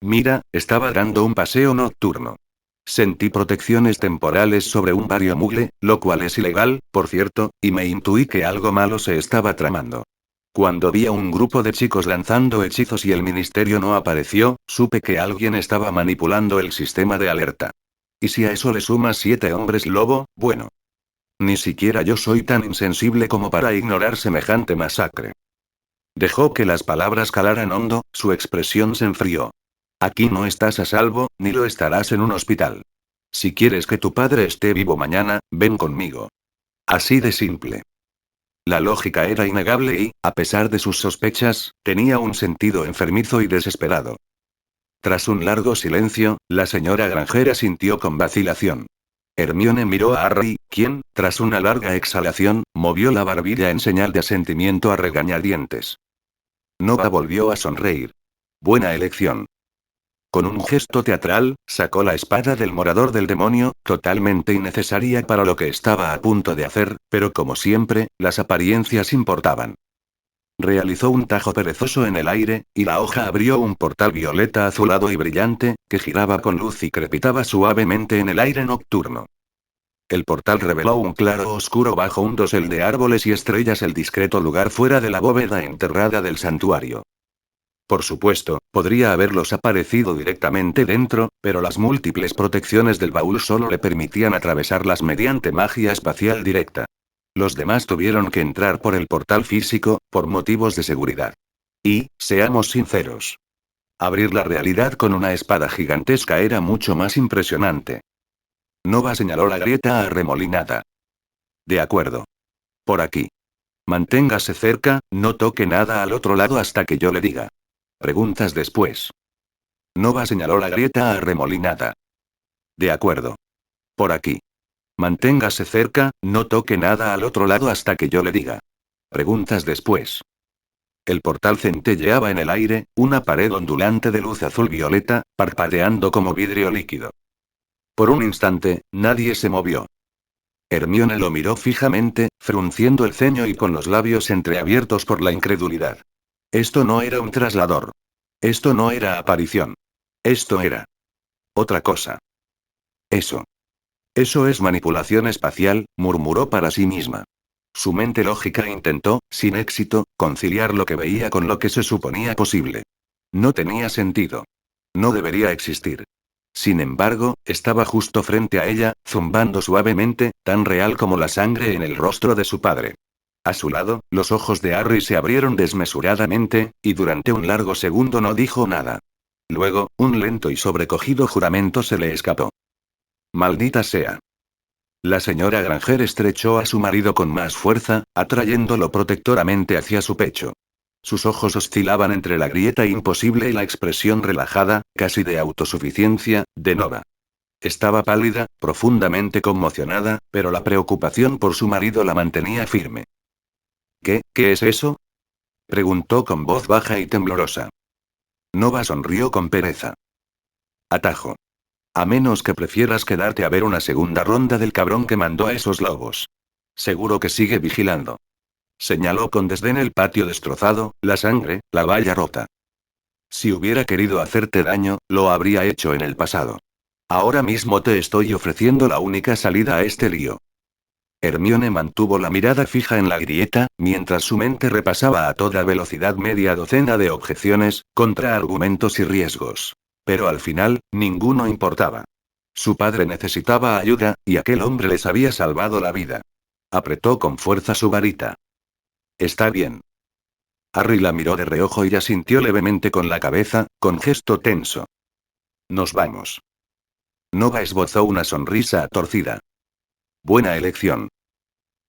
Mira, estaba dando un paseo nocturno. Sentí protecciones temporales sobre un barrio mugle, lo cual es ilegal, por cierto, y me intuí que algo malo se estaba tramando. Cuando vi a un grupo de chicos lanzando hechizos y el ministerio no apareció, supe que alguien estaba manipulando el sistema de alerta. Y si a eso le sumas 7 hombres lobo, bueno. Ni siquiera yo soy tan insensible como para ignorar semejante masacre. Dejó que las palabras calaran hondo, su expresión se enfrió. Aquí no estás a salvo, ni lo estarás en un hospital. Si quieres que tu padre esté vivo mañana, ven conmigo. Así de simple. La lógica era innegable y, a pesar de sus sospechas, tenía un sentido enfermizo y desesperado. Tras un largo silencio, la señora Granger asintió con vacilación. Hermione miró a Harry, quien, tras una larga exhalación, movió la barbilla en señal de asentimiento a regañadientes. Nova volvió a sonreír. Buena elección. Con un gesto teatral, sacó la espada del morador del demonio, totalmente innecesaria para lo que estaba a punto de hacer, pero como siempre, las apariencias importaban. Realizó un tajo perezoso en el aire, y la hoja abrió un portal violeta azulado y brillante, que giraba con luz y crepitaba suavemente en el aire nocturno. El portal reveló un claro oscuro bajo un dosel de árboles y estrellas, el discreto lugar fuera de la bóveda enterrada del santuario. Por supuesto, podría haberlos aparecido directamente dentro, pero las múltiples protecciones del baúl solo le permitían atravesarlas mediante magia espacial directa. Los demás tuvieron que entrar por el portal físico, por motivos de seguridad. Y, seamos sinceros, abrir la realidad con una espada gigantesca era mucho más impresionante. Nova señaló la grieta arremolinada. De acuerdo. Por aquí. Manténgase cerca, no toque nada al otro lado hasta que yo le diga. Preguntas después. Nova señaló la grieta arremolinada. De acuerdo. Por aquí. Manténgase cerca, no toque nada al otro lado hasta que yo le diga. Preguntas después. El portal centelleaba en el aire, una pared ondulante de luz azul violeta, parpadeando como vidrio líquido. Por un instante, nadie se movió. Hermione lo miró fijamente, frunciendo el ceño y con los labios entreabiertos por la incredulidad. Esto no era un traslador. Esto no era aparición. Esto era otra cosa. Eso. Eso es manipulación espacial, murmuró para sí misma. Su mente lógica intentó, sin éxito, conciliar lo que veía con lo que se suponía posible. No tenía sentido. No debería existir. Sin embargo, estaba justo frente a ella, zumbando suavemente, tan real como la sangre en el rostro de su padre. A su lado, los ojos de Harry se abrieron desmesuradamente, y durante un largo segundo no dijo nada. Luego, un lento y sobrecogido juramento se le escapó. Maldita sea. La señora Granger estrechó a su marido con más fuerza, atrayéndolo protectoramente hacia su pecho. Sus ojos oscilaban entre la grieta imposible y la expresión relajada, casi de autosuficiencia, de Nova. Estaba pálida, profundamente conmocionada, pero la preocupación por su marido la mantenía firme. ¿Qué es eso? Preguntó con voz baja y temblorosa. Nova sonrió con pereza. Atajo. A menos que prefieras quedarte a ver una segunda ronda del cabrón que mandó a esos lobos. Seguro que sigue vigilando. Señaló con desdén el patio destrozado, la sangre, la valla rota. Si hubiera querido hacerte daño, lo habría hecho en el pasado. Ahora mismo te estoy ofreciendo la única salida a este lío. Hermione mantuvo la mirada fija en la grieta, mientras su mente repasaba a toda velocidad media docena de objeciones, contraargumentos y riesgos. Pero al final, ninguno importaba. Su padre necesitaba ayuda, y aquel hombre les había salvado la vida. Apretó con fuerza su varita. Está bien. Harry la miró de reojo y asintió levemente con la cabeza, con gesto tenso. Nos vamos. Nova esbozó una sonrisa torcida. Buena elección.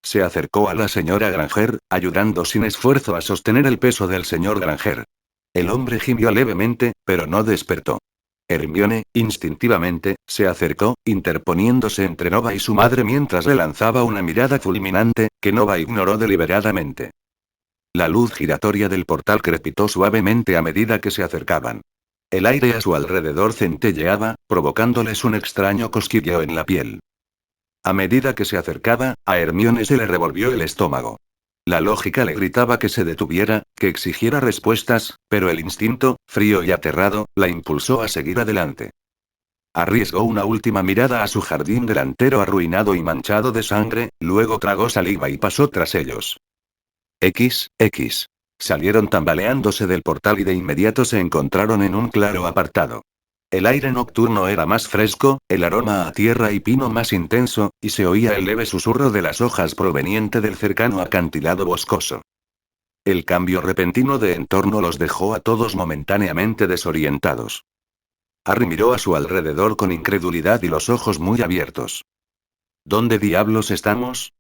Se acercó a la señora Granger, ayudando sin esfuerzo a sostener el peso del señor Granger. El hombre gimió levemente, pero no despertó. Hermione, instintivamente, se acercó, interponiéndose entre Nova y su madre mientras le lanzaba una mirada fulminante, que Nova ignoró deliberadamente. La luz giratoria del portal crepitó suavemente a medida que se acercaban. El aire a su alrededor centelleaba, provocándoles un extraño cosquilleo en la piel. A medida que se acercaba, a Hermione se le revolvió el estómago. La lógica le gritaba que se detuviera, que exigiera respuestas, pero el instinto, frío y aterrado, la impulsó a seguir adelante. Arriesgó una última mirada a su jardín delantero arruinado y manchado de sangre, luego tragó saliva y pasó tras ellos. XX. Salieron tambaleándose del portal y de inmediato se encontraron en un claro apartado. El aire nocturno era más fresco, el aroma a tierra y pino más intenso, y se oía el leve susurro de las hojas proveniente del cercano acantilado boscoso. El cambio repentino de entorno los dejó a todos momentáneamente desorientados. Harry miró a su alrededor con incredulidad y los ojos muy abiertos. ¿Dónde diablos estamos?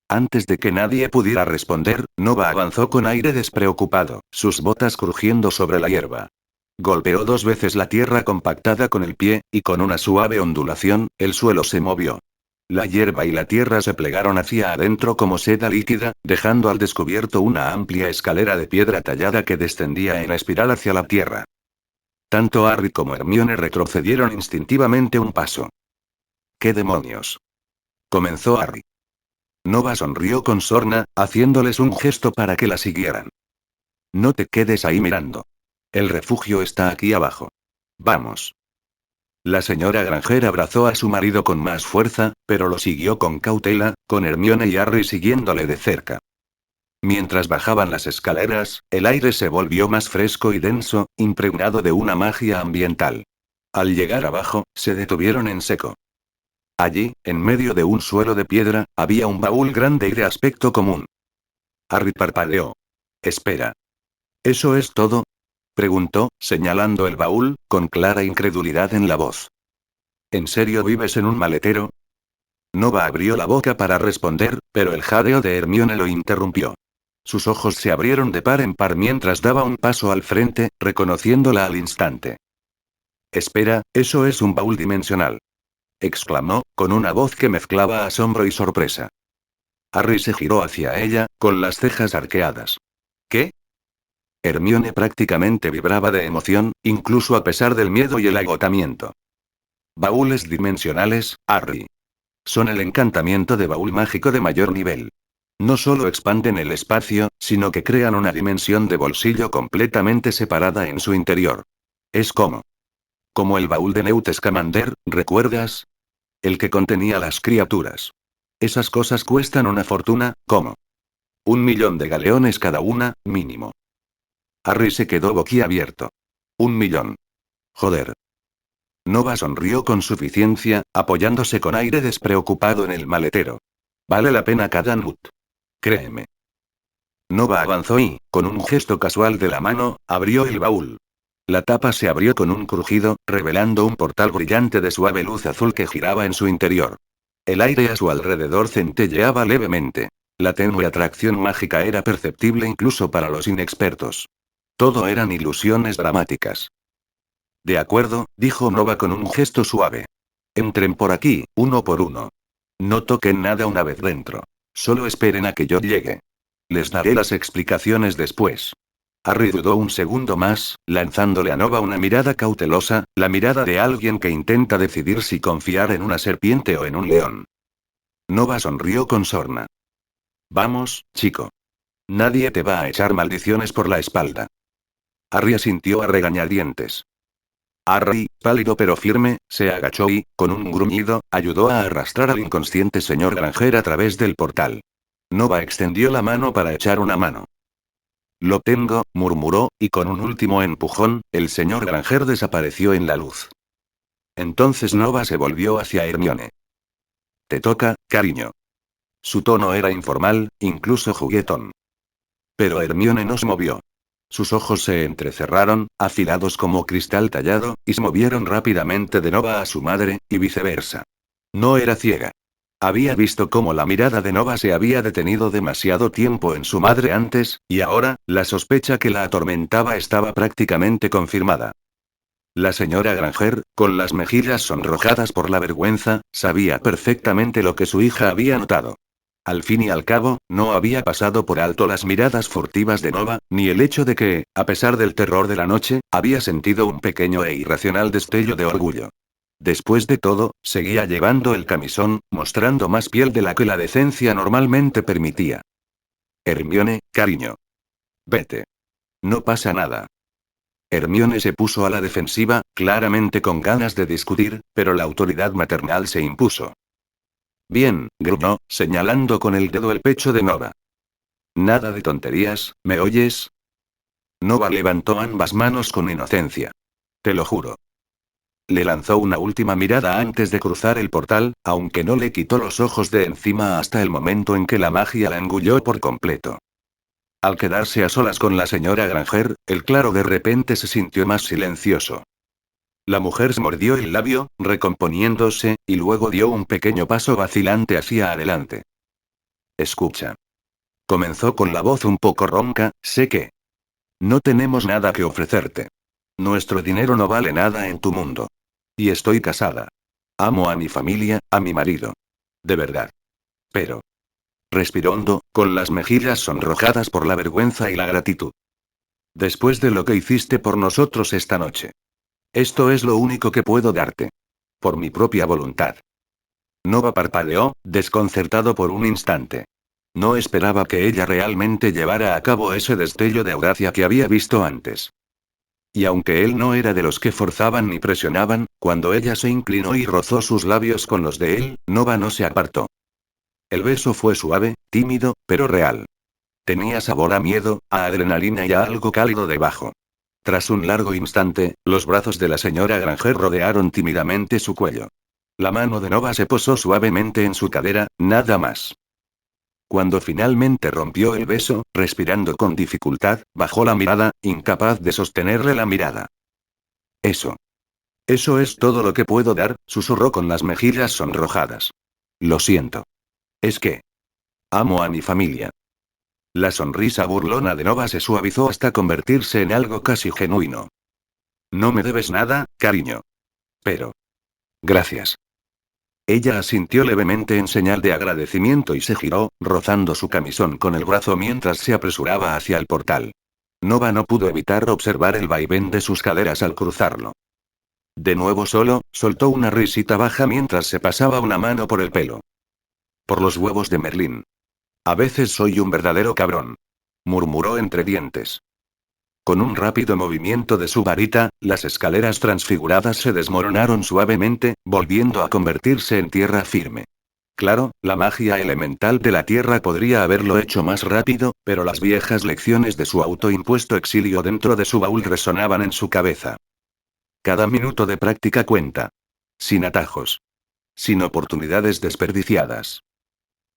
Antes de que nadie pudiera responder, Nova avanzó con aire despreocupado, sus botas crujiendo sobre la hierba. Golpeó 2 veces la tierra compactada con el pie, y con una suave ondulación, el suelo se movió. La hierba y la tierra se plegaron hacia adentro como seda líquida, dejando al descubierto una amplia escalera de piedra tallada que descendía en espiral hacia la tierra. Tanto Harry como Hermione retrocedieron instintivamente un paso. ¿Qué demonios? Comenzó Harry. Nova sonrió con sorna, haciéndoles un gesto para que la siguieran. No te quedes ahí mirando. El refugio está aquí abajo. Vamos. La señora Granger abrazó a su marido con más fuerza, pero lo siguió con cautela, con Hermione y Harry siguiéndole de cerca. Mientras bajaban las escaleras, el aire se volvió más fresco y denso, impregnado de una magia ambiental. Al llegar abajo, se detuvieron en seco. Allí, en medio de un suelo de piedra, había un baúl grande y de aspecto común. Harry parpadeó. Espera. ¿Eso es todo? Preguntó, señalando el baúl, con clara incredulidad en la voz. ¿En serio vives en un maletero? Nova abrió la boca para responder, pero el jadeo de Hermione lo interrumpió. Sus ojos se abrieron de par en par mientras daba un paso al frente, reconociéndola al instante. Espera, eso es un baúl dimensional. Exclamó, con una voz que mezclaba asombro y sorpresa. Harry se giró hacia ella, con las cejas arqueadas. ¿Qué? Hermione prácticamente vibraba de emoción, incluso a pesar del miedo y el agotamiento. Baúles dimensionales, Harry. Son el encantamiento de baúl mágico de mayor nivel. No solo expanden el espacio, sino que crean una dimensión de bolsillo completamente separada en su interior. Es como el baúl de Newt Scamander, ¿recuerdas? El que contenía las criaturas. Esas cosas cuestan una fortuna, ¿cómo? 1.000.000 de galeones cada una, mínimo. Harry se quedó boquiabierto. 1.000.000. Joder. Nova sonrió con suficiencia, apoyándose con aire despreocupado en el maletero. Vale la pena cada nut. Créeme. Nova avanzó y, con un gesto casual de la mano, abrió el baúl. La tapa se abrió con un crujido, revelando un portal brillante de suave luz azul que giraba en su interior. El aire a su alrededor centelleaba levemente. La tenue atracción mágica era perceptible incluso para los inexpertos. Todo eran ilusiones dramáticas. De acuerdo, dijo Nova con un gesto suave. Entren por aquí, uno por uno. No toquen nada una vez dentro. Solo esperen a que yo llegue. Les daré las explicaciones después. Harry dudó un segundo más, lanzándole a Nova una mirada cautelosa, la mirada de alguien que intenta decidir si confiar en una serpiente o en un león. Nova sonrió con sorna. Vamos, chico. Nadie te va a echar maldiciones por la espalda. Harry asintió a regañadientes. Harry, pálido pero firme, se agachó y, con un gruñido, ayudó a arrastrar al inconsciente señor Granger a través del portal. Nova extendió la mano para echar una mano. Lo tengo, murmuró, y con un último empujón, el señor Granger desapareció en la luz. Entonces Nova se volvió hacia Hermione. Te toca, cariño. Su tono era informal, incluso juguetón. Pero Hermione no se movió. Sus ojos se entrecerraron, afilados como cristal tallado, y se movieron rápidamente de Nova a su madre, y viceversa. No era ciega. Había visto cómo la mirada de Nova se había detenido demasiado tiempo en su madre antes, y ahora, la sospecha que la atormentaba estaba prácticamente confirmada. La señora Granger, con las mejillas sonrojadas por la vergüenza, sabía perfectamente lo que su hija había notado. Al fin y al cabo, no había pasado por alto las miradas furtivas de Nova, ni el hecho de que, a pesar del terror de la noche, había sentido un pequeño e irracional destello de orgullo. Después de todo, seguía llevando el camisón, mostrando más piel de la que la decencia normalmente permitía. Hermione, cariño. Vete. No pasa nada. Hermione se puso a la defensiva, claramente con ganas de discutir, pero la autoridad maternal se impuso. Bien, gruñó, señalando con el dedo el pecho de Nova. Nada de tonterías, ¿me oyes? Nova levantó ambas manos con inocencia. Te lo juro. Le lanzó una última mirada antes de cruzar el portal, aunque no le quitó los ojos de encima hasta el momento en que la magia la engulló por completo. Al quedarse a solas con la señora Granger, el claro de repente se sintió más silencioso. La mujer se mordió el labio, recomponiéndose, y luego dio un pequeño paso vacilante hacia adelante. Escucha. Comenzó con la voz un poco ronca, sé que no tenemos nada que ofrecerte. Nuestro dinero no vale nada en tu mundo. Y estoy casada. Amo a mi familia, a mi marido. De verdad. Pero. Respiró hondo, con las mejillas sonrojadas por la vergüenza y la gratitud. Después de lo que hiciste por nosotros esta noche. Esto es lo único que puedo darte. Por mi propia voluntad. Nova parpadeó, desconcertado por un instante. No esperaba que ella realmente llevara a cabo ese destello de audacia que había visto antes. Y aunque él no era de los que forzaban ni presionaban, cuando ella se inclinó y rozó sus labios con los de él, Nova no se apartó. El beso fue suave, tímido, pero real. Tenía sabor a miedo, a adrenalina y a algo cálido debajo. Tras un largo instante, los brazos de la señora Granger rodearon tímidamente su cuello. La mano de Nova se posó suavemente en su cadera, nada más. Cuando finalmente rompió el beso, respirando con dificultad, bajó la mirada, incapaz de sostenerle la mirada. Eso. Eso es todo lo que puedo dar, susurró con las mejillas sonrojadas. Lo siento. Es que amo a mi familia. La sonrisa burlona de Nova se suavizó hasta convertirse en algo casi genuino. No me debes nada, cariño. Pero. Gracias. Ella asintió levemente en señal de agradecimiento y se giró, rozando su camisón con el brazo mientras se apresuraba hacia el portal. Nova no pudo evitar observar el vaivén de sus caderas al cruzarlo. De nuevo solo, soltó una risita baja mientras se pasaba una mano por el pelo. Por los huevos de Merlín. A veces soy un verdadero cabrón. Murmuró entre dientes. Con un rápido movimiento de su varita, las escaleras transfiguradas se desmoronaron suavemente, volviendo a convertirse en tierra firme. Claro, la magia elemental de la tierra podría haberlo hecho más rápido, pero las viejas lecciones de su autoimpuesto exilio dentro de su baúl resonaban en su cabeza. Cada minuto de práctica cuenta. Sin atajos. Sin oportunidades desperdiciadas.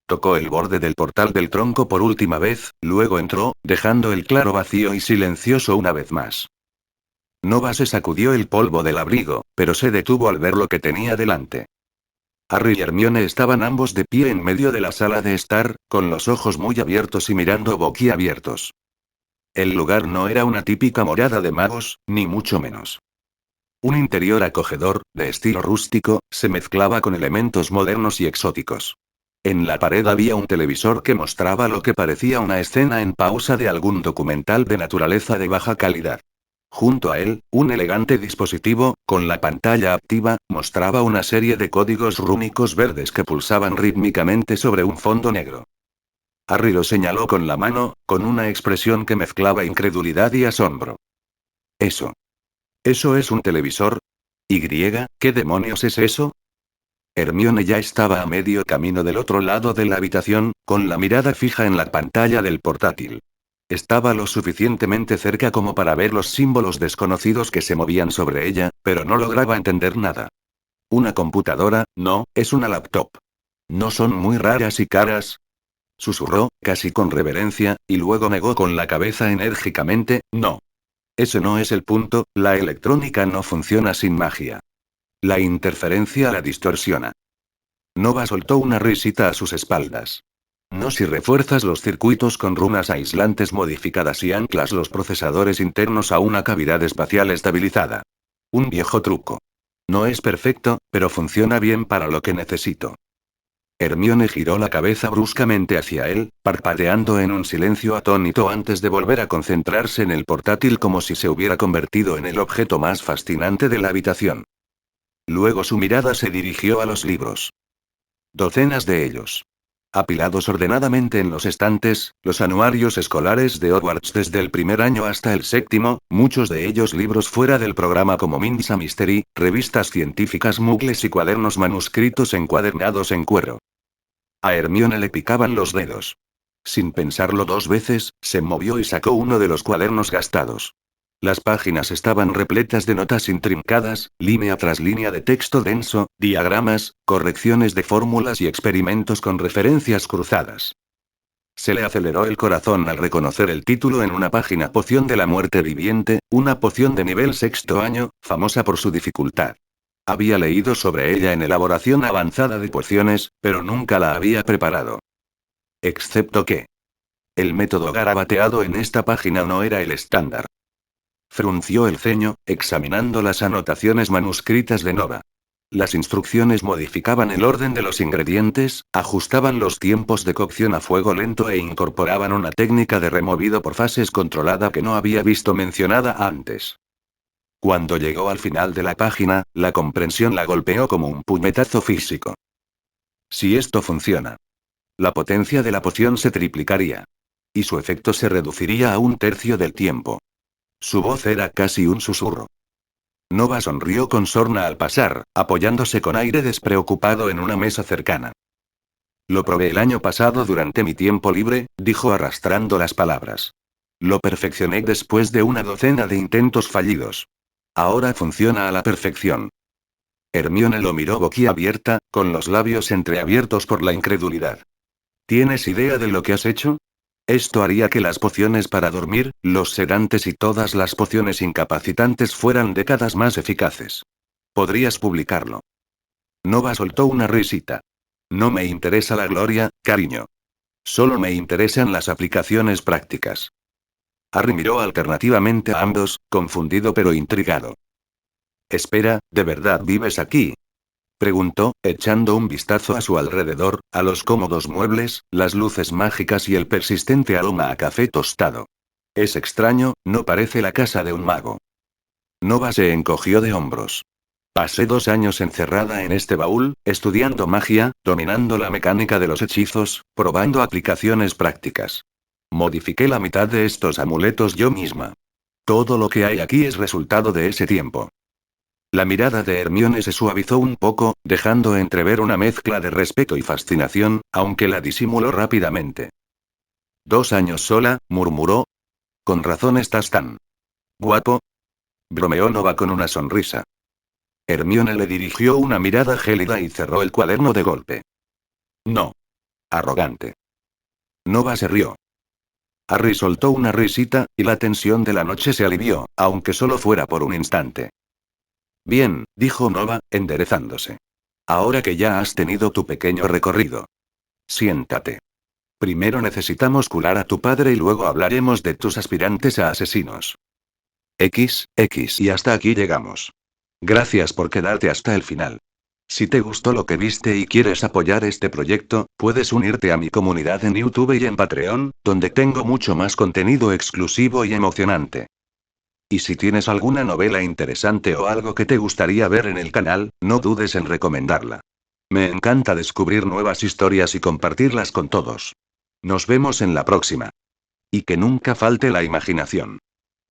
Tocó el borde del portal del tronco por última vez, luego entró, dejando el claro vacío y silencioso una vez más. Nova se sacudió el polvo del abrigo, pero se detuvo al ver lo que tenía delante. Harry y Hermione estaban ambos de pie en medio de la sala de estar, con los ojos muy abiertos y mirando boquiabiertos. El lugar no era una típica morada de magos, ni mucho menos. Un interior acogedor, de estilo rústico, se mezclaba con elementos modernos y exóticos. En la pared había un televisor que mostraba lo que parecía una escena en pausa de algún documental de naturaleza de baja calidad. Junto a él, un elegante dispositivo, con la pantalla activa, mostraba una serie de códigos rúnicos verdes que pulsaban rítmicamente sobre un fondo negro. Harry lo señaló con la mano, con una expresión que mezclaba incredulidad y asombro. Eso. ¿Eso es un televisor? ¿Y? ¿Qué demonios es eso? Hermione ya estaba a medio camino del otro lado de la habitación, con la mirada fija en la pantalla del portátil. Estaba lo suficientemente cerca como para ver los símbolos desconocidos que se movían sobre ella, pero no lograba entender nada. ¿Una computadora? No, es una laptop. ¿No son muy raras y caras? Susurró, casi con reverencia, y luego negó con la cabeza enérgicamente, no. Ese no es el punto, la electrónica no funciona sin magia. La interferencia la distorsiona. Nova soltó una risita a sus espaldas. No si refuerzas los circuitos con runas aislantes modificadas y anclas los procesadores internos a una cavidad espacial estabilizada. Un viejo truco. No es perfecto, pero funciona bien para lo que necesito. Hermione giró la cabeza bruscamente hacia él, parpadeando en un silencio atónito antes de volver a concentrarse en el portátil como si se hubiera convertido en el objeto más fascinante de la habitación. Luego su mirada se dirigió a los libros. Docenas de ellos. Apilados ordenadamente en los estantes, los anuarios escolares de Hogwarts desde el primer año hasta el séptimo, muchos de ellos libros fuera del programa como Mensa Mystery, revistas científicas muggles y cuadernos manuscritos encuadernados en cuero. A Hermione le picaban los dedos. Sin pensarlo dos veces, se movió y sacó uno de los cuadernos gastados. Las páginas estaban repletas de notas intrincadas, línea tras línea de texto denso, diagramas, correcciones de fórmulas y experimentos con referencias cruzadas. Se le aceleró el corazón al reconocer el título en una página: Poción de la muerte viviente, una poción de nivel sexto año, famosa por su dificultad. Había leído sobre ella en elaboración avanzada de pociones, pero nunca la había preparado. Excepto que el método garabateado en esta página no era el estándar. Frunció el ceño, examinando las anotaciones manuscritas de Nova. Las instrucciones modificaban el orden de los ingredientes, ajustaban los tiempos de cocción a fuego lento e incorporaban una técnica de removido por fases controlada que no había visto mencionada antes. Cuando llegó al final de la página, la comprensión la golpeó como un puñetazo físico. Si esto funciona, la potencia de la poción se triplicaría. Y su efecto se reduciría a un tercio del tiempo. Su voz era casi un susurro. Nova sonrió con sorna al pasar, apoyándose con aire despreocupado en una mesa cercana. Lo probé el año pasado durante mi tiempo libre, dijo arrastrando las palabras. Lo perfeccioné después de una docena de intentos fallidos. Ahora funciona a la perfección. Hermione lo miró boquiabierta, con los labios entreabiertos por la incredulidad. ¿Tienes idea de lo que has hecho? Esto haría que las pociones para dormir, los sedantes y todas las pociones incapacitantes fueran décadas más eficaces. Podrías publicarlo. Nova soltó una risita. No me interesa la gloria, cariño. Solo me interesan las aplicaciones prácticas. Harry miró alternativamente a ambos, confundido pero intrigado. Espera, ¿de verdad vives aquí? Preguntó, echando un vistazo a su alrededor, a los cómodos muebles, las luces mágicas y el persistente aroma a café tostado. Es extraño, no parece la casa de un mago. Nova se encogió de hombros. Pasé 2 años encerrada en este baúl, estudiando magia, dominando la mecánica de los hechizos, probando aplicaciones prácticas. Modifiqué la mitad de estos amuletos yo misma. Todo lo que hay aquí es resultado de ese tiempo. La mirada de Hermione se suavizó un poco, dejando entrever una mezcla de respeto y fascinación, aunque la disimuló rápidamente. 2 años sola, murmuró. Con razón estás tan guapo. Bromeó Nova con una sonrisa. Hermione le dirigió una mirada gélida y cerró el cuaderno de golpe. No. Arrogante. Nova se rió. Harry soltó una risita, y la tensión de la noche se alivió, aunque solo fuera por un instante. Bien, dijo Nova, enderezándose. Ahora que ya has tenido tu pequeño recorrido. Siéntate. Primero necesitamos curar a tu padre y luego hablaremos de tus aspirantes a asesinos. Y hasta aquí llegamos. Gracias por quedarte hasta el final. Si te gustó lo que viste y quieres apoyar este proyecto, puedes unirte a mi comunidad en YouTube y en Patreon, donde tengo mucho más contenido exclusivo y emocionante. Y si tienes alguna novela interesante o algo que te gustaría ver en el canal, no dudes en recomendarla. Me encanta descubrir nuevas historias y compartirlas con todos. Nos vemos en la próxima. Y que nunca falte la imaginación.